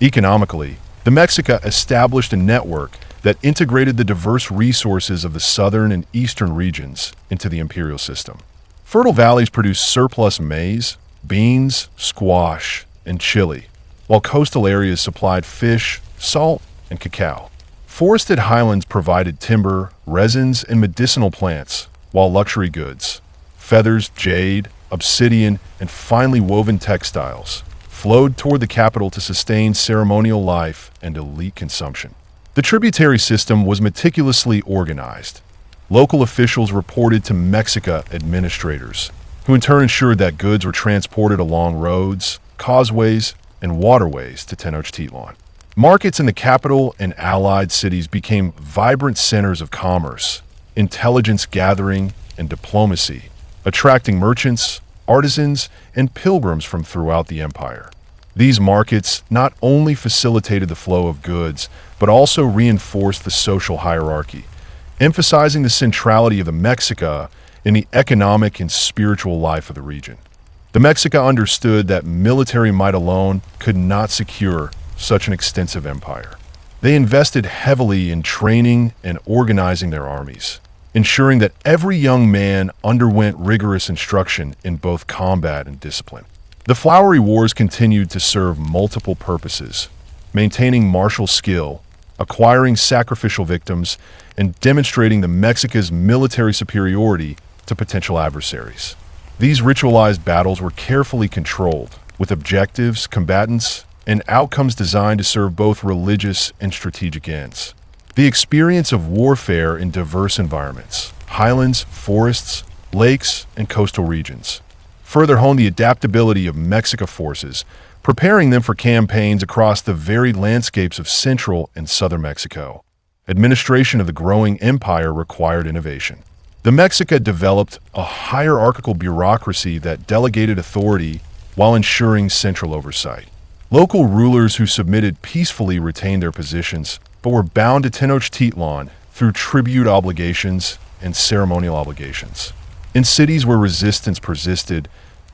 Economically, the Mexica established a network that integrated the diverse resources of the southern and eastern regions into the imperial system. Fertile valleys produced surplus maize, beans, squash, and chili, while coastal areas supplied fish, salt, and cacao. Forested highlands provided timber, resins, and medicinal plants, while luxury goods, feathers, jade, obsidian, and finely woven textiles, flowed toward the capital to sustain ceremonial life and elite consumption. The tributary system was meticulously organized. Local officials reported to Mexica administrators, who in turn ensured that goods were transported along roads, causeways, and waterways to Tenochtitlan. Markets in the capital and allied cities became vibrant centers of commerce, intelligence gathering, and diplomacy, attracting merchants, artisans, and pilgrims from throughout the empire. These markets not only facilitated the flow of goods, but also reinforced the social hierarchy, emphasizing the centrality of the Mexica in the economic and spiritual life of the region. The Mexica understood that military might alone could not secure such an extensive empire. They invested heavily in training and organizing their armies, ensuring that every young man underwent rigorous instruction in both combat and discipline. The Flowery Wars continued to serve multiple purposes, maintaining martial skill, acquiring sacrificial victims, and demonstrating the Mexica's military superiority to potential adversaries. These ritualized battles were carefully controlled, with objectives, combatants, and outcomes designed to serve both religious and strategic ends. The experience of warfare in diverse environments, highlands, forests, lakes, and coastal regions, further honed the adaptability of Mexica forces, preparing them for campaigns across the varied landscapes of central and southern Mexico. Administration of the growing empire required innovation. The Mexica developed a hierarchical bureaucracy that delegated authority while ensuring central oversight. Local rulers who submitted peacefully retained their positions, but were bound to Tenochtitlan through tribute obligations and ceremonial obligations. In cities where resistance persisted,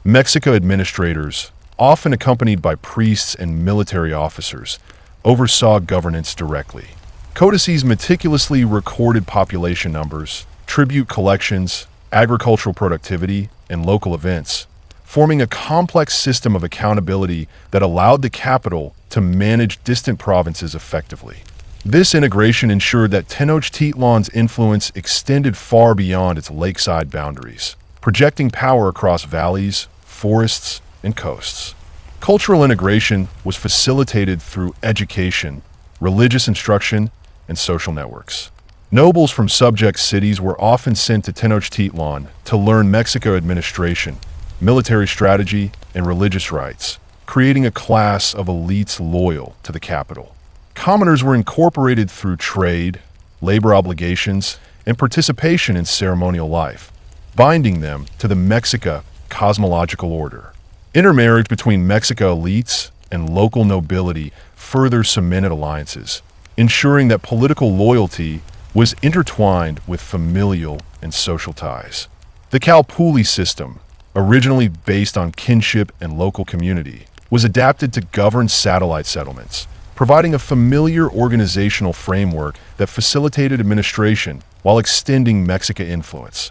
Mexica administrators, often accompanied by priests and military officers, oversaw governance directly. Codices meticulously recorded population numbers, tribute collections, agricultural productivity, and local events, forming a complex system of accountability that allowed the capital to manage distant provinces effectively. This integration ensured that Tenochtitlan's influence extended far beyond its lakeside boundaries, projecting power across valleys, forests, and coasts. Cultural integration was facilitated through education, religious instruction, and social networks. Nobles from subject cities were often sent to Tenochtitlan to learn Mexico administration, military strategy, and religious rites, creating a class of elites loyal to the capital. Commoners were incorporated through trade, labor obligations, and participation in ceremonial life, binding them to the Mexica cosmological order. Intermarriage between Mexica elites and local nobility further cemented alliances, ensuring that political loyalty was intertwined with familial and social ties. The Calpulli system, originally based on kinship and local community, was adapted to govern satellite settlements, providing a familiar organizational framework that facilitated administration while extending Mexica influence.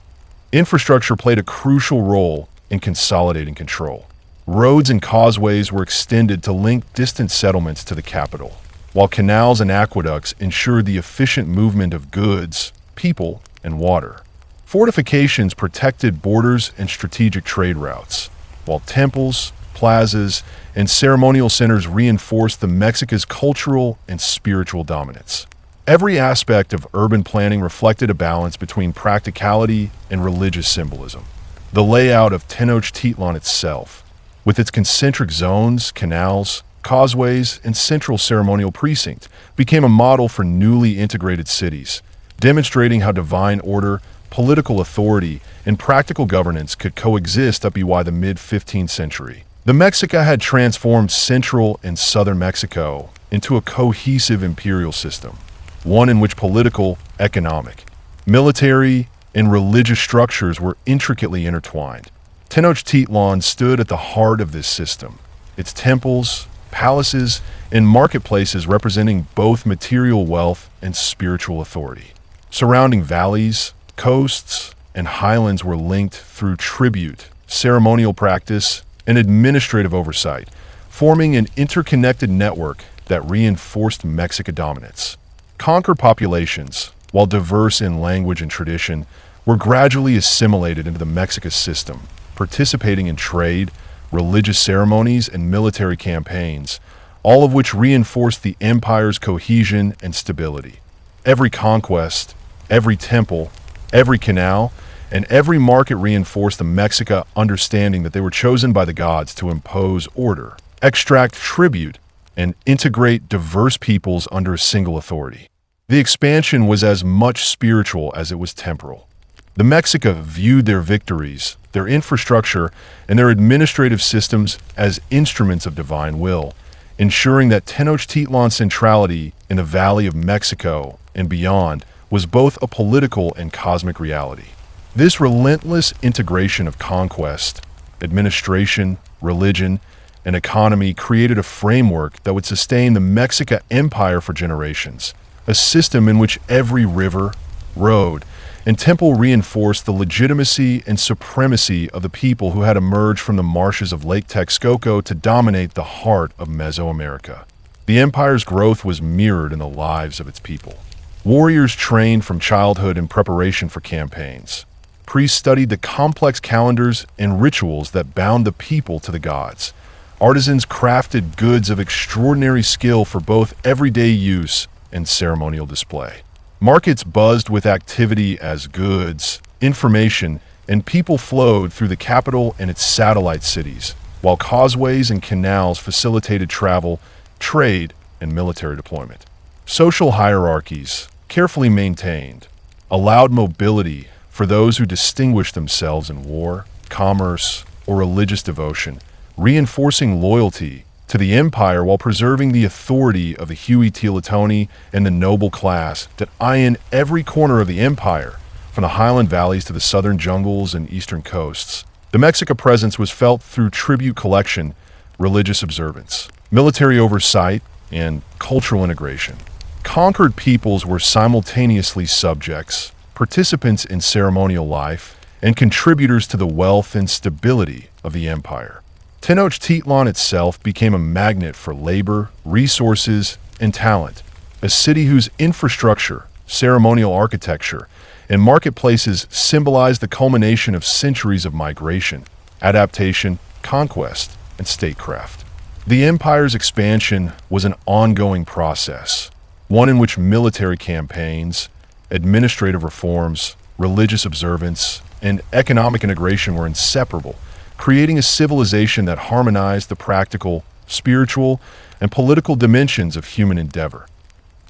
Infrastructure played a crucial role in consolidating control. Roads and causeways were extended to link distant settlements to the capital, while canals and aqueducts ensured the efficient movement of goods, people, and water. Fortifications protected borders and strategic trade routes, while temples, plazas, and ceremonial centers reinforced the Mexica's cultural and spiritual dominance. Every aspect of urban planning reflected a balance between practicality and religious symbolism. The layout of Tenochtitlan itself, with its concentric zones, canals, causeways, and central ceremonial precinct, became a model for newly integrated cities, demonstrating how divine order, political authority, and practical governance could coexist up by the mid-15th century. The Mexica had transformed central and southern Mexico into a cohesive imperial system, one in which political, economic, military, and religious structures were intricately intertwined. Tenochtitlan stood at the heart of this system, its temples, palaces, and marketplaces representing both material wealth and spiritual authority. Surrounding valleys, coasts, and highlands were linked through tribute, ceremonial practice, and administrative oversight, forming an interconnected network that reinforced Mexican dominance. Conquered populations, while diverse in language and tradition, were gradually assimilated into the Mexica system, participating in trade, religious ceremonies, and military campaigns, all of which reinforced the empire's cohesion and stability. Every conquest, every temple, every canal, and every market reinforced the Mexica understanding that they were chosen by the gods to impose order, extract tribute, and integrate diverse peoples under a single authority. The expansion was as much spiritual as it was temporal. The Mexica viewed their victories, their infrastructure, and their administrative systems as instruments of divine will, ensuring that Tenochtitlan's centrality in the Valley of Mexico and beyond was both a political and cosmic reality. This relentless integration of conquest, administration, religion, and economy created a framework that would sustain the Mexica Empire for generations, a system in which every river, road, and temple reinforced the legitimacy and supremacy of the people who had emerged from the marshes of Lake Texcoco to dominate the heart of Mesoamerica. The empire's growth was mirrored in the lives of its people. Warriors trained from childhood in preparation for campaigns. Priests studied the complex calendars and rituals that bound the people to the gods. Artisans crafted goods of extraordinary skill for both everyday use and ceremonial display. Markets buzzed with activity as goods, information, and people flowed through the capital and its satellite cities, while causeways and canals facilitated travel, trade, and military deployment. Social hierarchies, carefully maintained, allowed mobility for those who distinguished themselves in war, commerce, or religious devotion, reinforcing loyalty to the empire while preserving the authority of the Huey-Teletoni and the noble class that iron every corner of the empire, from the highland valleys to the southern jungles and eastern coasts. The Mexica presence was felt through tribute collection, religious observance, military oversight, and cultural integration. Conquered peoples were simultaneously subjects, participants in ceremonial life, and contributors to the wealth and stability of the empire. Tenochtitlan itself became a magnet for labor, resources, and talent, a city whose infrastructure, ceremonial architecture, and marketplaces symbolize the culmination of centuries of migration, adaptation, conquest, and statecraft. The empire's expansion was an ongoing process, one in which military campaigns, administrative reforms, religious observance, and economic integration were inseparable, creating a civilization that harmonized the practical, spiritual, and political dimensions of human endeavor.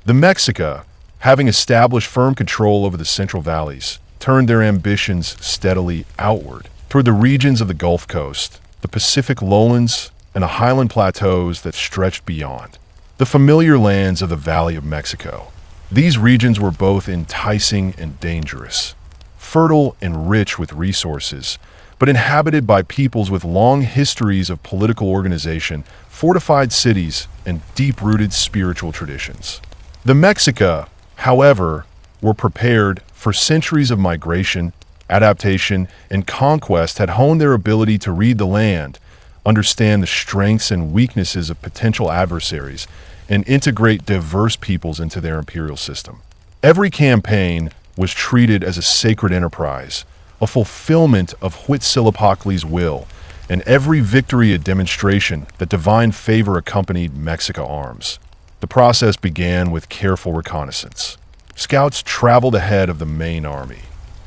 The Mexica, having established firm control over the Central Valleys, turned their ambitions steadily outward toward the regions of the Gulf Coast, the Pacific lowlands, and the highland plateaus that stretched beyond. The familiar lands of the Valley of Mexico. These regions were both enticing and dangerous, fertile and rich with resources, but inhabited by peoples with long histories of political organization, fortified cities, and deep-rooted spiritual traditions. The Mexica, however, were prepared for centuries of migration, adaptation, and conquest had honed their ability to read the land, understand the strengths and weaknesses of potential adversaries, and integrate diverse peoples into their imperial system. Every campaign was treated as a sacred enterprise, a fulfillment of Huitzilopochtli's will, and every victory a demonstration that divine favor accompanied Mexica arms. The process began with careful reconnaissance. Scouts traveled ahead of the main army,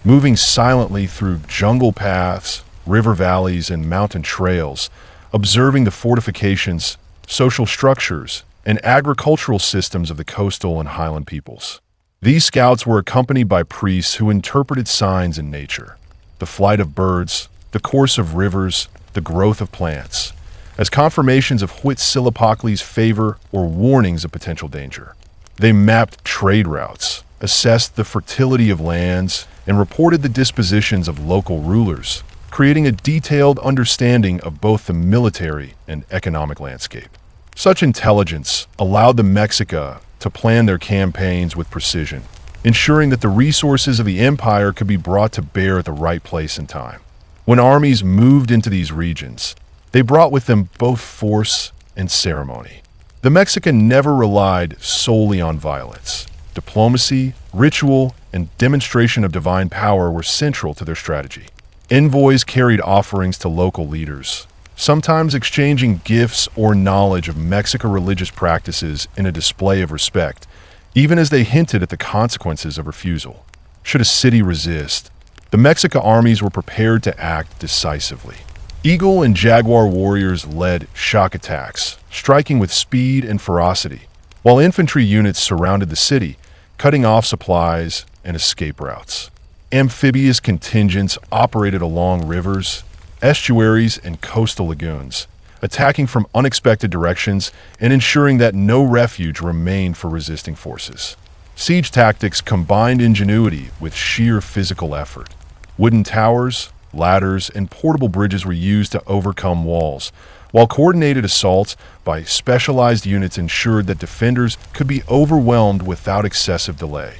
moving silently through jungle paths, river valleys, and mountain trails, observing the fortifications, social structures, and agricultural systems of the coastal and highland peoples. These scouts were accompanied by priests who interpreted signs in nature, the flight of birds, the course of rivers, the growth of plants, as confirmations of Huitzilopochtli's favor or warnings of potential danger. They mapped trade routes, assessed the fertility of lands, and reported the dispositions of local rulers, creating a detailed understanding of both the military and economic landscape. Such intelligence allowed the Mexica to plan their campaigns with precision, ensuring that the resources of the empire could be brought to bear at the right place and time. When armies moved into these regions, they brought with them both force and ceremony. The Mexican never relied solely on violence. Diplomacy, ritual, and demonstration of divine power were central to their strategy. Envoys carried offerings to local leaders, sometimes exchanging gifts or knowledge of Mexican religious practices in a display of respect, even as they hinted at the consequences of refusal. Should a city resist, the Mexica armies were prepared to act decisively. Eagle and jaguar warriors led shock attacks, striking with speed and ferocity, while infantry units surrounded the city, cutting off supplies and escape routes. Amphibious contingents operated along rivers, estuaries, and coastal lagoons, attacking from unexpected directions and ensuring that no refuge remained for resisting forces. Siege tactics combined ingenuity with sheer physical effort. Wooden towers, ladders, and portable bridges were used to overcome walls, while coordinated assaults by specialized units ensured that defenders could be overwhelmed without excessive delay.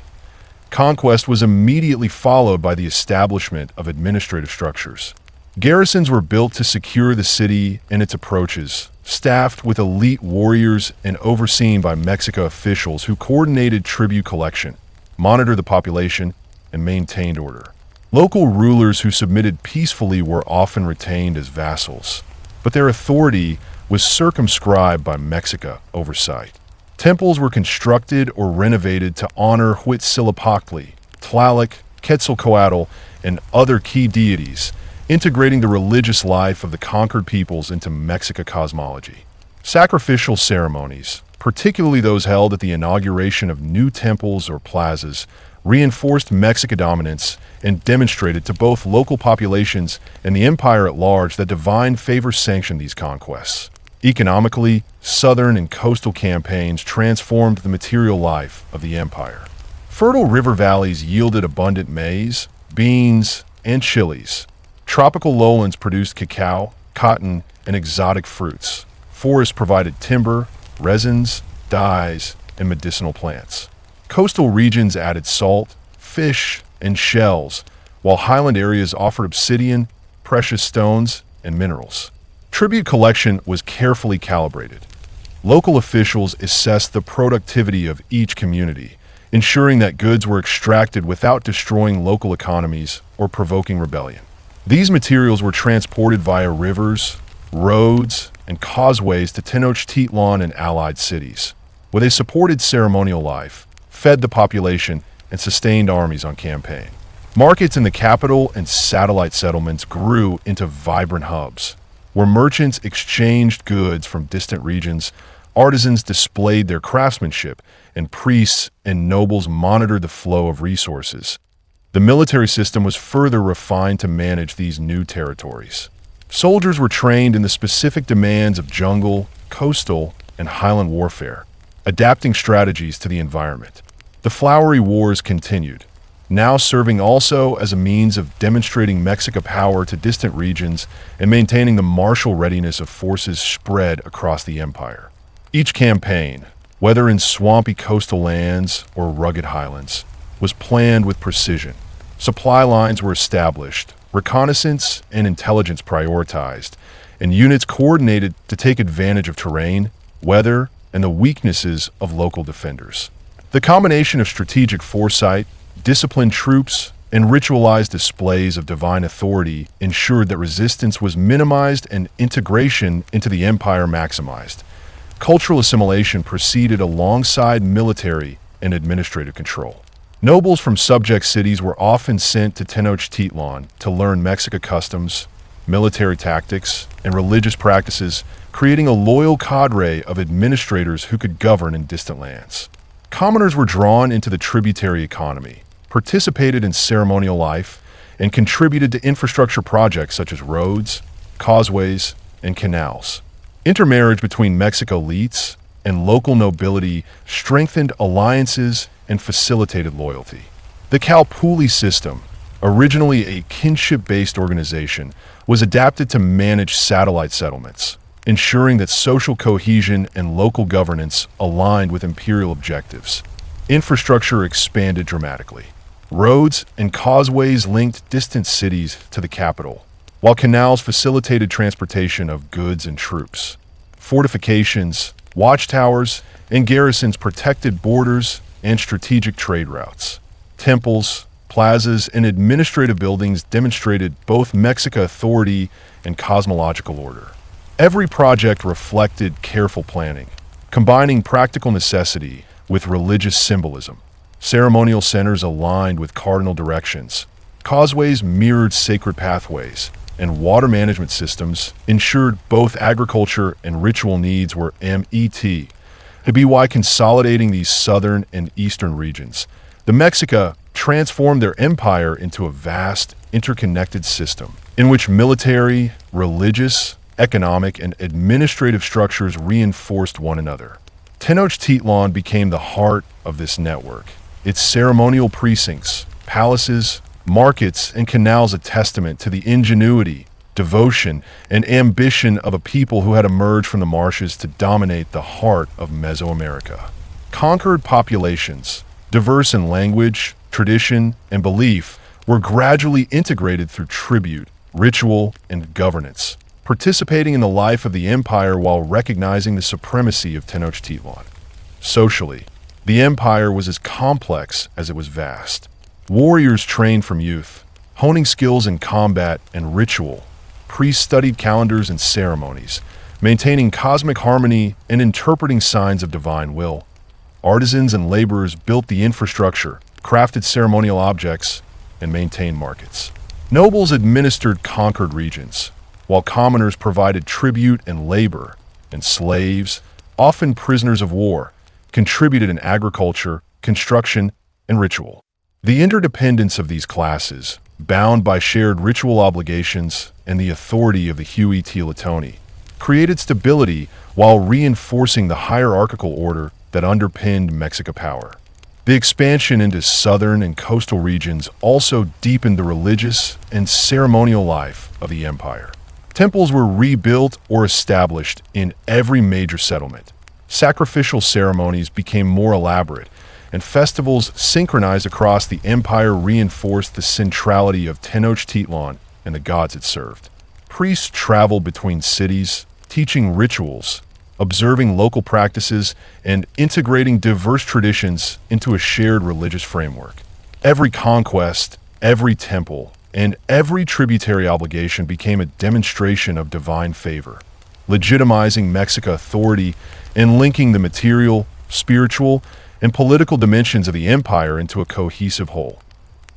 Conquest was immediately followed by the establishment of administrative structures. Garrisons were built to secure the city and its approaches, staffed with elite warriors and overseen by Mexico officials who coordinated tribute collection, monitored the population, and maintained order. Local rulers who submitted peacefully were often retained as vassals, but their authority was circumscribed by Mexica oversight. Temples were constructed or renovated to honor Huitzilopochtli, Tlaloc, Quetzalcoatl, and other key deities, integrating the religious life of the conquered peoples into Mexica cosmology. Sacrificial ceremonies, particularly those held at the inauguration of new temples or plazas, reinforced Mexican dominance and demonstrated to both local populations and the empire at large that divine favor sanctioned these conquests. Economically, southern and coastal campaigns transformed the material life of the empire. Fertile river valleys yielded abundant maize, beans, and chilies. Tropical lowlands produced cacao, cotton, and exotic fruits. Forests provided timber, resins, dyes, and medicinal plants. Coastal regions added salt, fish, and shells, while highland areas offered obsidian, precious stones, and minerals. Tribute collection was carefully calibrated. Local officials assessed the productivity of each community, ensuring that goods were extracted without destroying local economies or provoking rebellion. These materials were transported via rivers, roads, and causeways to Tenochtitlan and allied cities, where they supported ceremonial life, fed the population, and sustained armies on campaign. Markets in the capital and satellite settlements grew into vibrant hubs, where merchants exchanged goods from distant regions, artisans displayed their craftsmanship, and priests and nobles monitored the flow of resources. The military system was further refined to manage these new territories. Soldiers were trained in the specific demands of jungle, coastal, and highland warfare, adapting strategies to the environment. The flowery wars continued, now serving also as a means of demonstrating Mexican power to distant regions and maintaining the martial readiness of forces spread across the empire. Each campaign, whether in swampy coastal lands or rugged highlands, was planned with precision. Supply lines were established, reconnaissance and intelligence prioritized, and units coordinated to take advantage of terrain, weather, and the weaknesses of local defenders. The combination of strategic foresight, disciplined troops, and ritualized displays of divine authority ensured that resistance was minimized and integration into the empire maximized. Cultural assimilation proceeded alongside military and administrative control. Nobles from subject cities were often sent to Tenochtitlan to learn Mexican customs, military tactics, and religious practices, creating a loyal cadre of administrators who could govern in distant lands. Commoners were drawn into the tributary economy, participated in ceremonial life, and contributed to infrastructure projects such as roads, causeways, and canals. Intermarriage between Mexican elites and local nobility strengthened alliances and facilitated loyalty. The Calpulli system, originally a kinship-based organization, was adapted to manage satellite settlements, ensuring that social cohesion and local governance aligned with imperial objectives. Infrastructure expanded dramatically. Roads and causeways linked distant cities to the capital, while canals facilitated transportation of goods and troops. Fortifications, watchtowers, and garrisons protected borders and strategic trade routes. Temples, plazas, and administrative buildings demonstrated both Mexican authority and cosmological order. Every project reflected careful planning, combining practical necessity with religious symbolism. Ceremonial centers aligned with cardinal directions. Causeways mirrored sacred pathways, and water management systems ensured both agriculture and ritual needs were met. To be why consolidating these southern and eastern regions, the Mexica transformed their empire into a vast, interconnected system in which military, religious, economic, and administrative structures reinforced one another. Tenochtitlan became the heart of this network. Its ceremonial precincts, palaces, markets, and canals a testament to the ingenuity, devotion, and ambition of a people who had emerged from the marshes to dominate the heart of Mesoamerica. Conquered populations, diverse in language, tradition, and belief, were gradually integrated through tribute, ritual, and governance, participating in the life of the empire while recognizing the supremacy of Tenochtitlan. Socially, the empire was as complex as it was vast. Warriors trained from youth, honing skills in combat and ritual. Priests studied calendars and ceremonies, maintaining cosmic harmony and interpreting signs of divine will. Artisans and laborers built the infrastructure, crafted ceremonial objects, and maintained markets. Nobles administered conquered regions, while commoners provided tribute and labor, and slaves, often prisoners of war, contributed in agriculture, construction, and ritual. The interdependence of these classes, bound by shared ritual obligations and the authority of the Huey-Teotihuacani, created stability while reinforcing the hierarchical order that underpinned Mexican power. The expansion into southern and coastal regions also deepened the religious and ceremonial life of the empire. Temples were rebuilt or established in every major settlement. Sacrificial ceremonies became more elaborate, and festivals synchronized across the empire reinforced the centrality of Tenochtitlan and the gods it served. Priests traveled between cities, teaching rituals, observing local practices and integrating diverse traditions into a shared religious framework. Every conquest, every temple, and every tributary obligation became a demonstration of divine favor, legitimizing Mexican authority and linking the material, spiritual, and political dimensions of the empire into a cohesive whole.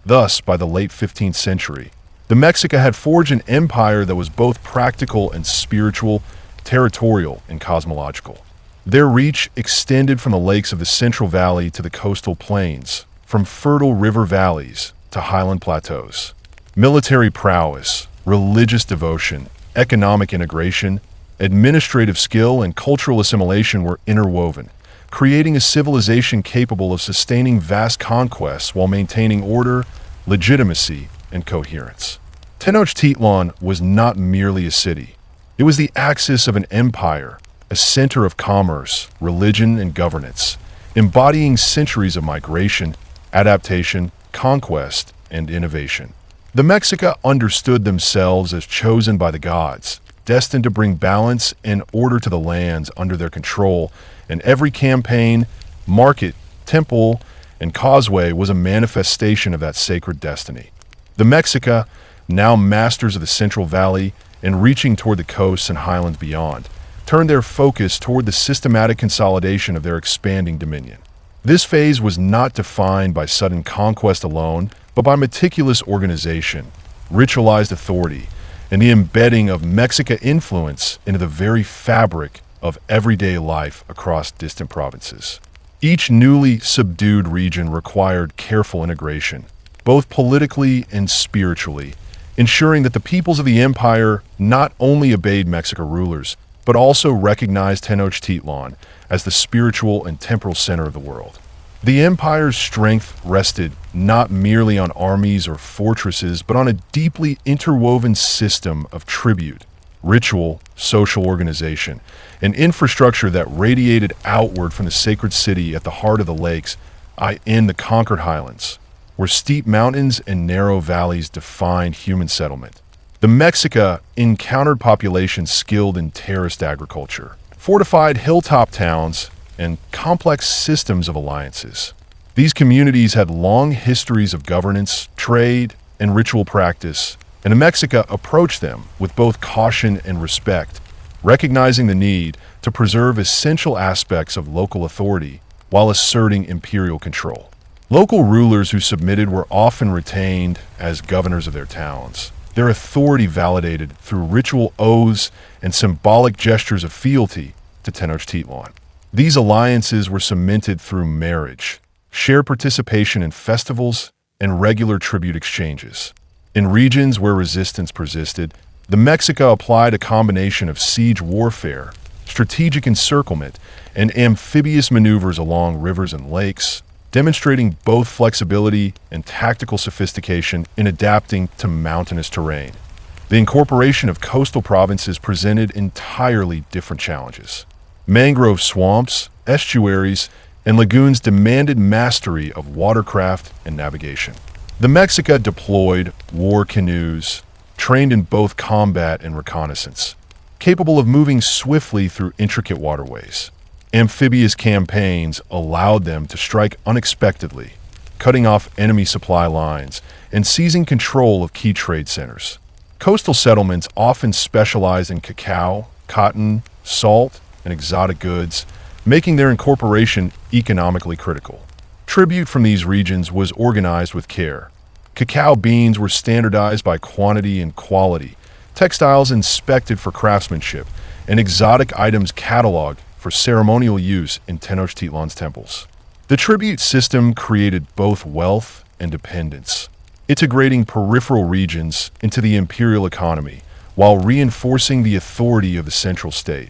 Thus, by the late 15th century, the Mexica had forged an empire that was both practical and spiritual, territorial and cosmological. Their reach extended from the lakes of the Central Valley to the coastal plains, from fertile river valleys to highland plateaus. Military prowess, religious devotion, economic integration, administrative skill, and cultural assimilation were interwoven, creating a civilization capable of sustaining vast conquests while maintaining order, legitimacy, and coherence. Tenochtitlan was not merely a city. It was the axis of an empire, a center of commerce, religion, and governance, embodying centuries of migration, adaptation, conquest, and innovation. The Mexica understood themselves as chosen by the gods, destined to bring balance and order to the lands under their control, and every campaign, market, temple, and causeway was a manifestation of that sacred destiny. The Mexica, now masters of the Central Valley and reaching toward the coasts and highlands beyond, turned their focus toward the systematic consolidation of their expanding dominion. This phase was not defined by sudden conquest alone, but by meticulous organization, ritualized authority, and the embedding of Mexica influence into the very fabric of everyday life across distant provinces. Each newly subdued region required careful integration, both politically and spiritually, ensuring that the peoples of the empire not only obeyed Mexican rulers, but also recognized Tenochtitlan as the spiritual and temporal center of the world. The empire's strength rested not merely on armies or fortresses, but on a deeply interwoven system of tribute, ritual, social organization, and infrastructure that radiated outward from the sacred city at the heart of the lakes, in the conquered highlands, where steep mountains and narrow valleys defined human settlement. The Mexica encountered populations skilled in terraced agriculture, fortified hilltop towns, and complex systems of alliances. These communities had long histories of governance, trade, and ritual practice, and the Mexica approached them with both caution and respect, recognizing the need to preserve essential aspects of local authority while asserting imperial control. Local rulers who submitted were often retained as governors of their towns, their authority validated through ritual oaths and symbolic gestures of fealty to Tenochtitlan. These alliances were cemented through marriage, shared participation in festivals, and regular tribute exchanges. In regions where resistance persisted, the Mexica applied a combination of siege warfare, strategic encirclement, and amphibious maneuvers along rivers and lakes, demonstrating both flexibility and tactical sophistication in adapting to mountainous terrain. The incorporation of coastal provinces presented entirely different challenges. Mangrove swamps, estuaries, and lagoons demanded mastery of watercraft and navigation. The Mexica deployed war canoes, trained in both combat and reconnaissance, capable of moving swiftly through intricate waterways. Amphibious campaigns allowed them to strike unexpectedly, cutting off enemy supply lines and seizing control of key trade centers. Coastal settlements often specialized in cacao, cotton, salt, and exotic goods, making their incorporation economically critical. Tribute from these regions was organized with care. Cacao beans were standardized by quantity and quality, textiles inspected for craftsmanship, and exotic items cataloged for ceremonial use in Tenochtitlan's temples. The tribute system created both wealth and dependence, integrating peripheral regions into the imperial economy while reinforcing the authority of the central state.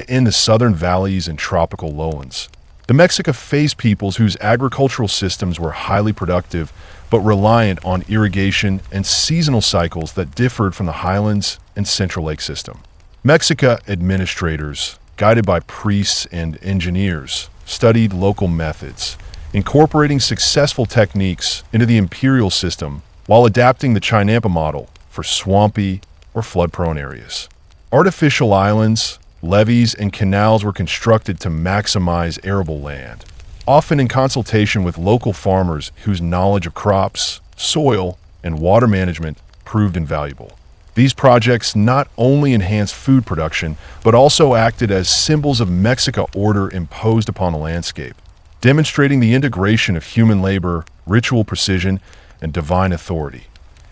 In the southern valleys and tropical lowlands, the Mexica faced peoples whose agricultural systems were highly productive but reliant on irrigation and seasonal cycles that differed from the highlands and central lake system. Mexica administrators, guided by priests and engineers, studied local methods, incorporating successful techniques into the imperial system while adapting the Chinampa model for swampy or flood-prone areas. Artificial islands, levees and canals were constructed to maximize arable land, often in consultation with local farmers whose knowledge of crops, soil, and water management proved invaluable. These projects not only enhanced food production, but also acted as symbols of Mexican order imposed upon the landscape, demonstrating the integration of human labor, ritual precision, and divine authority.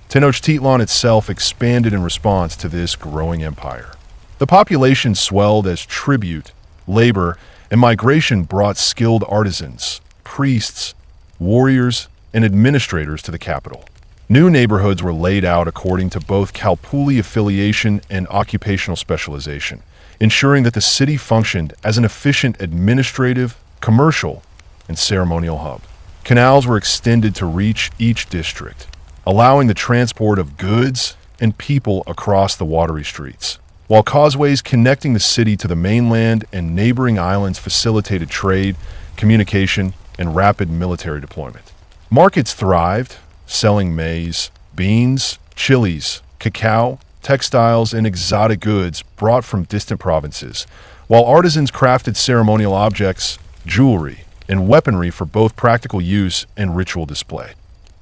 Tenochtitlan itself expanded in response to this growing empire. The population swelled as tribute, labor, and migration brought skilled artisans, priests, warriors, and administrators to the capital. New neighborhoods were laid out according to both Calpulli affiliation and occupational specialization, ensuring that the city functioned as an efficient administrative, commercial, and ceremonial hub. Canals were extended to reach each district, allowing the transport of goods and people across the watery streets, while causeways connecting the city to the mainland and neighboring islands facilitated trade, communication, and rapid military deployment. Markets thrived, selling maize, beans, chilies, cacao, textiles, and exotic goods brought from distant provinces, while artisans crafted ceremonial objects, jewelry, and weaponry for both practical use and ritual display.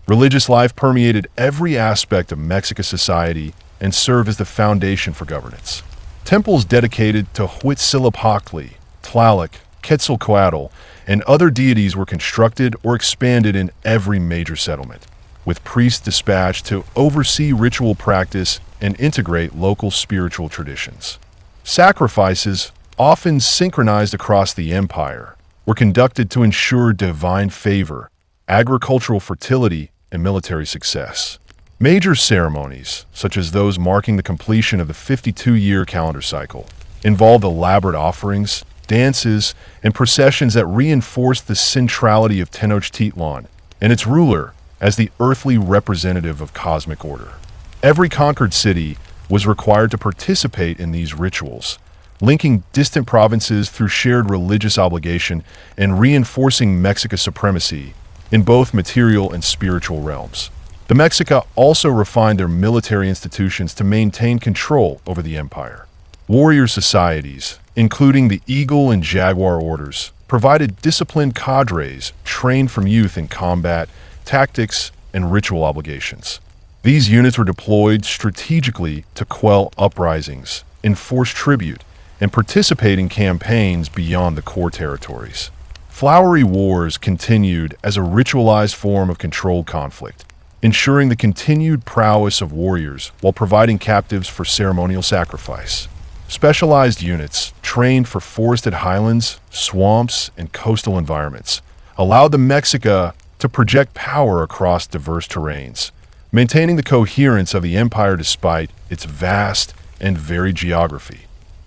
Religious life permeated every aspect of Mexican society and served as the foundation for governance. Temples dedicated to Huitzilopochtli, Tlaloc, Quetzalcoatl, and other deities were constructed or expanded in every major settlement, with priests dispatched to oversee ritual practice and integrate local spiritual traditions. Sacrifices, often synchronized across the empire, were conducted to ensure divine favor, agricultural fertility, and military success. Major ceremonies, such as those marking the completion of the 52-year calendar cycle, involved elaborate offerings, dances, and processions that reinforced the centrality of Tenochtitlan and its ruler as the earthly representative of cosmic order. Every conquered city was required to participate in these rituals, linking distant provinces through shared religious obligation and reinforcing Mexica's supremacy in both material and spiritual realms. The Mexica also refined their military institutions to maintain control over the empire. Warrior societies, including the Eagle and Jaguar orders, provided disciplined cadres trained from youth in combat, tactics, and ritual obligations. These units were deployed strategically to quell uprisings, enforce tribute, and participate in campaigns beyond the core territories. Flowery wars continued as a ritualized form of controlled conflict, ensuring the continued prowess of warriors while providing captives for ceremonial sacrifice. Specialized units, trained for forested highlands, swamps, and coastal environments, allowed the Mexica to project power across diverse terrains, maintaining the coherence of the empire despite its vast and varied geography.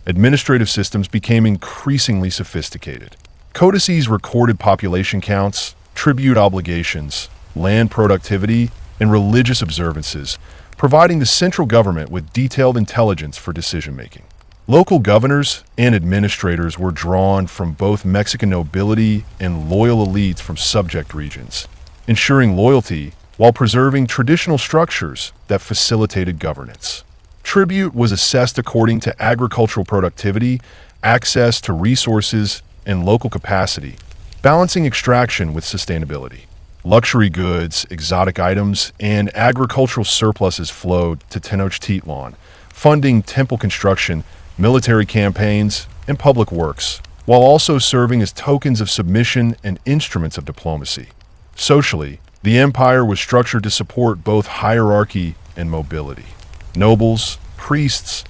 Administrative systems became increasingly sophisticated. Codices recorded population counts, tribute obligations, land productivity, and religious observances, providing the central government with detailed intelligence for decision-making. Local governors and administrators were drawn from both Mexican nobility and loyal elites from subject regions, ensuring loyalty while preserving traditional structures that facilitated governance. Tribute was assessed according to agricultural productivity, access to resources, and local capacity, balancing extraction with sustainability. Luxury goods, exotic items, and agricultural surpluses flowed to Tenochtitlan, funding temple construction, military campaigns, and public works, while also serving as tokens of submission and instruments of diplomacy. Socially, the empire was structured to support both hierarchy and mobility. Nobles, priests,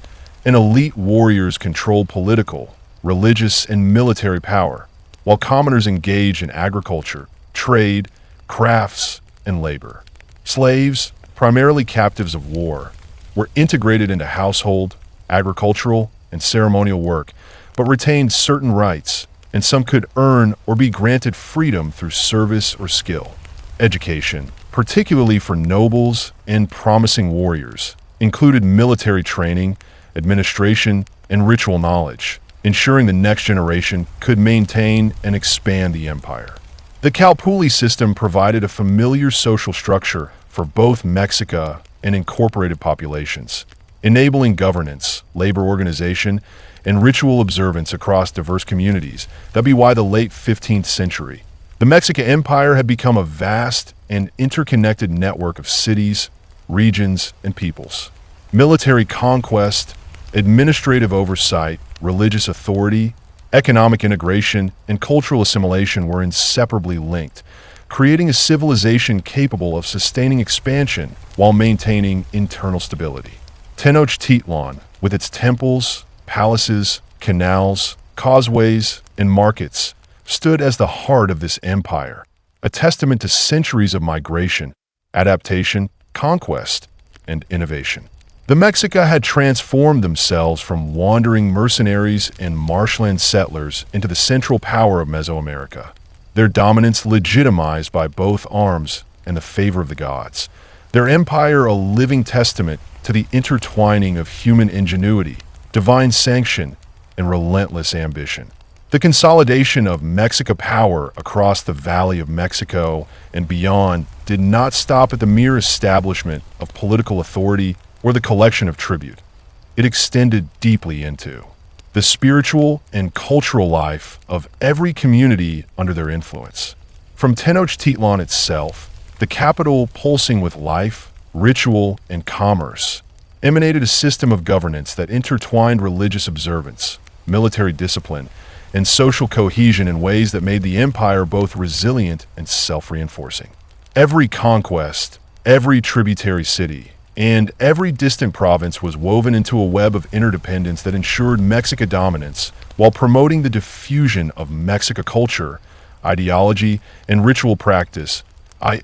and elite warriors controlled political, religious, and military power, while commoners engaged in agriculture, trade, crafts, and labor. Slaves, primarily captives of war, were integrated into household, agricultural, and ceremonial work, but retained certain rights, and some could earn or be granted freedom through service or skill. Education, particularly for nobles and promising warriors, included military training, administration, and ritual knowledge, ensuring the next generation could maintain and expand the empire. The Calpulli system provided a familiar social structure for both Mexica and incorporated populations, enabling governance, labor organization, and ritual observance across diverse communities. That'd be why the late 15th century. The Mexican Empire had become a vast and interconnected network of cities, regions, and peoples. Military conquest, administrative oversight, religious authority, economic integration, and cultural assimilation were inseparably linked, creating a civilization capable of sustaining expansion while maintaining internal stability. Tenochtitlan, with its temples, palaces, canals, causeways, and markets, stood as the heart of this empire, a testament to centuries of migration, adaptation, conquest, and innovation. The Mexica had transformed themselves from wandering mercenaries and marshland settlers into the central power of Mesoamerica, their dominance legitimized by both arms and the favor of the gods. Their empire a living testament to the intertwining of human ingenuity, divine sanction, and relentless ambition. The consolidation of Mexica power across the Valley of Mexico and beyond did not stop at the mere establishment of political authority or the collection of tribute. It extended deeply into the spiritual and cultural life of every community under their influence. From Tenochtitlan itself, the capital pulsing with life, ritual, and commerce, emanated a system of governance that intertwined religious observance, military discipline, and social cohesion in ways that made the empire both resilient and self-reinforcing. Every conquest, every tributary city, and every distant province was woven into a web of interdependence that ensured Mexica dominance while promoting the diffusion of Mexica culture, ideology, and ritual practice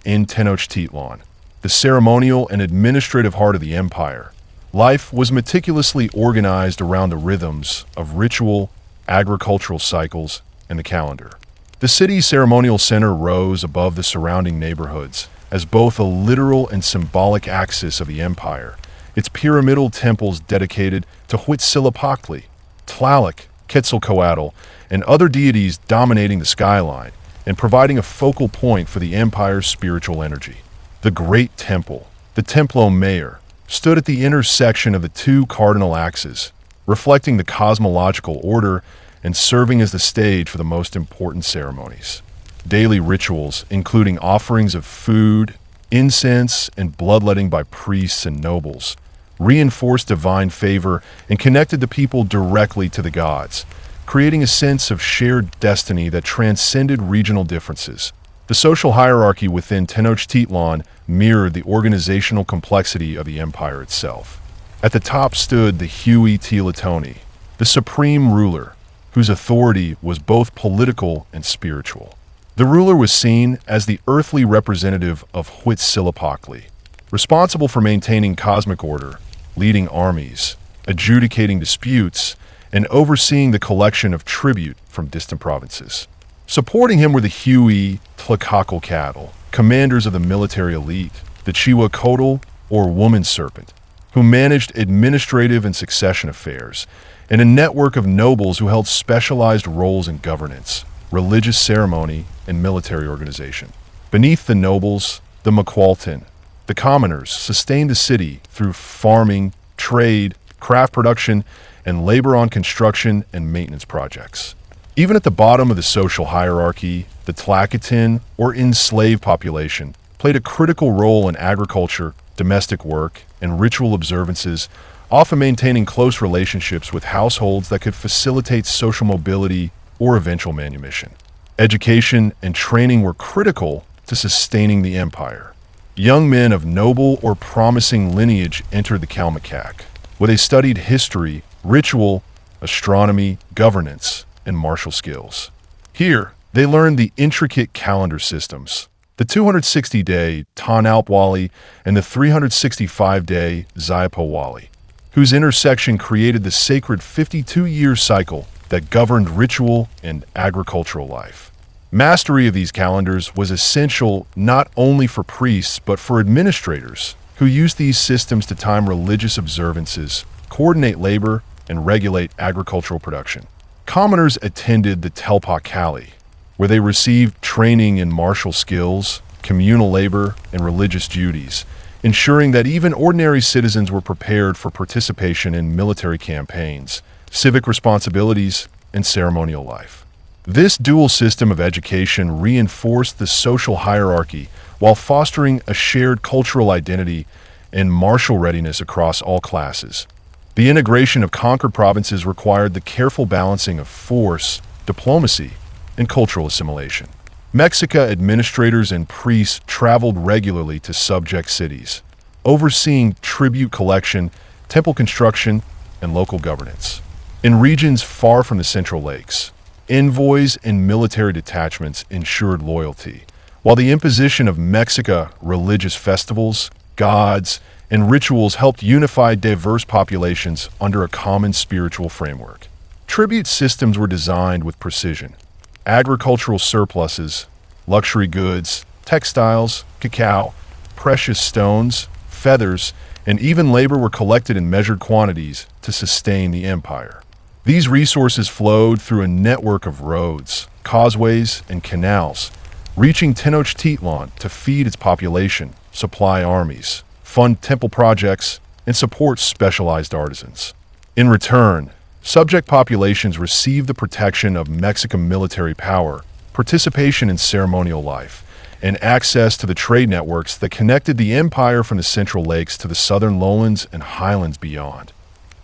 in Tenochtitlan, the ceremonial and administrative heart of the empire. Life was meticulously organized around the rhythms of ritual, agricultural cycles, and the calendar. The city's ceremonial center rose above the surrounding neighborhoods as both a literal and symbolic axis of the empire, its pyramidal temples dedicated to Huitzilopochtli, Tlaloc, Quetzalcoatl, and other deities dominating the skyline and providing a focal point for the empire's spiritual energy. The Great Temple, the Templo Mayor, stood at the intersection of the two cardinal axes, reflecting the cosmological order and serving as the stage for the most important ceremonies. Daily rituals, including offerings of food, incense, and bloodletting by priests and nobles, reinforced divine favor and connected the people directly to the gods, creating a sense of shared destiny that transcended regional differences. The social hierarchy within Tenochtitlan mirrored the organizational complexity of the empire itself. At the top stood the Huitzilopochtli, the supreme ruler, whose authority was both political and spiritual. The ruler was seen as the earthly representative of Huitzilopochtli, responsible for maintaining cosmic order, leading armies, adjudicating disputes, and overseeing the collection of tribute from distant provinces. Supporting him were the Huitzilopochtli, commanders of the military elite, the Chihuahua or woman serpent, who managed administrative and succession affairs, and a network of nobles who held specialized roles in governance, religious ceremony, and military organization. Beneath the nobles, the Maqualtin, the commoners, sustained the city through farming, trade, craft production, and labor on construction and maintenance projects. Even at the bottom of the social hierarchy, the Tlacotin, or enslaved population, played a critical role in agriculture, domestic work, and ritual observances, often maintaining close relationships with households that could facilitate social mobility or eventual manumission. Education and training were critical to sustaining the empire. Young men of noble or promising lineage entered the Kalmukak, where they studied history, ritual, astronomy, governance, and martial skills. Here, they learned the intricate calendar systems, the 260-day Tanalpwali and the 365-day Xiapowali, whose intersection created the sacred 52-year cycle that governed ritual and agricultural life. Mastery of these calendars was essential not only for priests but for administrators, who used these systems to time religious observances, coordinate labor, and regulate agricultural production. Commoners attended the Telpakali, where they received training in martial skills, communal labor, and religious duties, ensuring that even ordinary citizens were prepared for participation in military campaigns, civic responsibilities, and ceremonial life. This dual system of education reinforced the social hierarchy while fostering a shared cultural identity and martial readiness across all classes. The integration of conquered provinces required the careful balancing of force, diplomacy, and cultural assimilation. Mexica administrators and priests traveled regularly to subject cities, overseeing tribute collection, temple construction, and local governance. In regions far from the Central Lakes, envoys and military detachments ensured loyalty, while the imposition of Mexica religious festivals, gods, and rituals helped unify diverse populations under a common spiritual framework. Tribute systems were designed with precision. Agricultural surpluses, luxury goods, textiles, cacao, precious stones, feathers, and even labor were collected in measured quantities to sustain the empire. These resources flowed through a network of roads, causeways, and canals, reaching Tenochtitlan to feed its population, supply armies, fund temple projects, and support specialized artisans. In return, subject populations received the protection of Mexican military power, participation in ceremonial life, and access to the trade networks that connected the empire from the Central Lakes to the southern lowlands and highlands beyond.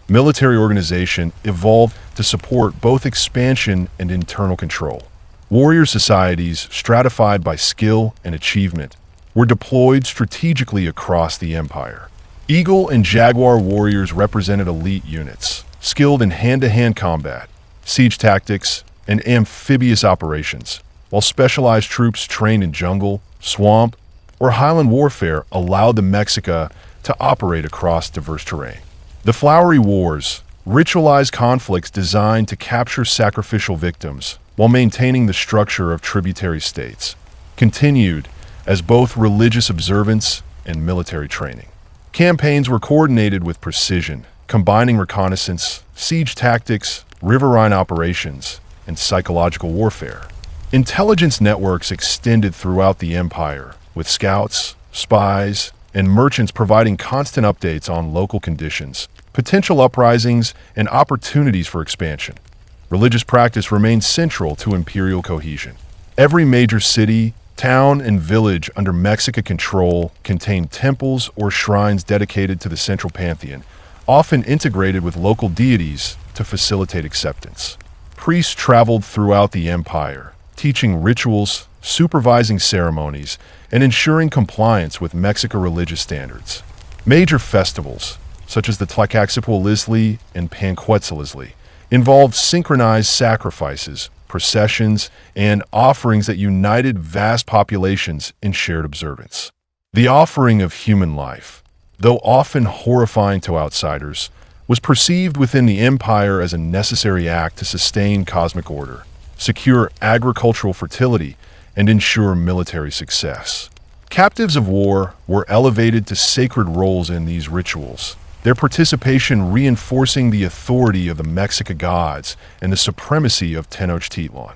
Military organization evolved to support both expansion and internal control. Warrior societies, stratified by skill and achievement, were deployed strategically across the empire. Eagle and Jaguar warriors represented elite units, skilled in hand-to-hand combat, siege tactics, and amphibious operations, while specialized troops trained in jungle, swamp, or highland warfare allowed the Mexica to operate across diverse terrain. The Flowery Wars, ritualized conflicts designed to capture sacrificial victims while maintaining the structure of tributary states, continued as both religious observance and military training. Campaigns were coordinated with precision, combining reconnaissance, siege tactics, riverine operations, and psychological warfare. Intelligence networks extended throughout the empire, with scouts, spies, and merchants providing constant updates on local conditions, potential uprisings, and opportunities for expansion. Religious practice remained central to imperial cohesion. Every major city, town, and village under Mexica control contained temples or shrines dedicated to the central pantheon, often integrated with local deities to facilitate acceptance. Priests traveled throughout the empire, teaching rituals, supervising ceremonies, and ensuring compliance with Mexican religious standards. Major festivals, such as the Tlacaxipolizli and Panquetzalizli, involved synchronized sacrifices, processions, and offerings that united vast populations in shared observance. The offering of human life, though often horrifying to outsiders, was perceived within the empire as a necessary act to sustain cosmic order, secure agricultural fertility, and ensure military success. Captives of war were elevated to sacred roles in these rituals, their participation reinforcing the authority of the Mexica gods and the supremacy of Tenochtitlan.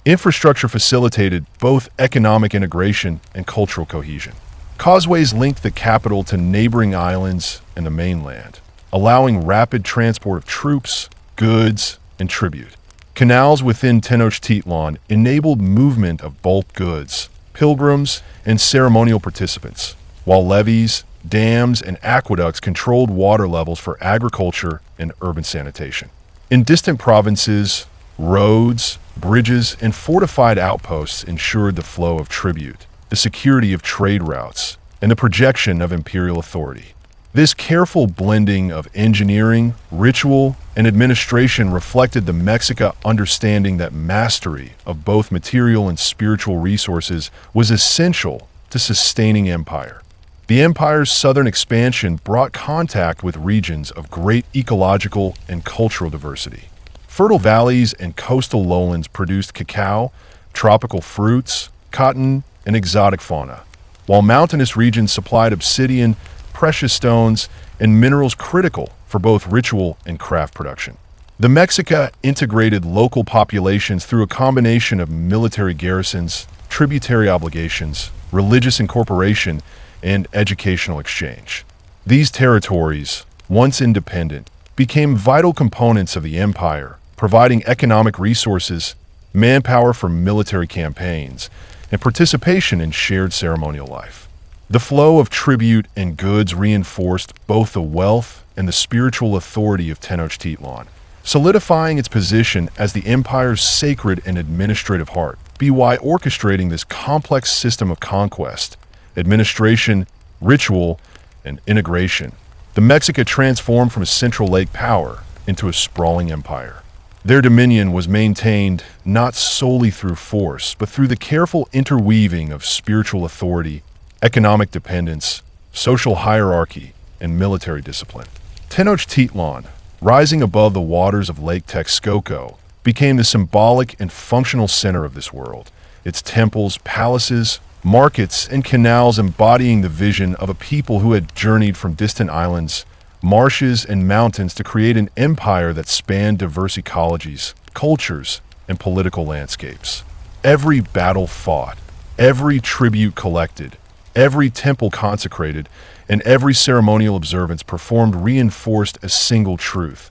Infrastructure facilitated both economic integration and cultural cohesion. Causeways linked the capital to neighboring islands and the mainland, allowing rapid transport of troops, goods, and tribute. Canals within Tenochtitlan enabled movement of bulk goods, pilgrims, and ceremonial participants, while levees, dams, and aqueducts controlled water levels for agriculture and urban sanitation. In distant provinces, roads, bridges, and fortified outposts ensured the flow of tribute, the security of trade routes, and the projection of imperial authority. This careful blending of engineering, ritual, and administration reflected the Mexica understanding that mastery of both material and spiritual resources was essential to sustaining empire. The empire's southern expansion brought contact with regions of great ecological and cultural diversity. Fertile valleys and coastal lowlands produced cacao, tropical fruits, cotton, and exotic fauna, while mountainous regions supplied obsidian, precious stones, and minerals critical for both ritual and craft production. The Mexica integrated local populations through a combination of military garrisons, tributary obligations, religious incorporation, and educational exchange. These territories, once independent, became vital components of the empire, providing economic resources, manpower for military campaigns, and participation in shared ceremonial life. The flow of tribute and goods reinforced both the wealth and the spiritual authority of Tenochtitlan, solidifying its position as the empire's sacred and administrative heart. By orchestrating this complex system of conquest, administration, ritual, and integration, the Mexica transformed from a central lake power into a sprawling empire. Their dominion was maintained not solely through force, but through the careful interweaving of spiritual authority, economic dependence, social hierarchy, and military discipline. Tenochtitlan, rising above the waters of Lake Texcoco, became the symbolic and functional center of this world, its temples, palaces, markets, and canals embodying the vision of a people who had journeyed from distant islands, marshes, and mountains to create an empire that spanned diverse ecologies, cultures, and political landscapes. Every battle fought, every tribute collected, every temple consecrated, and every ceremonial observance performed reinforced a single truth: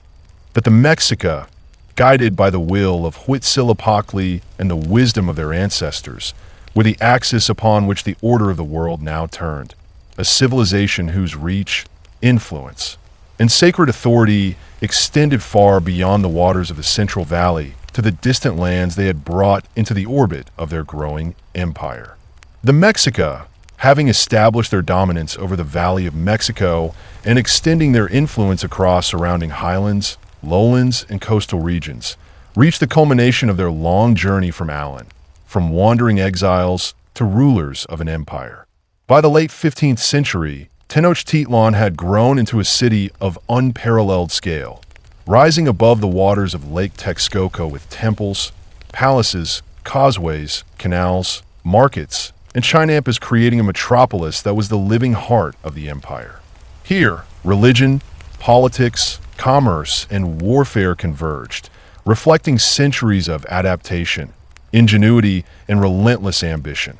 that the Mexica, guided by the will of Huitzilopochtli and the wisdom of their ancestors, were the axis upon which the order of the world now turned, a civilization whose reach, influence, and sacred authority extended far beyond the waters of the Central Valley to the distant lands they had brought into the orbit of their growing empire. The Mexica, having established their dominance over the Valley of Mexico and extending their influence across surrounding highlands, lowlands, and coastal regions, reached the culmination of their long journey from wandering exiles to rulers of an empire. By the late 15th century, Tenochtitlan had grown into a city of unparalleled scale, rising above the waters of Lake Texcoco with temples, palaces, causeways, canals, markets, and Chinampas creating a metropolis that was the living heart of the empire. Here, religion, politics, commerce, and warfare converged, reflecting centuries of adaptation, ingenuity, and relentless ambition.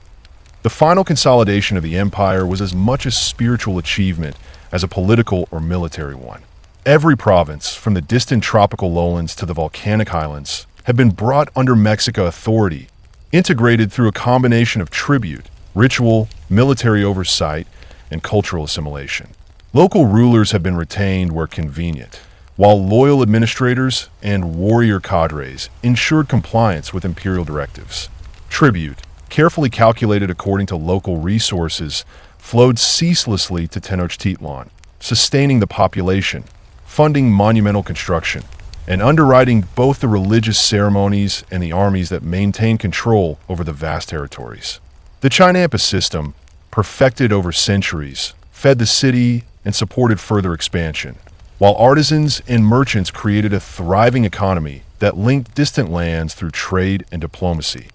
The final consolidation of the empire was as much a spiritual achievement as a political or military one. Every province, from the distant tropical lowlands to the volcanic highlands, had been brought under Mexica authority, integrated through a combination of tribute, ritual, military oversight, and cultural assimilation. Local rulers have been retained where convenient, while loyal administrators and warrior cadres ensured compliance with imperial directives. Tribute, carefully calculated according to local resources, flowed ceaselessly to Tenochtitlan, sustaining the population, funding monumental construction, and underwriting both the religious ceremonies and the armies that maintained control over the vast territories. The Chinampa system, perfected over centuries, fed the city and supported further expansion, while artisans and merchants created a thriving economy that linked distant lands through trade and diplomacy.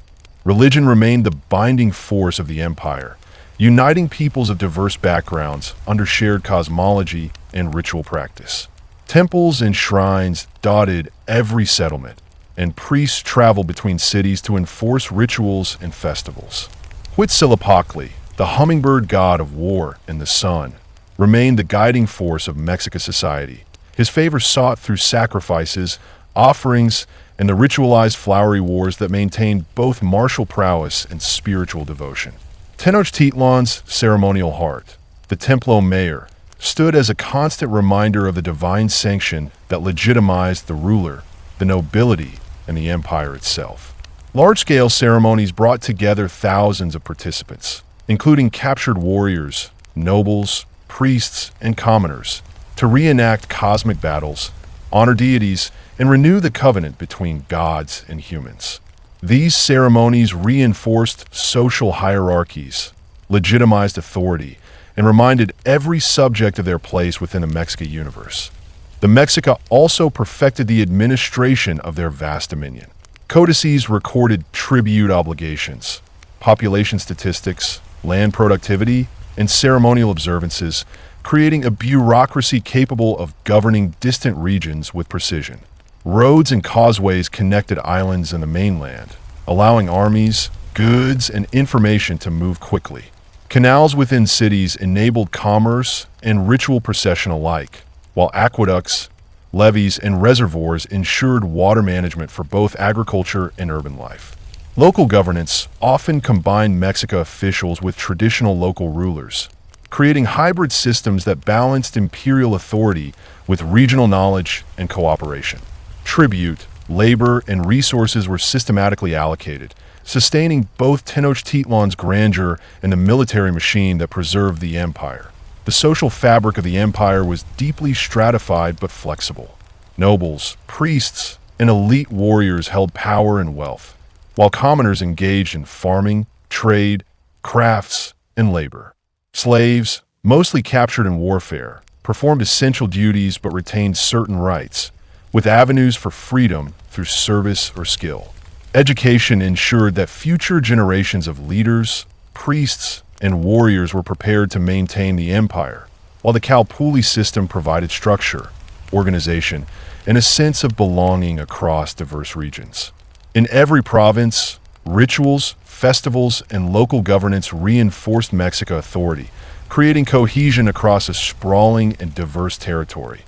Religion remained the binding force of the empire, uniting peoples of diverse backgrounds under shared cosmology and ritual practice. Temples and shrines dotted every settlement, and priests traveled between cities to enforce rituals and festivals. Huitzilopochtli, the hummingbird god of war and the sun, remained the guiding force of Mexican society, his favor sought through sacrifices, offerings, and the ritualized flowery wars that maintained both martial prowess and spiritual devotion. Tenochtitlan's ceremonial heart, the Templo Mayor, stood as a constant reminder of the divine sanction that legitimized the ruler, the nobility, and the empire itself. Large-scale ceremonies brought together thousands of participants, including captured warriors, nobles, priests, and commoners, to reenact cosmic battles, honor deities, and renew the covenant between gods and humans. These ceremonies reinforced social hierarchies, legitimized authority, and reminded every subject of their place within the Mexica universe. The Mexica also perfected the administration of their vast dominion. Codices recorded tribute obligations, population statistics, land productivity, and ceremonial observances, creating a bureaucracy capable of governing distant regions with precision. Roads and causeways connected islands and the mainland, allowing armies, goods, and information to move quickly. Canals within cities enabled commerce and ritual procession alike, while aqueducts, levees, and reservoirs ensured water management for both agriculture and urban life. Local governance often combined Mexica officials with traditional local rulers, creating hybrid systems that balanced imperial authority with regional knowledge and cooperation. Tribute, labor, and resources were systematically allocated, sustaining both Tenochtitlan's grandeur and the military machine that preserved the empire. The social fabric of the empire was deeply stratified but flexible. Nobles, priests, and elite warriors held power and wealth, while commoners engaged in farming, trade, crafts, and labor. Slaves, mostly captured in warfare, performed essential duties but retained certain rights, with avenues for freedom through service or skill. Education ensured that future generations of leaders, priests, and warriors were prepared to maintain the empire, while the Calpulli system provided structure, organization, and a sense of belonging across diverse regions. In every province, rituals, festivals, and local governance reinforced Mexica authority, creating cohesion across a sprawling and diverse territory.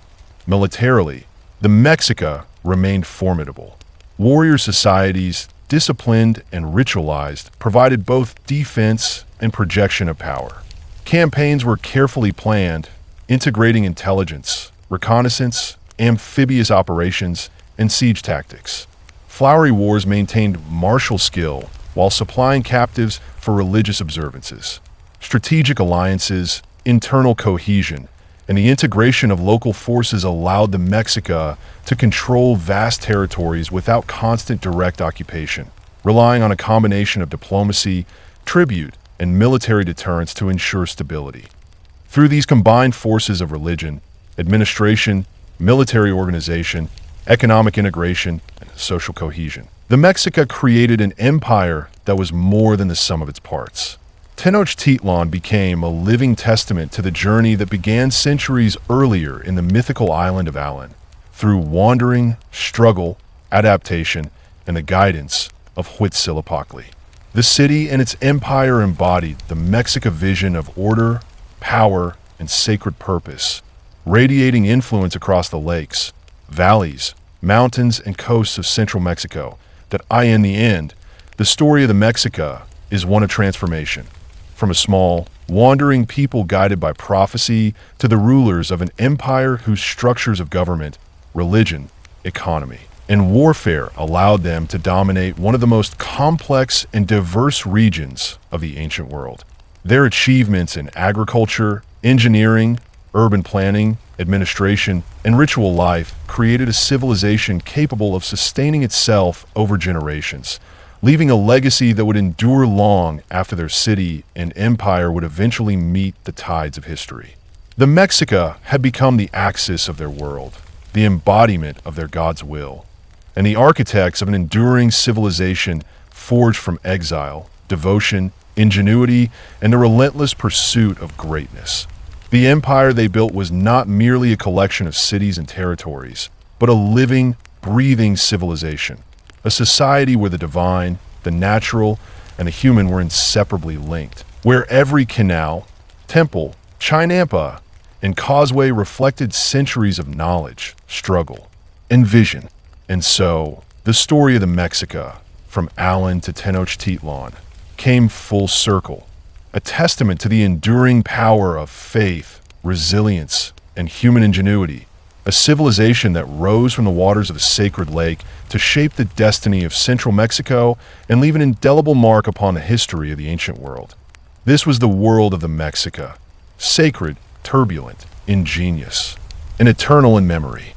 Militarily, the Mexica remained formidable. Warrior societies, disciplined and ritualized, provided both defense and projection of power. Campaigns were carefully planned, integrating intelligence, reconnaissance, amphibious operations, and siege tactics. Flowery wars maintained martial skill while supplying captives for religious observances. Strategic alliances, internal cohesion, and the integration of local forces allowed the Mexica to control vast territories without constant direct occupation, relying on a combination of diplomacy, tribute, and military deterrence to ensure stability. Through these combined forces of religion, administration, military organization, economic integration, and social cohesion, the Mexica created an empire that was more than the sum of its parts. Tenochtitlan became a living testament to the journey that began centuries earlier in the mythical island of Alan, through wandering, struggle, adaptation, and the guidance of Huitzilopochtli. The city and its empire embodied the Mexica vision of order, power, and sacred purpose, radiating influence across the lakes, valleys, mountains, and coasts of central Mexico. In the end, the story of the Mexica is one of transformation. From a small, wandering people guided by prophecy to the rulers of an empire whose structures of government, religion, economy, and warfare allowed them to dominate one of the most complex and diverse regions of the ancient world. Their achievements in agriculture, engineering, urban planning, administration, and ritual life created a civilization capable of sustaining itself over generations, leaving a legacy that would endure long after their city and empire would eventually meet the tides of history. The Mexica had become the axis of their world, the embodiment of their God's will, and the architects of an enduring civilization forged from exile, devotion, ingenuity, and the relentless pursuit of greatness. The empire they built was not merely a collection of cities and territories, but a living, breathing civilization, a society where the divine, the natural, and the human were inseparably linked, where every canal, temple, chinampa, and causeway reflected centuries of knowledge, struggle, and vision. And so, the story of the Mexica, from Alan to Tenochtitlan, came full circle, a testament to the enduring power of faith, resilience, and human ingenuity, a civilization that rose from the waters of a sacred lake to shape the destiny of central Mexico and leave an indelible mark upon the history of the ancient world. This was the world of the Mexica, sacred, turbulent, ingenious, and eternal in memory.